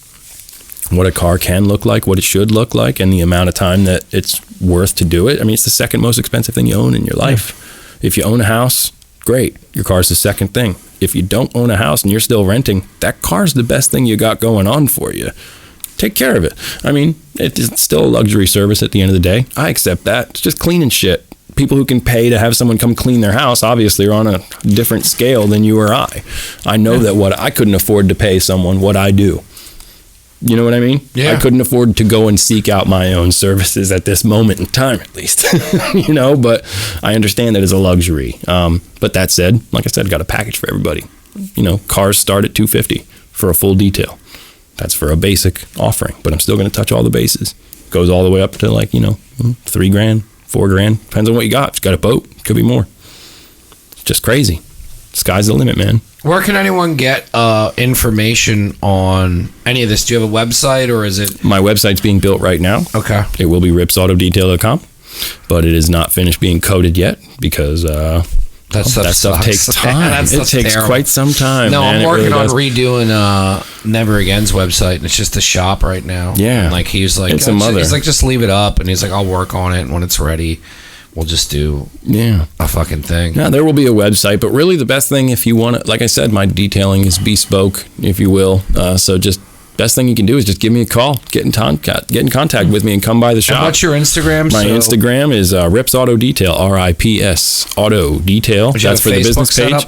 what a car can look like, what it should look like, and the amount of time that it's worth to do it. I mean, it's the second most expensive thing you own in your life. If you own a house, great. Your car's the second thing. If you don't own a house and you're still renting, that car's the best thing you got going on for you. Take care of it. I mean, it's still a luxury service at the end of the day. I accept that. It's just cleaning shit. People who can pay to have someone come clean their house obviously are on a different scale than you or I. I know that what I couldn't afford to pay someone what I do. You know what I mean? I couldn't afford to go and seek out my own services at this moment in time, at least. You know, but I understand that as a luxury. But that said, like I said, got a package for everybody. You know, cars start at $250 for a full detail. That's for a basic offering, but I'm still going to touch all the bases. Goes all the way up to like, you know, $3,000. $4,000, depends on what you got. If you got a boat, could be more. It's just crazy. Sky's the limit, man. Where can anyone get information on any of this? Do you have a website, or is it? My website's being built right now. Okay. It will be ripsautodetail.com, but it is not finished being coded yet because that stuff takes time. It takes quite some time. No, man. I'm working on redoing Never Again's website, and it's just the shop right now. Yeah. And like he's like, he's like, just leave it up, and he's like, I'll work on it, and when it's ready, we'll just do a fucking thing. Yeah, there will be a website, but really the best thing if you want to, like I said, my detailing is bespoke, if you will. So just best thing you can do is just give me a call, get in contact with me, and come by the shop. And what's your Instagram? My Instagram is Rips Auto Detail, RIPS Auto Detail. That's for the business page.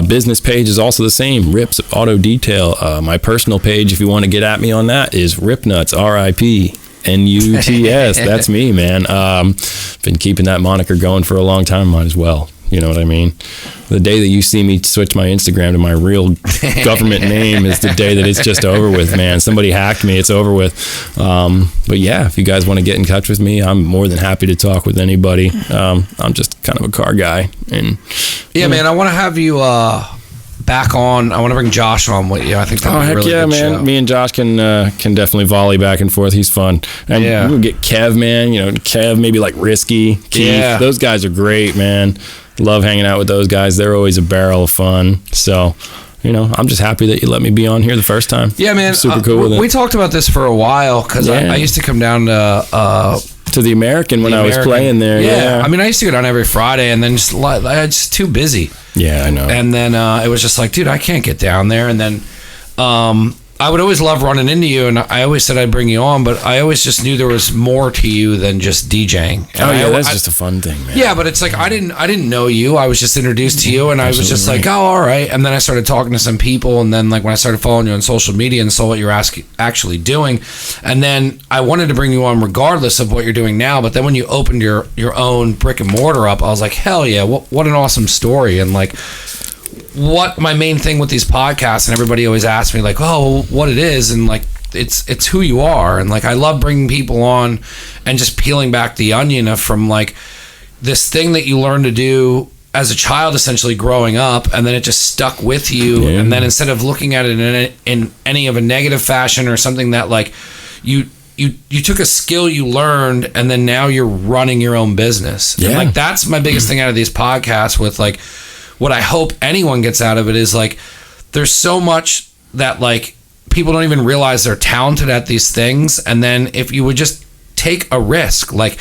Business page is also the same, Rips Auto Detail. My personal page, if you want to get at me on that, is Ripnuts, RIPNUTS. That's me, man. Been keeping that moniker going for a long time. Might as well. You know what I mean? The day that you see me switch my Instagram to my real government name is the day that it's just over with, man. Somebody hacked me. It's over with. But yeah, if you guys want to get in touch with me, I'm more than happy to talk with anybody. I'm just kind of a car guy. And yeah, man, I want to have you back on. I want to bring Josh on with you. I think that'd be a really good man. show. Me and Josh can definitely volley back and forth. He's fun. And we'll get Kev, man. You know, Kev, maybe like Risky, Keith. Those guys are great, man. Love hanging out with those guys. They're always a barrel of fun. So, you know, I'm just happy that you let me be on here the first time. Yeah, man. I'm super cool with it. We talked about this for a while because I used to come down to the American when I was playing there. Yeah. I mean, I used to go down every Friday, and then I was just too busy. Yeah, I know. And then it was just like, dude, I can't get down there. And then I would always love running into you, and I always said I'd bring you on, but I always just knew there was more to you than just DJing. And that's just a fun thing, man. Yeah, but it's like I didn't know you. I was just introduced to you, and I was just like, oh, all right. And then I started talking to some people, and then like when I started following you on social media and saw what you're actually doing, and then I wanted to bring you on regardless of what you're doing now. But then when you opened your own brick and mortar up, I was like, hell yeah, what an awesome story. And like, what my main thing with these podcasts, and everybody always asks me like, oh, what it is, and like it's who you are. And like I love bringing people on and just peeling back the onion from like this thing that you learned to do as a child, essentially growing up, and then it just stuck with you. And then instead of looking at it in any of a negative fashion or something that like you took a skill you learned, and then now you're running your own business. And like that's my biggest thing out of these podcasts. With like what I hope anyone gets out of it is like there's so much that like people don't even realize they're talented at these things, and then if you would just take a risk, like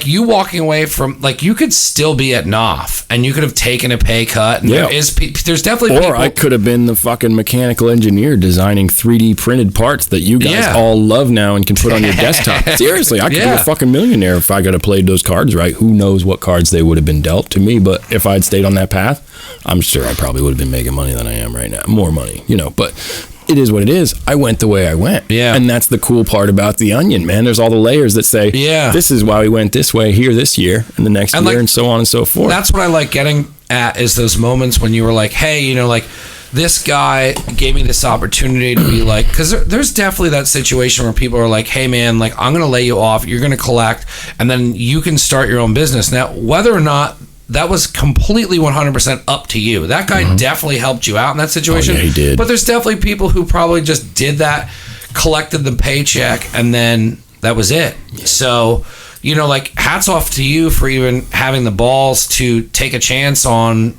you walking away from, like, you could still be at Knopf and you could have taken a pay cut, and there's definitely people, I could have been the fucking mechanical engineer designing 3D printed parts that you guys all love now and can put on your desktop. Seriously, I could be a fucking millionaire if I could have played those cards right. Who knows what cards they would have been dealt to me, but if I'd stayed on that path, I'm sure I probably would have been making money than I am right now. More money, you know, but it is what it is. I went the way I went. Yeah. And that's the cool part about the onion, man. There's all the layers that say, this is why we went this way here this year and the next year, and so on and so forth. That's what I like getting at, is those moments when you were like, hey, you know, like, this guy gave me this opportunity to be like, because there's definitely that situation where people are like, hey man, like, I'm going to lay you off, you're going to collect, and then you can start your own business. Now, whether or not that was completely 100% up to you. That guy definitely helped you out in that situation. Oh, yeah, he did. But there's definitely people who probably just did that, collected the paycheck, and then that was it. Yeah. So, you know, like, hats off to you for even having the balls to take a chance on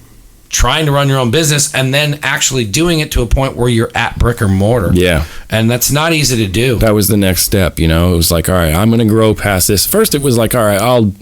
trying to run your own business and then actually doing it to a point where you're at brick or mortar. Yeah. And that's not easy to do. That was the next step, you know. It was like, all right, I'm going to grow past this. First, it was like, all right, I'll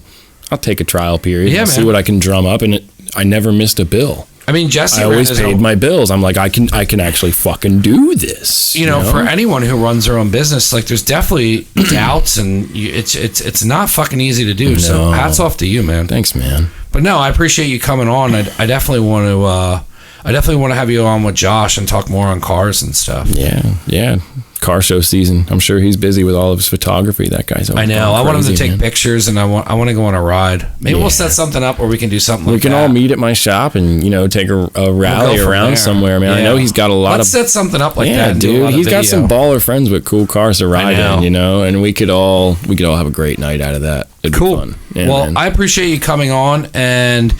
take a trial period and see what I can drum up, and I never missed a bill. I mean, Jesse, I always paid my bills. I'm like, I can actually fucking do this. You know, for anyone who runs their own business, like, there's definitely doubts, and it's not fucking easy to do. No. So hats off to you, man. Thanks, man. But no, I appreciate you coming on. I definitely want to have you on with Josh and talk more on cars and stuff. Yeah. Car show season. I'm sure he's busy with all of his photography. That guy's I know. I want him to take pictures, and I want to go on a ride. Maybe we'll set something up where we can do something like that. We can all meet at my shop and, you know, take a rally around somewhere, man. I know he's got a lot Let's set something up like that. Yeah, dude. He's got some baller friends with cool cars to ride in, you know, and we could all have a great night out of that. It'd be fun. Yeah, well, man. I appreciate you coming on, and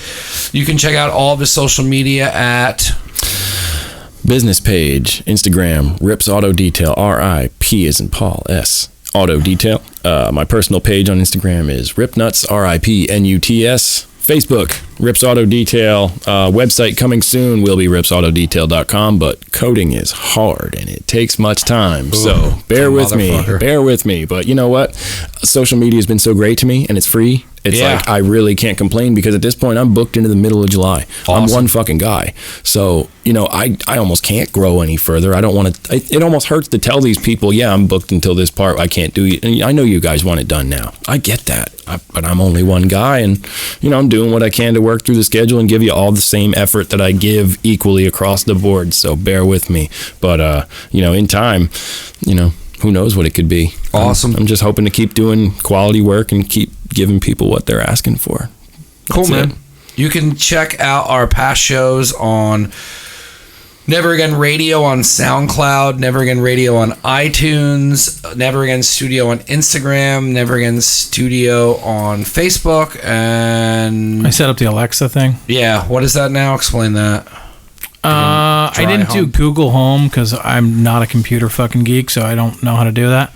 you can check out all of his social media at business page, Instagram, Rips Auto Detail, RIP as in Paul, S, Auto Detail. My personal page on Instagram is Ripnuts, RIPNUTS. Facebook, Rips Auto Detail. Website coming soon will be ripsautodetail.com, but coding is hard and it takes much time. Ooh, so bear with me. But you know what? Social media has been so great to me, and it's free. It's like, I really can't complain, because at this point I'm booked into the middle of July. Awesome. I'm one fucking guy. So, you know, I almost can't grow any further. I don't want to, it almost hurts to tell these people, I'm booked until this part. I can't do it. And I know you guys want it done now. I get that. But I'm only one guy, and, you know, I'm doing what I can to work through the schedule and give you all the same effort that I give equally across the board. So bear with me. But, you know, in time, you know, who knows what it could be. Awesome. I'm just hoping to keep doing quality work and keep giving people what they're asking for. Cool, man. You can check out our past shows on Never Again Radio on SoundCloud, Never Again Radio on iTunes, Never Again Studio on Instagram, Never Again Studio on Facebook, and I set up the Alexa thing. Yeah, what is that now? Explain that. I didn't do Google Home because I'm not a computer fucking geek, so I don't know how to do that.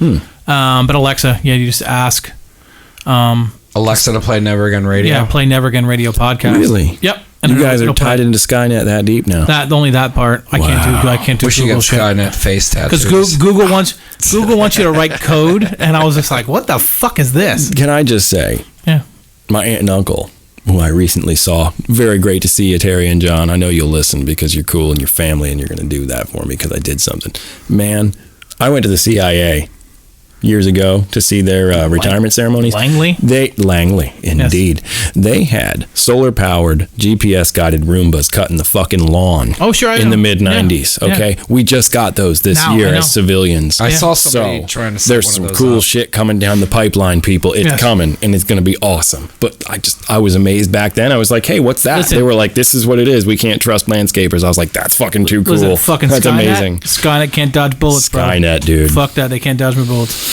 But Alexa, yeah, you just ask Alexa to play Never Again Radio. Yeah, play Never Again Radio podcast. Really? Yep. And you guys are tied into Skynet that deep now. Only that part. I can't do We should Google get shit. Skynet face tattoos. Because Google wants you to write code, and I was just like, what the fuck is this? Can I just say, Yeah. my aunt and uncle, who I recently saw, very great to see you, Terry and John. I know you'll listen because you're cool and your family, and you're going to do that for me because I did something. Man, I went to the CIA years ago to see their retirement ceremonies. Langley, indeed. Yes. They had solar-powered, GPS-guided Roombas cutting the fucking lawn. Oh, sure, in the mid-90s. Yeah. Okay, we just got those this year as civilians. I saw somebody trying to set there's one some of those cool up. shit coming down the pipeline, people. It's coming, and it's going to be awesome. But I was amazed back then. I was like, hey, what's that? They were like, this is what it is. We can't trust landscapers. I was like, that's fucking too cool. That's Skynet, amazing. Skynet can't dodge bullets, bro. Skynet, dude. Fuck that. They can't dodge my bullets.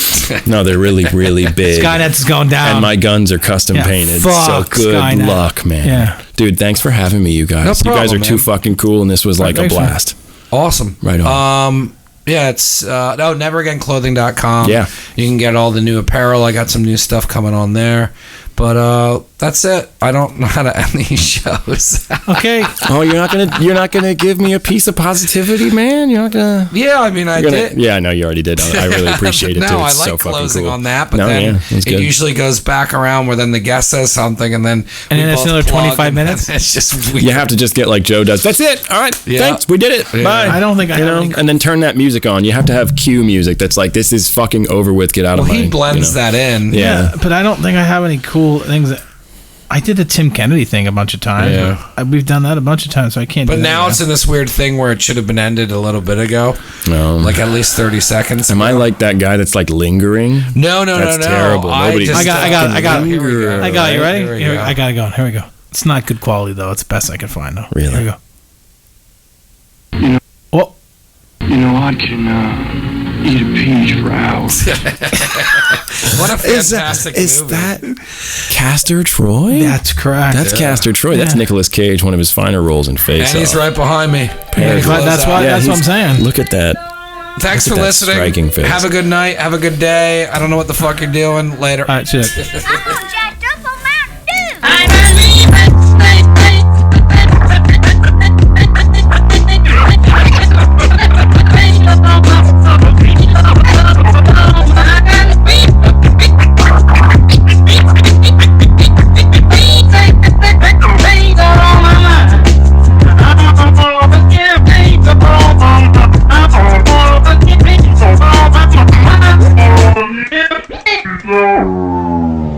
No, they're really, really big. Skynet's going down. And my guns are custom painted. So good Skynet. luck, man. Yeah. Dude, thanks for having me, you guys. No You guys problem, are too man. fucking cool, and this was like a blast. Awesome. Right on. Yeah, it's neveraganclothing.com. Yeah. You can get all the new apparel. I got some new stuff coming on there. But that's it. I don't know how to end these shows. Okay. Oh, you're not gonna give me a piece of positivity, man. You're not gonna. Yeah, I mean, I did. Yeah, I know you already did. I really appreciate it No, too. I It's like so fucking closing cool. on that, but No, then yeah, that's it good. usually goes back around where then the guest says something, and then it's both another plug, 25 and then minutes? It's just weird. You have to just get like Joe does. That's it. All right. Yeah. Thanks. We did it. Yeah. Bye. I don't think I you have know, any- and then turn that music on. You have to have cue music that's like, this is fucking over with. Get out of my. He blends that in. Yeah. But I don't think I have any cool things that. I did the Tim Kennedy thing a bunch of times. Yeah. We've done that a bunch of times, so I can't But do that now it's in this weird thing where it should have been ended a little bit ago. No. Like at least 30 seconds. Am I like that guy that's like lingering? No. That's terrible. Nobody I got Here we go. I got you ready? Here we go. I got it going. Here we go. It's not good quality though. It's the best I can find though. Really? Here we go. I can eat a peach for hours. What a fantastic Is movie. that Castor Troy? That's correct. That's Castor Troy. That's Nicolas Cage, one of his finer roles in Face And he's Off. right behind me. That's what I'm saying. Look at that. Thanks Look for at that listening. striking face. Have a good night. Have a good day. I don't know what the fuck you're doing. Later. All right, shit. I'm Jack.